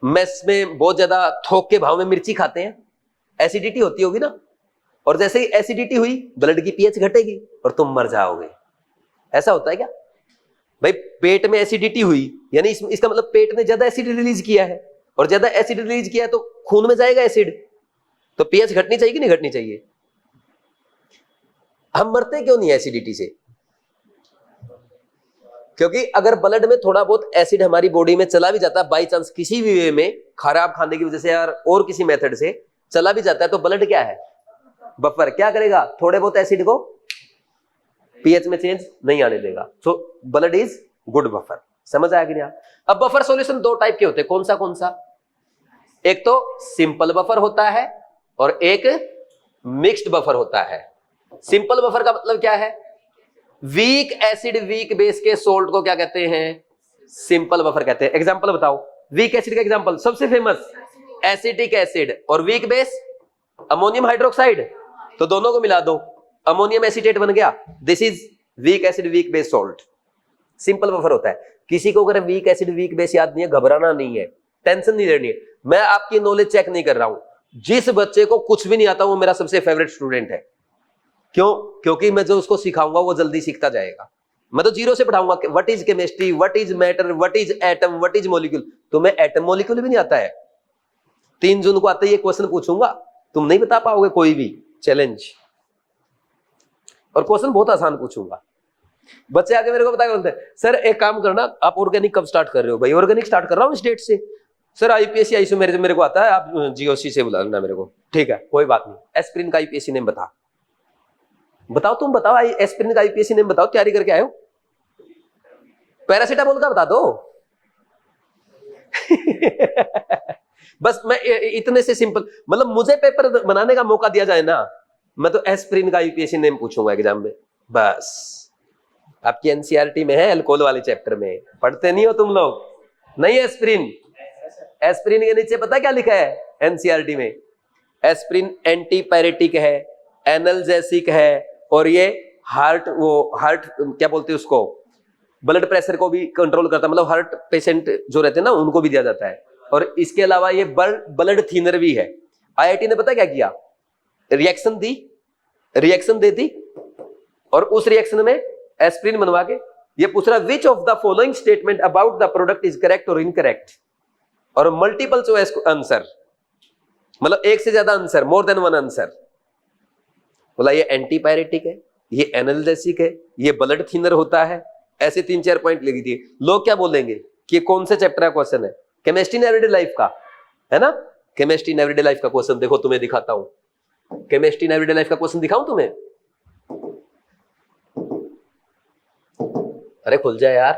मेस में बहुत ज्यादा थोक के भाव में मिर्ची खाते हैं, एसिडिटी होती होगी ना, और जैसे ही एसिडिटी हुई ब्लड की पीएच घटेगी और तुम मर जाओगे। ऐसा होता है क्या भाई? पेट में एसिडिटी हुई यानी इसका मतलब पेट ने ज्यादा एसिड रिलीज किया है, और ज्यादा एसिड रिलीज किया है तो खून में जाएगा एसिड, तो पीएच घटनी चाहिए कि नहीं घटनी चाहिए? हम मरते क्यों नहीं एसिडिटी से? क्योंकि अगर ब्लड में थोड़ा बहुत एसिड हमारी बॉडी में चला भी जाता है, बाई चांस किसी भी वे में, खराब खाने की वजह से यार और किसी मेथड से चला भी जाता है, तो ब्लड क्या है? बफर। क्या करेगा? थोड़े बहुत एसिड को पीएच में चेंज नहीं आने देगा। So blood is good buffer. समझ आया कि नहीं? अब बफर सॉल्यूशन 2 टाइप के होते हैं, कौन सा? एक तो सिंपल बफर होता है और एक मिक्स्ड बफर होता है। सिंपल बफर का मतलब क्या है? वीक एसिड वीक बेस के सोल्ट को क्या कहते हैं? सिंपल बफर कहते हैं। एग्जांपल बताओ, वीक एसिड का एग्जांपल सबसे फेमस एसिटिक एसिड, और वीक बेस अमोनियम हाइड्रोक्साइड, तो दोनों को मिला दो, अमोनियम एसीटेट बन गया। This is weak acid weak base salt, simple buffer होता है। किसी को अगर वीक एसिड वीक बेस याद नहीं है, घबराना नहीं है, टेंशन नहीं लेनी है। मैं आपकी नॉलेज चेक नहीं कर रहा हूं। जिस बच्चे को कुछ भी नहीं आता वो मेरा सबसे फेवरेट स्टूडेंट है। क्यों? क्योंकि मैं जो उसको सिखाऊंगा वो जल्दी सीखता जाएगा। मैं तो जीरो से पढ़ाऊंगा, what is chemistry, what is matter, what is atom, what is molecule. तुम्हें एटम मॉलिक्यूल भी नहीं आता है, 3 जून को आते ही ये क्वेश्चन पूछूंगा, तुम नहीं बता पाओगे कोई भी, चैलेंज। और क्वेश्चन बहुत आसान पूछूंगा। बच्चे आके मेरे को बता के बोलते हैं, सर एक काम करना, आप ऑर्गेनिक कब स्टार्ट कर रहे हो? भाई ऑर्गेनिक स्टार्ट कर रहा हूँ इस डेट से। सर आईपीएसी आईसो मेरे को आता है, आप जीओसी से बुला लेना मेरे को। ठीक है कोई बात नहीं। एस्पिरिन का आईपीएसी नेम बताओ तुम बताओ, एस्पिरिन का आईपीएसी नेम बताओ, तैयारी करके आए हो। पैरासीटामोल का बता दो। बस मैं इतने से सिंपल, मतलब मुझे पेपर बनाने का मौका दिया जाए ना, मैं तो एस्पिरिन का आईपीएसी नेम पूछूंगा एग्जाम में बस। आपकी एनसीईआरटी में है, अल्कोहल वाले चैप्टर में पढ़ते नहीं हो तुम लोग, नहीं एस्पिरिन। एस्पिरिन के नीचे पता क्या लिखा है एनसीईआरटी में? एस्पिरिन एंटीपायरेटिक है, एनाल्जेसिक है, और ये हार्ट क्या बोलते हैं उसको, ब्लड प्रेशर को भी कंट्रोल करता है, मतलब हार्ट पेशेंट जो रहते हैं ना उनको भी दिया जाता है। और इसके अलावा ये ब्लड थिनर भी है। आईआईटी ने पता क्या किया, रिएक्शन देती, और उस रिएक्शन में एस्पिरिन बनवा के ये पूछ रहा विच of the following statement about the product is correct और इनकरेक्ट, और मल्टीपल चॉइस आंसर, मतलब एक से ज्यादा answer, more than one answer. बोला ये एंटीपायरेटिक है, ये एनाल्जेसिक है, ये ब्लड थिनर होता है, ऐसे 3-4 पॉइंट लिख दिए। लोग क्या बोलेंगे कि ये कौन से चैप्टर का क्वेश्चन है? केमिस्ट्री इन एवरीडे लाइफ का है ना। केमिस्ट्री इन एवरीडे लाइफ का क्वेश्चन देखो, तुम्हें दिखाता हूं। केमिस्ट्री इन एवरीडे लाइफ का क्वेश्चन दिखाऊं तुम्हें? अरे खुल जाए यार,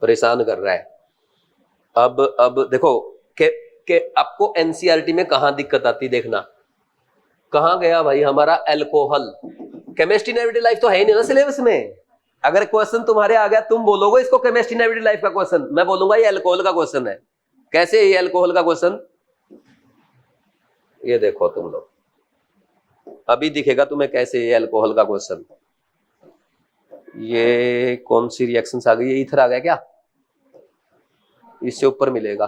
परेशान कर रहा है। अब देखो कि आपको एनसीईआरटी में कहां दिक्कत आती, देखना कहां गया भाई हमारा alcohol. Chemistry in everyday life तो है ही नहीं ना सिलेबस में। अगर क्वेश्चन तुम्हारे आ गया, तुम बोलोगे इसको केमिस्ट्री इन एवरीडे लाइफ का क्वेश्चन, मैं बोलूंगा ये अल्कोहल का क्वेश्चन है। कैसे ये अल्कोहल का क्वेश्चन? ये देखो तुम लोग, अभी दिखेगा तुम्हें कैसे ये अल्कोहल का क्वेश्चन। ये कौन सी रिएक्शंस आ गई? ये ईथर आ गया क्या? इससे ऊपर मिलेगा,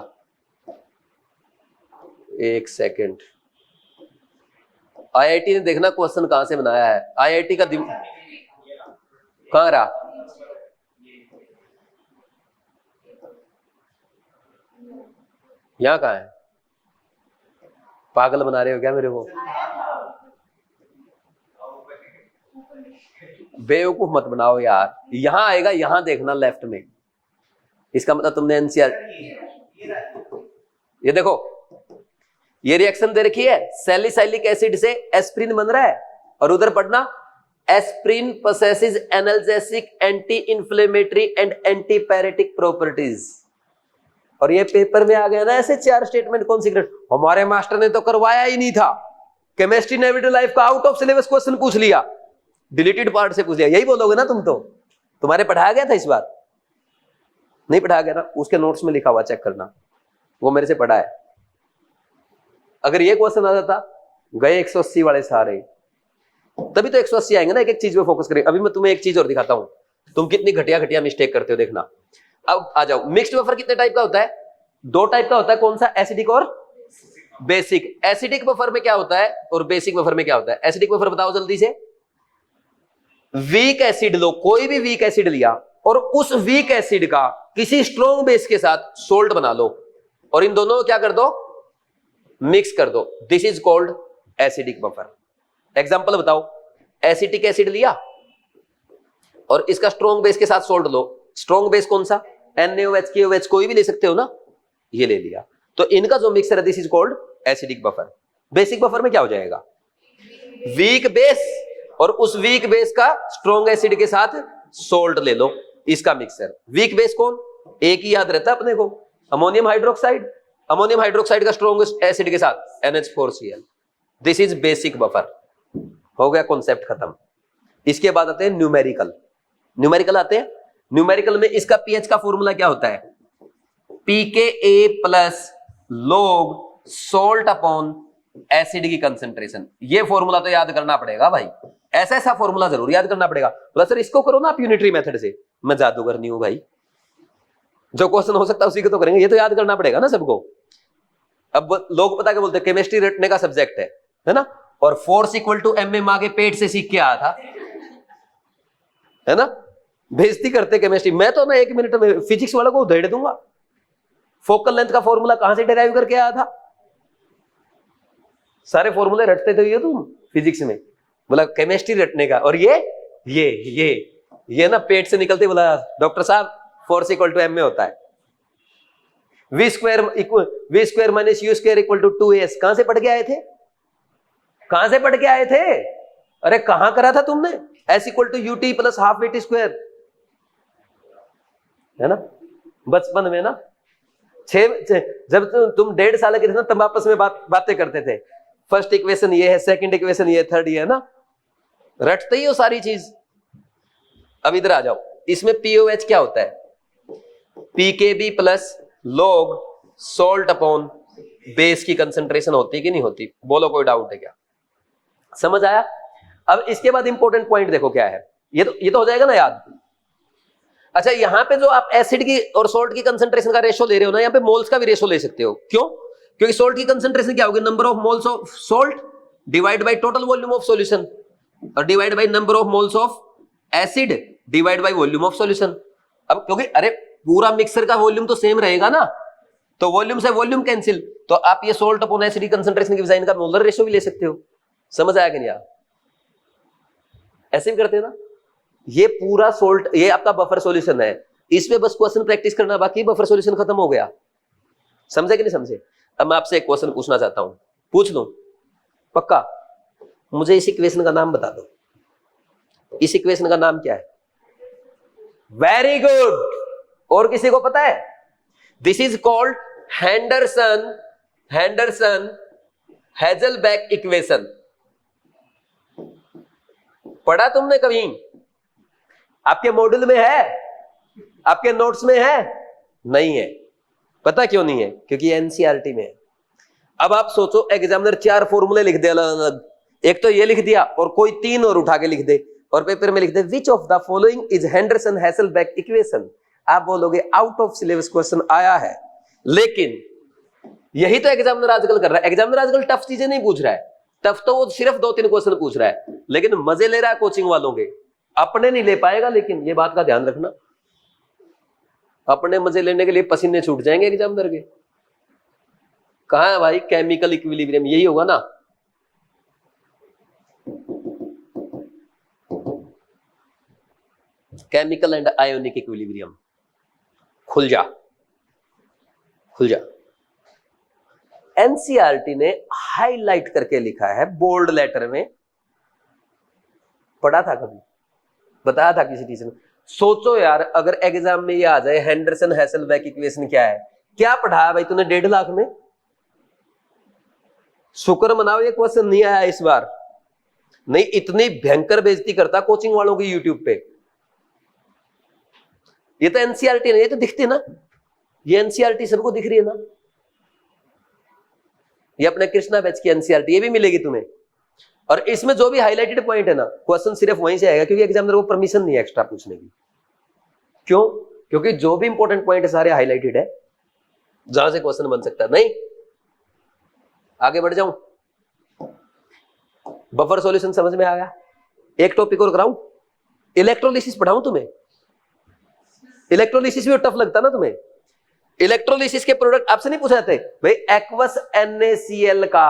एक सेकेंड। आईआईटी ने देखना क्वेश्चन कहां से बनाया है। आईआईटी का कहां रहा? यहां कहां है? पागल बना रहे हो क्या मेरे को? बेवकूफ मत बनाओ यार। यहां आएगा, यहां देखना लेफ्ट में। इसका मतलब तुमने एनसीआर, ये देखो ये रिएक्शन दे रखी है, सैलिसाइलिक एसिड से एस्पिरिन बन रहा है, और उधर पढ़ना aspirin possesses analgesic, anti-inflammatory and antiparetic properties। और ये पेपर में आ गया ना ऐसे 4 स्टेटमेंट। कौन सी ग्रेड? हमारे मास्टर ने तो करवाया ही नहीं था। केमिस्ट्री इन एवरीडे लाइफ का आउट ऑफ सिलेबस क्वेश्चन पूछ लिया, डिलीटेड पार्ट से पूछ लिया। यही बोलोगे ना तुम तो? तुम्हारे पढ़ाया गया था इस बार? नहीं पढ़ाया गया ना? उसके नोट्स में लिखा हुआ चेक करना, वो मेरे से पढ़ा है। अगर ये क्वेश्चन आ जाता, गए 180 वाले सारे। तभी तो 180 आएंगे ना, एक एक चीज पे फोकस करेंगे। अभी मैं तुम्हें एक चीज और दिखाता हूं, तुम कितनी घटिया मिस्टेक करते हो, देखना। अब आ जाओ, मिक्स्ड बफर कितने टाइप का होता है? 2 टाइप का होता है। कौन सा? एसिडिक और बेसिक। एसिडिक बफर में क्या होता है और बेसिक बफर में क्या होता है? एसिडिक बफर बताओ जल्दी से। वीक एसिड लो, कोई भी वीक एसिड लिया, और उस वीक एसिड का किसी स्ट्रॉन्ग बेस के साथ सोल्ट बना लो, और इन दोनों को क्या कर दो? मिक्स कर दो। This is called acidic buffer. Example बताओ। एसिटिक एसिड लिया और इसका स्ट्रॉन्ग बेस के साथ सोल्ट लो। स्ट्रॉन्ग बेस कौन सा? NaOH, KOH, कोई भी ले सकते हो ना, ये ले लिया। तो इनका जो मिक्सर है, this is called acidic buffer. Basic buffer में क्या हो जाएगा? वीक बेस, और उस वीक बेस का स्ट्रॉन्ग एसिड के साथ सोल्ट ले लो, इसका मिक्सर। वीक बेस कौन? एक ही याद रहता है अपने को, अमोनियम हाइड्रोक्साइड। अमोनियम हाइड्रोक्साइड का स्ट्रॉन्ग एसिड के साथ NH4Cl। This is basic buffer. हो गया कॉन्सेप्ट खत्म। इसके बाद आते हैं न्यूमेरिकल। न्यूमेरिकल आते हैं। न्यूमेरिकल में इसका पीएच का फॉर्मूला क्या होता है? pKa plus log salt upon acid की कंसेंट्रेशन। ये फॉर्मूला तो याद करना पड़ेगा भाई, ऐसा फॉर्मूला जरूर याद करना पड़ेगा। बोला सर इसको करो ना आप यूनिटरी मेथड से। मैं जादूगर नहीं हूं भाई, जो क्वेश्चन हो सकता है उसी को तो करेंगे, ये तो याद करना पड़ेगा ना सबको। अब लोग पता क्या बोलते हैं, केमिस्ट्री रटने का सब्जेक्ट है ना, और फोर्स इक्वल टू mm आगे पेट से सीख के आया था, है ना। बेइज्जती करते केमिस्ट्री। मैं तो ना 1 मिनट में फिजिक्स वालों को उधेड़ दूंगा। फोकल लेंथ का फॉर्मूला कहां से डिराइव करके आया था? सारे फॉर्मूले रटते थे ये तुम फिजिक्स में। बोला केमिस्ट्री रटने का, और ये ना पेट से निकलते, बोला डॉक्टर साहब फोर्स इक्वल टू m में होता है। v² minus u square equal to 2as। कहां से पढ़ के आए थे? कहां से पढ़ के आए थे? अरे कहां करा था तुमने? s equal to ut plus half at square, है ना बचपन में ना। जब तुम 1.5 साल के थे ना तब आपस में बातें करते थे, फर्स्ट इक्वेशन ये है, सेकंड इक्वेशन ये, थर्ड ये, है ना, रटते ही हो सारी चीज। अब इधर आ जाओ, इसमें POH क्या होता है? pKb plus log salt upon base की कंसंट्रेशन होती है कि नहीं होती? बोलो कोई डाउट है क्या? समझ आया? अब इसके बाद इंपॉर्टेंट पॉइंट देखो क्या है, ये तो हो जाएगा ना याद। अच्छा, यहां पे जो आप एसिड की और सोल्ट की कंसंट्रेशन का रेशो ले रहे हो ना, यहां पे मोल्स का भी रेशो ले सकते हो। क्यों? क्योंकि सोल्ट की कंसंट्रेशन क्या होगी? Number of moles of salt divide by total volume of solution, और divide by number of moles of acid divide by volume of solution. अब क्योंकि अरे पूरा मिक्सर का वॉल्यूम तो सेम रहेगा ना, तो वॉल्यूम से वॉल्यूम कैंसिल, तो आप ये सोल्ट अपॉन एसिड की कंसंट्रेशन की वजह इनका मोलर रेशो भी ले सकते हो। समझ आया कि नहीं? ऐसे भी करते हैं ना। ये पूरा सोल्ट, ये आपका बफर सॉल्यूशन है, इसमें बस क्वेश्चन प्रैक्टिस करना बाकी, बफर सॉल्यूशन खत्म हो गया। समझे कि नहीं समझे? अब मैं आपसे एक क्वेश्चन पूछना चाहता हूं, पूछ लूं? पक्का? मुझे इस इक्वेशन का नाम बता दो। इस इक्वेशन का नाम क्या है? Very good. और किसी को पता है? This is called Henderson Hasselbalch equation. पढ़ा तुमने कभी? आपके मॉड्यूल में है? आपके नोट्स में है? नहीं है। पता क्यों नहीं है? क्योंकि एनसीईआरटी में है। अब आप सोचो, एग्जामिनर 4 फॉर्मूले लिख दे अलग अलग, एक तो ये लिख दिया और कोई 3 और उठा के लिख दे, और पेपर में लिख दे which of the following is Henderson Hasselbalch equation. आप बोलोगे आउट ऑफ सिलेबस क्वेश्चन आया है, लेकिन यही तो एग्जामिनर आजकल कर रहा है। एग्जामिनर आजकल टफ चीजें नहीं पूछ रहा है, टफ तो वो सिर्फ 2-3 क्वेश्चन पूछ रहा है, लेकिन मजे ले रहा है कोचिंग वालों के। अपने नहीं ले पाएगा, लेकिन ये बात का ध्यान रखना, अपने मजे लेने के लिए पसीने छूट जाएंगे एग्जामिनर के। कहां है भाई केमिकल इक्विलिब्रियम? यही होगा ना। Chemical and ionic equilibrium. खुल जा, खुल जा। एनसीईआरटी ने हाईलाइट करके लिखा है बोल्ड लेटर में। पढ़ा था कभी? बताया था किसी टीचर ने? सोचो यार, अगर एग्जाम में ये आ जाए हैंडरसन हेजलबैक इक्वेशन क्या है, क्या पढ़ाया भाई तूने 1.5 लाख में? शुक्र मनाओ ये क्वेश्चन नहीं आया इस बार, नहीं इतनी भयंकर बेइज्जती करता कोचिंग वालों की यूट्यूब पे। ये तो एनसीईआरटी नहीं, ये तो दिखती है ना, ये एनसीईआरटी सबको दिख रही है ना। ये अपने कृष्णा बैच की एनसीईआरटी, ये भी मिलेगी तुम्हें। और इसमें जो भी हाईलाइटेड पॉइंट है ना, क्वेश्चन सिर्फ वहीं से आएगा, क्योंकि एग्जामिनर को परमिशन नहीं है एक्स्ट्रा पूछने की। क्यों? क्योंकि जो भी इंपॉर्टेंट पॉइंट है सारे हाईलाइटेड है, जहां से क्वेश्चन बन सकता है। नहीं, आगे बढ़ जाऊं? बफर सॉल्यूशन समझ में आया? एक टॉपिक और कराऊं, इलेक्ट्रोलिसिस पढ़ाऊं तुम्हें? इलेक्ट्रोलिसिस भी टफ लगता ना तुम्हें? इलेक्ट्रोलिसिस के प्रोडक्ट आपसे नहीं पूछे जाते भाई? एक्वस NaCl का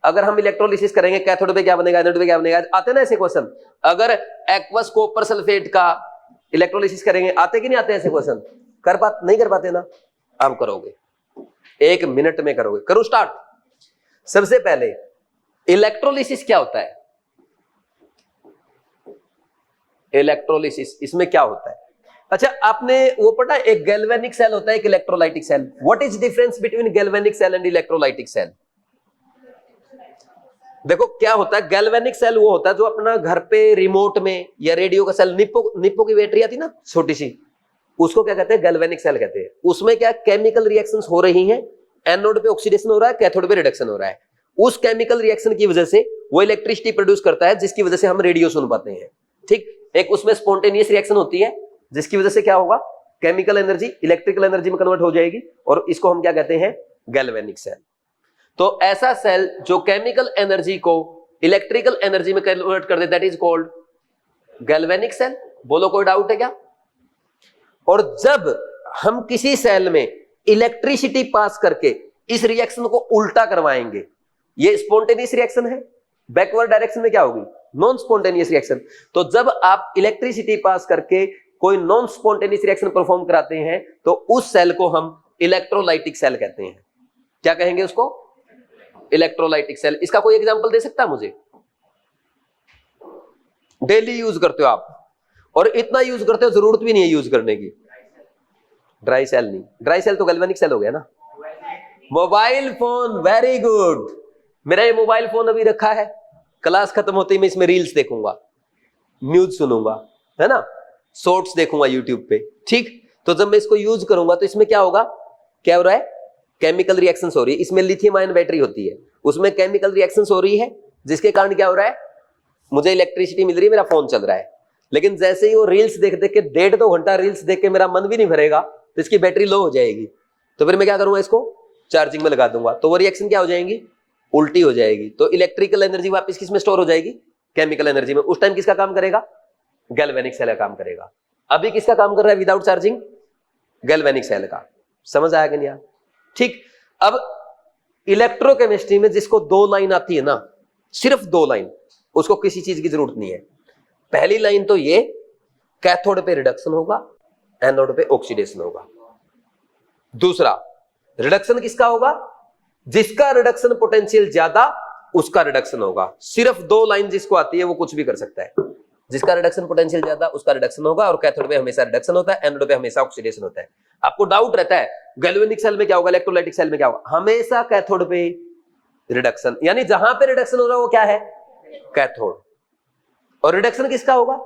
अगर हम इलेक्ट्रोलिसिस करेंगे कैथोड पे क्या बनेगा, एनोड पे क्या बनेगा, आते ना ऐसे क्वेश्चन। अगर एक्वस कॉपर सल्फेट का इलेक्ट्रोलिसिस करेंगे, आते कि नहीं आते ऐसे क्वेश्चन? नहीं कर पाते ना? अब करोगे, 1 मिनट में करोगे। करूं स्टार्ट? सबसे पहले इलेक्ट्रोलिसिस क्या होता है? इलेक्ट्रोलिसिस इसमें क्या होता है? अच्छा, आपने वो पढ़ा, एक गैल्वेनिक सेल होता है, एक electrolytic cell. What is difference between galvanic cell and electrolytic cell? देखो क्या होता है, गैल्वेनिक सेल वो होता है जो अपना घर पे रिमोट में, या रेडियो का सेल, निप्पो की बैटरी आती ना छोटी सी, उसको क्या कहते हैं? गैल्वेनिक सेल कहते हैं। उसमें क्या केमिकल रिएक्शंस हो रही हैं, एनोड पे ऑक्सीडेशन हो रहा है, कैथोड पे रिडक्शन हो रहा है। उस केमिकल रिएक्शन की वजह से वो इलेक्ट्रिसिटी प्रोड्यूस करता है, जिसकी वजह से हम रेडियो सुन पाते हैं। ठीक, एक उसमें स्पॉन्टेनियस रिएक्शन होती है, जिसकी वजह से क्या होगा, केमिकल एनर्जी इलेक्ट्रिकल एनर्जी में कन्वर्ट हो जाएगी, और इसको हम क्या कहते हैं? Galvanic cell. तो ऐसा सेल जो केमिकल एनर्जी को इलेक्ट्रिकल एनर्जी में कन्वर्ट कर दे, that is called galvanic cell. बोलो कोई डाउट है क्या? और जब हम किसी सेल में इलेक्ट्रिसिटी पास करके इस रिएक्शन को उल्टा करवाएंगे, ये स्पॉन्टेनियस रिएक्शन है, बैकवर्ड डायरेक्शन में क्या होगी? Non spontaneous reaction. तो जब आप इलेक्ट्रिसिटी पास करके कोई नॉन स्पॉन्टेनियस रिएक्शन परफॉर्म कराते हैं, तो उस सेल को हम इलेक्ट्रोलाइटिक सेल कहते हैं। क्या कहेंगे उसको? Electrolytic cell. इसका कोई एग्जांपल दे सकता है मुझे? डेली यूज करते हो आप, और इतना यूज करते हो जरूरत भी नहीं है यूज करने की। ड्राई सेल नहीं, ड्राई सेल तो गैल्वेनिक सेल हो गया ना। Mobile phone, very good. मेरा ये मोबाइल फोन अभी रखा है, क्लास खत्म होते ही मैं इसमें रील्स देखूंगा, न्यूज सुनूंगा, है ना, शॉर्ट्स देखूंगा यूट्यूब पे, ठीक। तो जब मैं इसको यूज करूंगा तो इसमें क्या होगा? क्या हो रहा है? केमिकल रिएक्शंस हो रही है। इसमें लिथियम आयन बैटरी होती है, उसमें केमिकल रिएक्शंस हो रही है, जिसके कारण क्या हो रहा है? मुझे इलेक्ट्रिसिटी मिल रही है, मेरा फोन चल रहा है। लेकिन जैसे ही वो रील्स देख देख के 1.5-2 घंटा रील्स देख के मेरा मन भी नहीं भरेगा, तो इसकी बैटरी लो हो जाएगी। तो फिर मैं क्या करूंगा? इसको चार्जिंग में लगा दूंगा, तो वो रिएक्शन क्या हो जाएंगी? उल्टी हो जाएगी। तो इलेक्ट्रिकल एनर्जी वापस किस में स्टोर हो जाएगी? केमिकल एनर्जी में। उस टाइम किसका काम करेगा? गैल्वेनिक सेल का काम करेगा। अभी किसका काम कर रहा है विदाउट चार्जिंग? गैल्वेनिक सेल का। समझ आया कि नहीं? ठीक। अब इलेक्ट्रोकेमिस्ट्री में जिसको 2 लाइन आती है ना, सिर्फ 2 लाइन, उसको किसी चीज की जरूरत नहीं है। पहली लाइन तो ये, कैथोड पे रिडक्शन होगा, एनोड पे ऑक्सीडेशन होगा। दूसरा, रिडक्शन किसका होगा? जिसका रिडक्शन पोटेंशियल ज्यादा उसका रिडक्शन होगा। सिर्फ 2 लाइन जिसको आती है वो कुछ भी कर सकता है। जिसका रिडक्शन पोटेंशियल ज्यादा उसका रिडक्शन होगा, और कैथोड पे हमेशा रिडक्शन होता है, एनोड पे हमेशा ऑक्सीडेशन होता है। आपको डाउट रहता है गैल्वेनिक सेल में क्या होगा, इलेक्ट्रोलाइटिक सेल में क्या होगा? हमेशा कैथोड पे रिडक्शन, यानी जहां पे रिडक्शन हो रहा है वो क्या है? कैथोड। और रिडक्शन किसका होगा?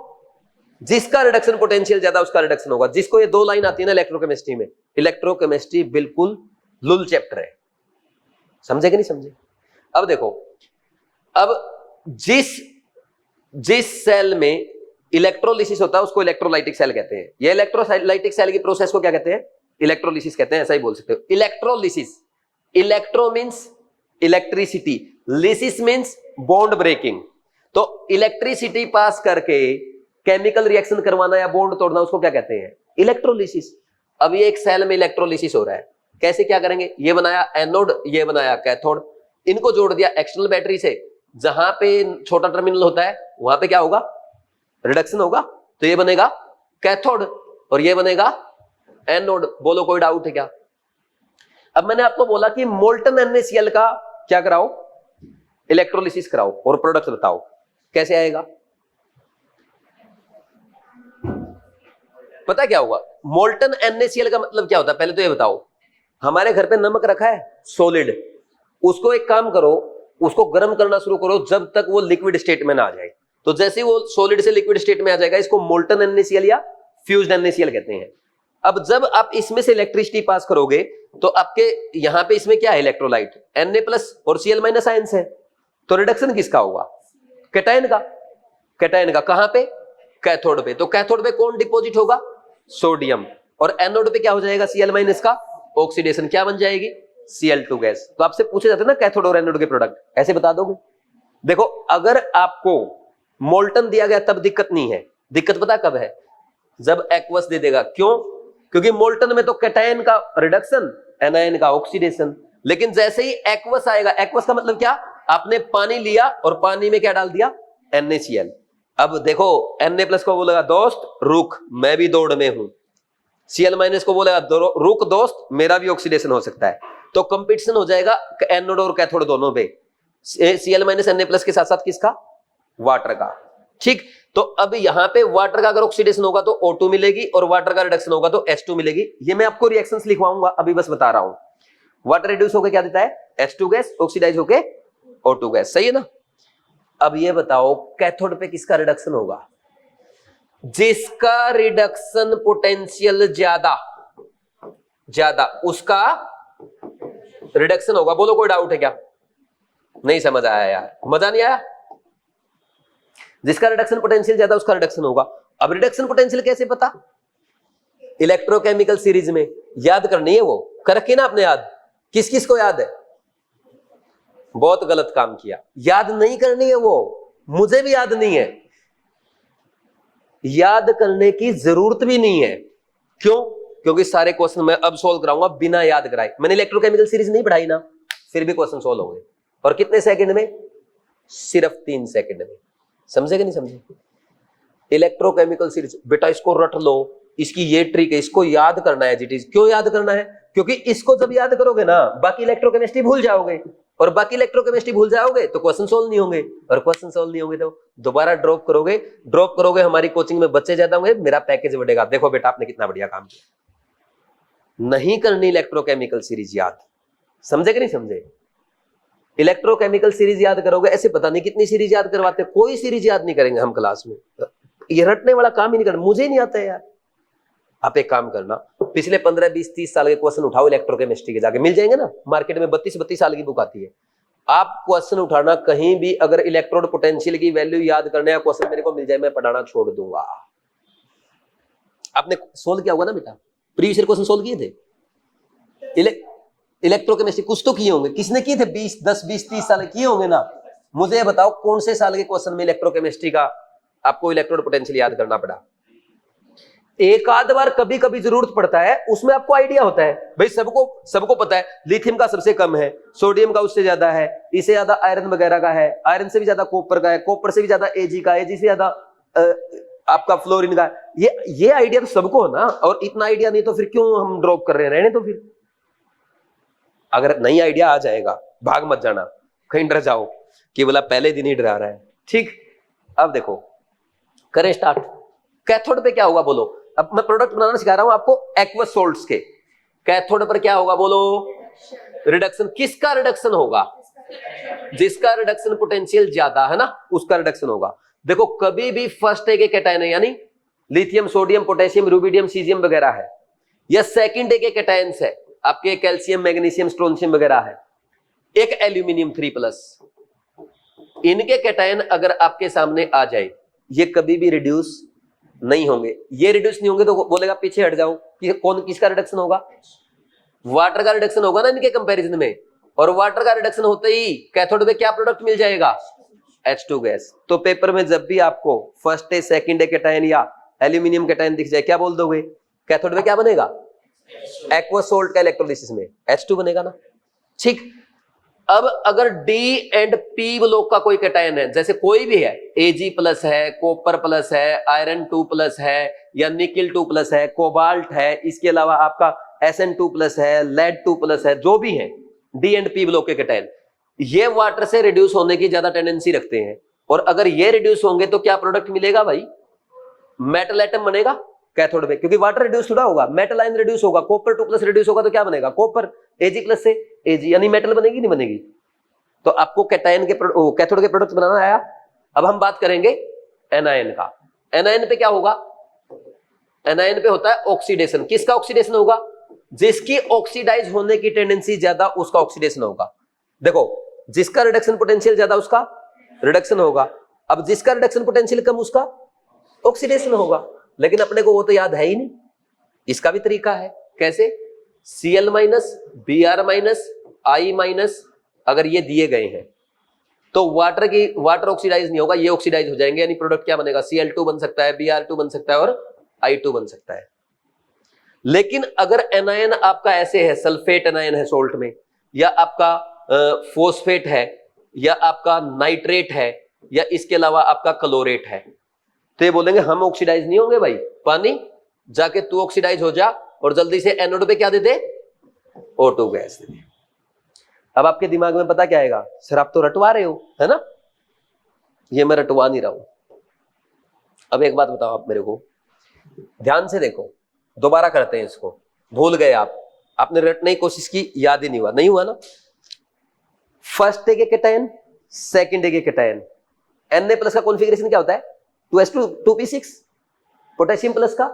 जिसका रिडक्शन पोटेंशियल ज्यादा उसका रिडक्शन होगा। जिसको ये 2 लाइन आती है ना इलेक्ट्रोकेमिस्ट्री में, इलेक्ट्रोकेमिस्ट्री बिल्कुल लुल चैप्टर है। समझे कि नहीं समझे? अब देखो, अब जिस सेल में इलेक्ट्रोलिसिस होता है उसको इलेक्ट्रोलाइटिक सेल कहते हैं। ये इलेक्ट्रोलाइटिक सेल की प्रोसेस को क्या कहते हैं? इलेक्ट्रोलिसिस कहते हैं। ऐसा ही बोल सकते हो, electrolysis. Electro means electricity, lysis means bond breaking. तो इलेक्ट्रिसिटी पास करके केमिकल रिएक्शन करवाना या बॉन्ड तोड़ना, उसको क्या कहते हैं? इलेक्ट्रोलिसिस। अब ये एक सेल में इलेक्ट्रोलिसिस हो रहा है, कैसे क्या करेंगे? ये बनाया एनोड, ये बनाया कैथोड, इनको जोड़ दिया एक्सटर्नल बैटरी से। जहां पे छोटा टर्मिनल होता है वहां पे क्या होगा? रिडक्शन होगा। तो ये बनेगा कैथोड और ये बनेगा एनोड। बोलो कोई डाउट है क्या? अब मैंने आपको बोला कि मोल्टन NaCl का क्या कराओ? इलेक्ट्रोलिसिस कराओ और प्रोडक्ट बताओ, कैसे आएगा? पता क्या होगा? मोल्टन NaCl का मतलब क्या होता है? पहले तो ये बताओ। हमारे घर पे नमक रखा है सॉलिड, उसको एक काम करो, उसको गर्म करना शुरू करो जब तक वो लिक्विड स्टेट में ना आ जाए। तो जैसे ही वो सॉलिड से लिक्विड स्टेट में आ जाएगा, इसको मोल्टन NaCl या फ्यूज्ड NaCl कहते हैं। अब जब आप इसमें से इलेक्ट्रिसिटी पास करोगे तो आपके यहां पे इसमें क्या है? इलेक्ट्रोलाइट Na+ और Cl- आयंस है। तो रिडक्शन किसका होगा? कैटायन का। कैटायन का कहां पे? कैथोड पे। तो कैथोड पे कौन डिपॉजिट होगा? सोडियम। और एनोड पे क्या हो जाएगा? Cl- का ऑक्सीडेशन, क्या बन जाएगी? Cl2 gas. तो आपसे पूछे जाते हैं ना कैथोड और एनोड के प्रोडक्ट, ऐसे बता दोगे? देखो, अगर आपको मोल्टन दिया गया तब दिक्कत नहीं है। दिक्कत पता कब है? जब एक्वस दे देगा। क्यों? क्योंकि मोल्टन में तो कैटायन का रिडक्शन, एनायन का ऑक्सीडेशन। लेकिन जैसे ही एक्वस आएगा, एक्वस का मतलब क्या? आपने पानी लिया और पानी में क्या डाल दिया? NaCl। अब देखो, Na+ को बोलेगा दोस्त रुक, मैं भी दौड़ में हूं। Cl- को बोलेगा रुक दोस्त, मेरा भी ऑक्सीडेशन हो सकता है। तो कंपटीशन हो जाएगा एनोड और कैथोड दोनों पे। Cl- Na+ के साथ साथ किसका? वाटर का। ठीक। तो अब यहां पे वाटर का अगर ऑक्सीडेशन होगा तो O2 मिलेगी, और वाटर का रिडक्शन होगा तो H2 मिलेगी। ये मैं आपको रिएक्शंस लिखवाऊंगा, अभी बस बता रहा हूं। वाटर रिड्यूस होकर क्या देता है? H2 गैस, ऑक्सीडाइज होके O2 गैस। सही है ना? अब ये बताओ, कैथोड पे किसका रिडक्शन होगा? जिसका रिडक्शन पोटेंशियल ज्यादा उसका रिडक्शन होगा। बोलो कोई डाउट है क्या? नहीं समझ आया यार? मजा नहीं आया? जिसका रिडक्शन पोटेंशियल ज्यादा उसका रिडक्शन होगा। अब रिडक्शन पोटेंशियल कैसे पता? इलेक्ट्रोकेमिकल सीरीज में याद करनी है, वो कर रखी ना आपने याद। किस किस को याद है? बहुत गलत काम किया, याद नहीं करनी है वो। मुझे भी याद नहीं है, याद करने की जरूरत भी नहीं है। क्यों? क्योंकि सारे क्वेश्चन मैं अब सोल्व कराऊंगा बिना याद कराए। मैंने इलेक्ट्रोकेमिकल सीरीज नहीं पढ़ाई ना, फिर भी क्वेश्चन सोल्व होंगे। और कितने सेकंड में? सिर्फ 3 सेकंड में। समझे कि नहीं समझे? इलेक्ट्रोकेमिकल सीरीज बेटा इसको रट लो, इसकी ये ट्रिक है, इसको याद करना है। क्यों याद करना है? क्योंकि इसको जब याद करोगे ना बाकी इलेक्ट्रोकेमिस्ट्री भूल जाओगे, और बाकी इलेक्ट्रोकेमिस्ट्री भूल जाओगे तो क्वेश्चन सोल्व नहीं होंगे, और क्वेश्चन सोल्व नहीं होंगे तो दोबारा ड्रॉप करोगे। हमारी कोचिंग में बच्चे ज्यादा होंगे, मेरा पैकेज बढ़ेगा। देखो बेटा आपने कितना बढ़िया काम किया। नहीं करनी इलेक्ट्रोकेमिकल सीरीज याद, समझे कि नहीं समझे? इलेक्ट्रोकेमिकल सीरीज याद करोगे, ऐसे पता नहीं कितनी सीरीज याद करवाते, कोई सीरीज याद नहीं करेंगे हम क्लास में। ये रटने वाला काम ही नहीं करना, मुझे ही नहीं आता है यार। आप एक काम करना, पिछले 15, 20, 30 साल के क्वेश्चन उठाओ इलेक्ट्रोकेमिस्ट्री के, जाके मिल जाएंगे ना, मार्केट में 32 साल की बुक आती है। आप क्वेश्चन उठाना कहीं भी, अगर इलेक्ट्रोड पोटेंशियल की वैल्यू याद करने का क्वेश्चन मेरे को मिल जाए, मैं पढ़ाना छोड़ दूंगा। आपने सोल्व किया होगा ना बेटा, प्रीवियस ईयर क्वेश्चन सोल्व किए थे इलेक्ट्रोकेमिस्ट्री, कुछ तो किए होंगे। किसने किए थे? 10, 20, 30 साल किए होंगे ना। मुझे बताओ कौन से साल के क्वेश्चन में इलेक्ट्रोकेमिस्ट्री का आपको इलेक्ट्रोड पोटेंशियल याद करना पड़ा? एक आध बार कभी कभी जरूरत पड़ता है, उसमें आपको आइडिया होता है भाई, सबको पता है लिथियम का सबसे कम है, सोडियम का उससे ज्यादा है, इससे ज्यादा आयरन वगैरह का है, आयरन से भी ज्यादा कॉपर का है, कॉपर से भी ज्यादा एजी का, एजी से ज्यादा आपका फ्लोरीन का। ये आइडिया तो सबको है ना, और इतना आइडिया नहीं तो फिर क्यों हम ड्रॉप कर रहे हैं, रहने तो फिर। अगर नई आइडिया आ जाएगा, भाग मत जाना, कहीं डर जाओ कि बोला पहले दिन ही डरा रहा है। ठीक, अब देखो करें स्टार्ट। कैथोड पे क्या होगा बोलो? अब मैं प्रोडक्ट बनाना सिखा रहा हूं आपको एक्वस सोल्ट्स के। कैथोड पर क्या होगा बोलो? रिडक्शन। किसका रिडक्शन होगा? जिसका रिडक्शन पोटेंशियल ज्यादा है ना, उसका रिडक्शन होगा। देखो कभी भी फर्स्ट ए के कैटायन है, यानी lithium, sodium, potassium, rubidium, caesium वगैरह है, या सेकंड ए के कैटायंस है, आपके कैल्शियम, मैग्नीशियम, स्ट्रोंशियम वगैरह है, एक एल्यूमिनियम 3+, इनके कैटायन अगर आपके सामने आ जाए, ये कभी भी रिड्यूस नहीं होंगे। ये रिड्यूस नहीं होंगे तो बोलेगा पीछे हट जाओ कि कौन किसका रिडक्शन होगा? वाटर का रिडक्शन होगा ना इनके कंपैरिजन में, और वाटर का रिडक्शन होते ही कैथोड में क्या प्रोडक्ट मिल जाएगा? H2 gas. तो पेपर में जब भी आपको first A, second A cation या एल्यूमिनियम कैटायन दिख जाए, क्या बोल दोगे? कैथोड में क्या बनेगा? एक्वस सोल्ट का इलेक्ट्रोलिसिस में H2 बनेगा ना। ठीक, अब अगर D एंड P ब्लॉक का कोई कैटायन है, जैसे कोई भी है, Ag+ है, कॉपर प्लस है, आयरन 2+ है, या निकिल 2+ है, कोबाल्ट है, इसके अलावा आपका Sn2+ है, लेड 2+ है, जो भी है D एंड P ब्लॉक के कैटायन, ये वाटर से रिड्यूस होने की ज्यादा टेंडेंसी रखते हैं। और अगर ये रिड्यूस होंगे तो क्या प्रोडक्ट मिलेगा भाई? मेटल एटम बनेगा कैथोड में, क्योंकि वाटर रिड्यूस थोड़ा होगा, मेटल आयन रिड्यूस होगा, कॉपर 2+ रिड्यूस होगा तो क्या बनेगा? कॉपर। Ag+ से Ag, यानी मेटल बनेगी नहीं बनेगी? तो आपको कैटायन के कैथोड के प्रोडक्ट बनाना आया। अब हम बात करेंगे एनायन का। एनायन पे क्या होगा? एनायन पे होता है ऑक्सीडेशन। किसका ऑक्सीडेशन होगा? जिसकी ऑक्सीडाइज होने की टेंडेंसी ज्यादा, उसका ऑक्सीडेशन होगा। देखो जिसका रिडक्शन पोटेंशियल ज्यादा उसका रिडक्शन होगा, अब जिसका रिडक्शन पोटेंशियल कम उसका ऑक्सीडेशन होगा। लेकिन अपने को वो तो याद है ही नहीं। इसका भी तरीका है, कैसे? Cl-, Br-, I-, अगर ये दिए गए हैं तो वाटर ऑक्सीडाइज नहीं होगा, ये ऑक्सीडाइज हो जाएंगे, यानी प्रोडक्ट क्या बनेगा? Cl2 बन सकता है, Br2 बन सकता है, और I2 बन सकता है। लेकिन अगर एनायन आपका ऐसे है, सल्फेट एनायन है सोल्ट में, या आपका फोस्फेट है, या आपका नाइट्रेट है, या इसके अलावा आपका क्लोरेट है, तो ये बोलेंगे हम ऑक्सीडाइज नहीं होंगे भाई, पानी जाके तू ऑक्सीडाइज हो जा और जल्दी से एनोड पे क्या दे दे? O2 गैस दे दे। अब आपके दिमाग में पता क्या आएगा? सर आप तो रटवा रहे हो, है ना? ये मैं रटवा नहीं रहा हूं। अब एक बात बताओ आप मेरे को, ध्यान से देखो, दोबारा करते हैं इसको। भूल गए आपने रटने की कोशिश की, याद ही नहीं हुआ ना? फर्स्ट ए के कैटायन, सेकंड ए के कैटायन, Na+ का कॉन्फ़िगरेशन क्या होता है? 2s2 2p6, पोटेशियम प्लस का,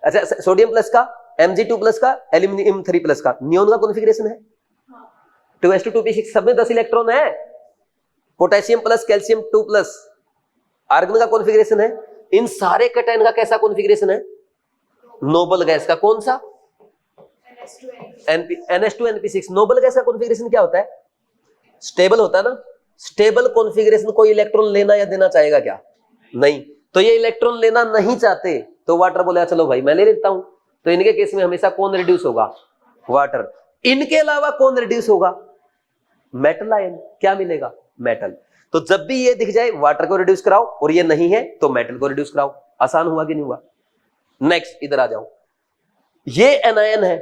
अच्छा सोडियम प्लस का, Mg2+ का, एल्यूमिनियम 3+ का। नियोन का कॉन्फ़िगरेशन है 2s2 2p6, सब में 10 इलेक्ट्रॉन है। पोटेशियम प्लस, कैल्शियम 2+, आर्गन का कॉन्फ़िगरेशन है। इन सारे कैटायन का कैसा कॉन्फ़िगरेशन है? नोबल गैस का। कौन सा? NH2NP6। नोबल गैस का कॉन्फ़िगरेशन क्या होता है? स्टेबल होता है ना। स्टेबल कॉन्फ़िगरेशन कोई इलेक्ट्रॉन लेना या देना चाहेगा क्या? नहीं। तो ये इलेक्ट्रॉन लेना नहीं चाहते, तो वाटर बोले चलो भाई मैं ले लेता हूं। तो इनके केस में हमेशा कौन रिड्यूस होगा? वाटर। इनके अलावा कौन रिड्यूस होगा? Metal ion. क्या मिलेगा? मेटल। तो जब भी ये दिख जाए वाटर को रिड्यूस कराओ, और ये नहीं है तो मेटल को रिड्यूस कराओ। आसान हुआ कि नहीं हुआ? नेक्स्ट इधर आ जाओ। ये एनायन है,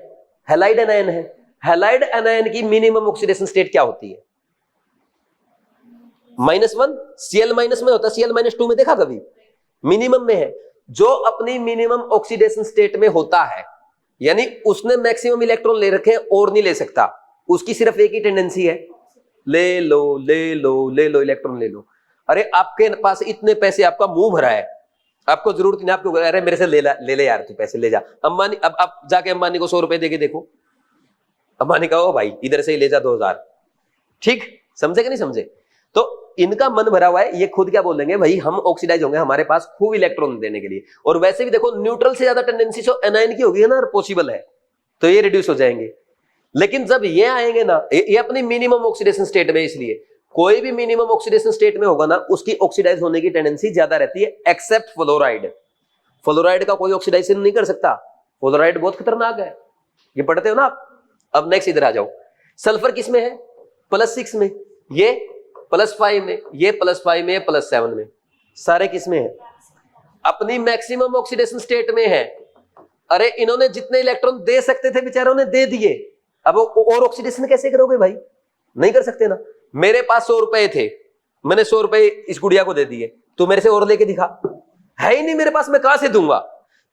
हैलाइड एनायन है। हैलाइड एनायन की मिनिमम ऑक्सीडेशन स्टेट क्या होती है? -1 Cl- में होता है, Cl-2 में देखा कभी? मिनिमम में है। जो अपनी मिनिमम ऑक्सीडेशन स्टेट में होता है, यानी उसने मैक्सिमम इलेक्ट्रॉन ले रखे हैं और नहीं ले सकता, उसकी सिर्फ एक ही टेंडेंसी है, ले लो ले लो ले लो, इलेक्ट्रॉन ले लो। अरे आपके पास इतने पैसे, आपका मुंह भरा है, आपको जरूरत नहीं, आपको अरे मेरे से ले ले यार, तू पैसे ले जा। अंबानी, अब आप जाके अंबानी को 100 रुपए देके देखो, अंबानी का, ओ भाई इधर से ही ले जा 2000। ठीक, समझे कि नहीं समझे? तो इनका मन भरा हुआ है, ये खुद क्या बोलेंगे, भाई हम ऑक्सीडाइज होंगे, हमारे पास खूब इलेक्ट्रॉन देने के लिए। और वैसे भी देखो न्यूट्रल से ज्यादा टेंडेंसी तो एनायन की होगी है ना, पॉसिबल है, तो ये रिड्यूस हो जाएंगे। लेकिन जब ये आएंगे ना, ये अपनी मिनिमम ऑक्सीडेशन स्टेट में, इसलिए कोई भी मिनिमम ऑक्सीडेशन स्टेट में होगा ना, उसकी ऑक्सीडाइज होने की टेंडेंसी ज्यादा रहती है, एक्सेप्ट फ्लोराइड। फ्लोराइड का कोई ऑक्सीडाइजेशन नहीं कर सकता, फ्लोराइड बहुत खतरनाक है, ये पढ़ते हो ना आप। अब नेक्स्ट इधर आ जाओ, सल्फर किस में है? +6 में, ये +5 में, ये +5 में, +7 में, सारे किस में है? अपनी मैक्सिमम ऑक्सीडेशन स्टेट में है। अरे इन्होंने जितने इलेक्ट्रॉन दे सकते थे बेचारों ने दे दिए, अब और ऑक्सीडेशन कैसे करोगे भाई? नहीं कर सकते ना। मेरे पास 100 रुपए थे, मैंने 100 रुपए इस गुड़िया को दे दिए, तो मेरे से और लेके दिखा, है ही नहीं मेरे पास, मैं कहां से दूंगा?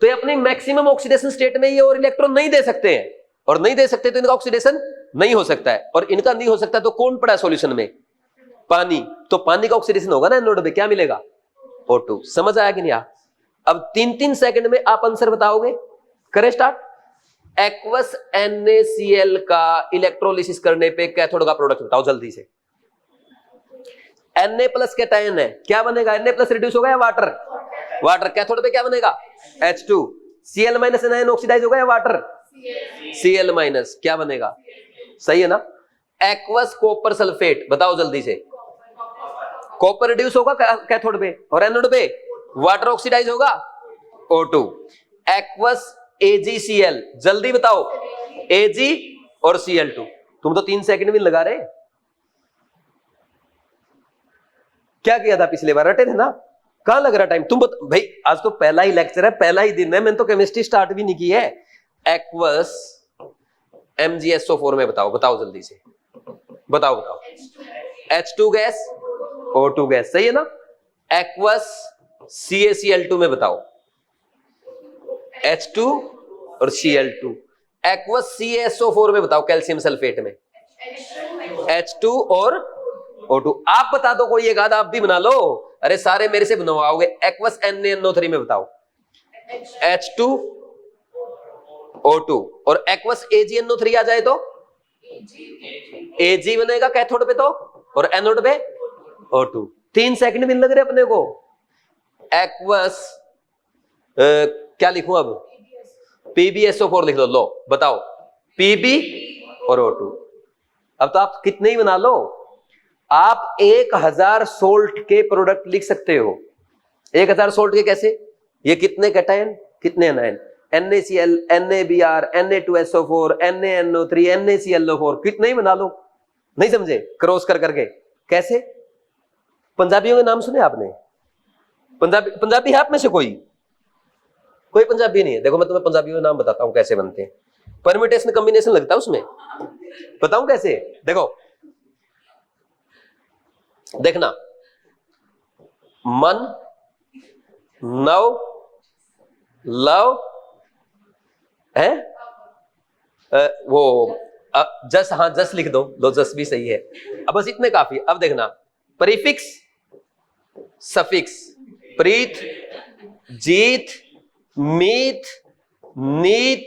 तो ये अपनी मैक्सिमम ऑक्सीडेशन स्टेट में ये और इलेक्ट्रॉन नहीं दे सकते हैं, और नहीं दे सकते तो इनका ऑक्सीडेशन नहीं हो सकता है, और इनका नहीं हो सकता तो कौन पड़ा सॉल्यूशन में? पानी। तो पानी का ऑक्सीडेशन होगा ना एनोड में, क्या मिलेगा? O2। समझ आया कि नहीं? अब 3-3 सेकंड में आप आंसर बताओगे। करें स्टार्ट। एक्वस NaCl का इलेक्ट्रोलिसिस करने पे कैथोड का प्रोडक्ट बताओ जल्दी से। Na+ कैटायन है, क्या बनेगा? Na+ रिड्यूस होगा या वाटर? वाटर। कैथोड पे क्या बनेगा? H2। Cl- एनायन ऑक्सीडाइज होगा या वाटर? Cl-, क्या बनेगा? सही है ना? एक्वस कॉपर सल्फेट बताओ जल्दी से। कॉपर रिड्यूस होगा कैथोड पे, और एनोड पे वाटर ऑक्सीडाइज होगा, O2। एक्वस AgCl जल्दी बताओ, Ag और Cl2। तुम तो 3 सेकंड भी लगा रहे। क्या किया था पिछले बार? रटे थे ना? कहां लग रहा टाइम? तुम भाई आज तो पहला ही लेक्चर है, पहला ही दिन है, मैंने तो केमिस्ट्री स्टार्ट भी नहीं की है। एक्वस MgSO4 में बताओ, बताओ जल्दी से, बताओ बताओ। H2 गैस, O2 गैस, सही है ना? एक्वस CaCl2 में बताओ, H2 और Cl2। एक्वस CaSO4 में बताओ, कैल्शियम सल्फेट में H2 और O2। आप बता दो कोई एक आधा, आप भी बना लो। अरे सारे मेरे से बनवाओगे। एक्वस NaNO3 में बताओ, H2 O2, और एक्वस AgNO3 आ जाए तो Ag बनेगा कैथोड पे तो, और एनोड पे O2। 3 सेकंड भी लग रहे अपने को। एक्वस क्या लिखूं अब? PbSO4 लिख लो बताओ, Pb और O2। अब तो आप कितने ही बना लो, आप 1000 सोल्ट के प्रोडक्ट लिख सकते हो। 1000 सोल्ट के कैसे? ये कितने कैटायन, कितने anion? NaCl, NaBr, Na2SO4, NaNO3, NaClO4, कितने ही बना लो। नहीं समझे? क्रॉस कर करके कैसे? पंजाबियों के नाम सुने आपने? पंजाबी है आप में से कोई पंजाबी नहीं है? देखो मैं तुम्हें पंजाबियों के नाम बताता हूं कैसे बनते हैं। परम्यूटेशन कॉम्बिनेशन लगता है उसमें, बताऊं कैसे? देखो देखना, मन, नव, लव है, वो जस, हाँ जस लिख दो, जस भी सही है। अब बस इतने काफी। अब देखना, प्रीफिक्स, सफिक्स, प्रीत, जीत, मीत, नीत।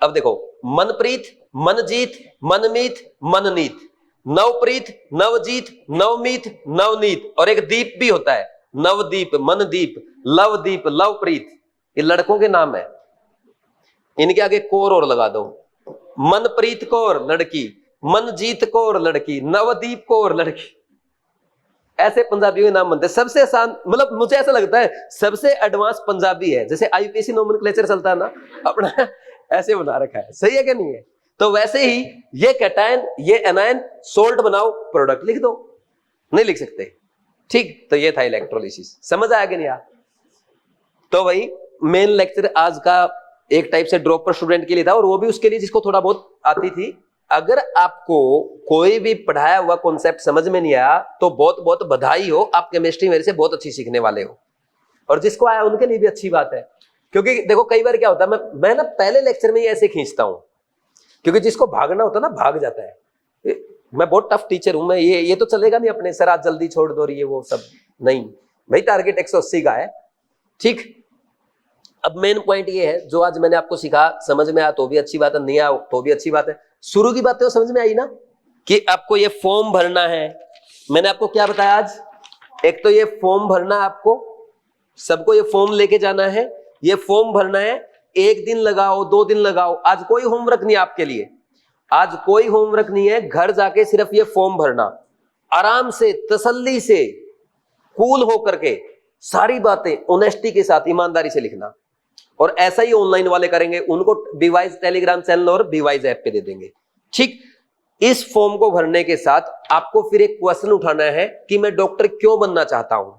अब देखो, मनप्रीत, मनजीत, मनमीत, मननीत, नवप्रीत, नवजीत, नवमीत, नवनीत, और एक दीप भी होता है, नवदीप, मनदीप, लवदीप, लवप्रीत। ये लड़कों के नाम है, इनके आगे कोर और लगा दो। मनप्रीत कौर लड़की, मनजीत कौर लड़की, नवदीप कौर लड़की। ऐसे पंजाबियों के नाम बनते हैं। सबसे आसान, मतलब मुझे ऐसा लगता है सबसे एडवांस पंजाबी है, जैसे IUPAC नोमेनक्लेचर चलता है ना अपना, ऐसे बना रखा है। सही है कि नहीं है? तो वैसे ही ये कैटायन, ये एनायन, सोल्ट बनाओ, प्रोडक्ट लिख दो। नहीं लिख सकते? ठीक, तो ये था इलेक्ट्रोलिसिस। समझ आया कि नहीं? तो वही मेन लेक्चर आज का एक टाइप से ड्रॉपर स्टूडेंट के लिए था, और वो भी उसके लिए जिसको थोड़ा बहुत आती थी। अगर आपको कोई भी पढ़ाया हुआ कॉन्सेप्ट समझ में नहीं आया तो बहुत बहुत बधाई हो, आप केमिस्ट्री मेरे से बहुत अच्छी सीखने वाले हो। और जिसको आया उनके लिए भी अच्छी बात है, क्योंकि देखो कई बार क्या होता है, मैं ना पहले लेक्चर में ही ऐसे खींचता हूं, क्योंकि जिसको भागना होता है ना भाग जाता है। मैं बहुत टफ टीचर हूं, मैं ये तो चलेगा नहीं अपने सर आज जल्दी छोड़ दो, ये वो सब नहीं भाई, टारगेट 180 का है। ठीक, अब मेन पॉइंट ये है, जो आज मैंने आपको सिखा समझ में आया तो भी अच्छी बात है, नहीं आया तो भी अच्छी बात है। शुरू की बातें तो समझ में आई ना, कि आपको ये फॉर्म भरना है। मैंने आपको क्या बताया आज, एक तो ये फॉर्म भरना, आपको सबको ये फॉर्म लेके जाना है, ये फॉर्म भरना है। 1 दिन लगाओ 2 दिन लगाओ, आज कोई होमवर्क नहीं आपके लिए, आज कोई होमवर्क नहीं है, घर जाके सिर्फ ये फॉर्म भरना, आराम से तसल्ली से कूल होकर के सारी बातें ऑनेस्टी के साथ ईमानदारी से लिखना। और ऐसा ही ऑनलाइन वाले करेंगे, उनको बीवाइज टेलीग्राम चैनल और बीवाइज ऐप पे दे देंगे। ठीक, इस फॉर्म को भरने के साथ आपको फिर एक क्वेश्चन उठाना है कि मैं डॉक्टर क्यों बनना चाहता हूं,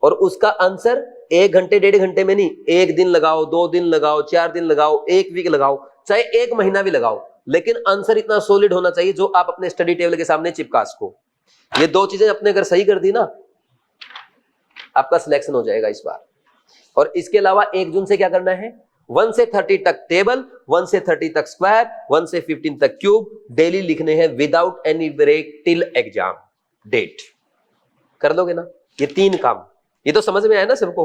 और उसका आंसर 1 घंटे 1.5 घंटे में नहीं, 1 दिन लगाओ 2 दिन लगाओ 4 दिन लगाओ 1 वीक लगाओ, चाहे 1 महीना भी लगाओ, लेकिन आंसर इतना सॉलिड होना चाहिए जो आप अपने स्टडी टेबल के सामने चिपका सको। ये 2 चीजें अपने अगर सही कर दी ना, आपका सिलेक्शन हो जाएगा इस बार। और इसके अलावा 1 जून से क्या करना है, 1 से 30 तक टेबल, 1 से 30 तक स्क्वायर, 1 से 15 तक क्यूब डेली लिखने हैं without any break till exam date. कर लोगे ना ये 3 काम? ये तो समझ में आया ना सबको।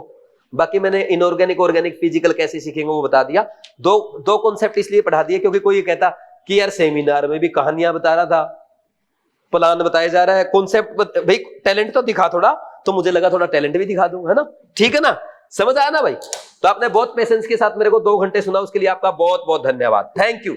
बाकी मैंने इनऑर्गेनिक ऑर्गेनिक फिजिकल कैसे सीखेंगे वो बता दिया। दो कॉन्सेप्ट इसलिए पढ़ा दिए क्योंकि कोई कहता कि यार सेमिनार में भी कहानियां बता रहा था, प्लान बताया जा रहा है, कॉन्सेप्ट भाई टैलेंट तो दिखा थोड़ा, तो मुझे लगा थोड़ा टैलेंट भी दिखा दूं, है ना। ठीक है ना, समझ आया ना भाई। तो आपने बहुत पेशेंस के साथ मेरे को 2 घंटे सुना, उसके लिए आपका बहुत बहुत धन्यवाद, थैंक यू।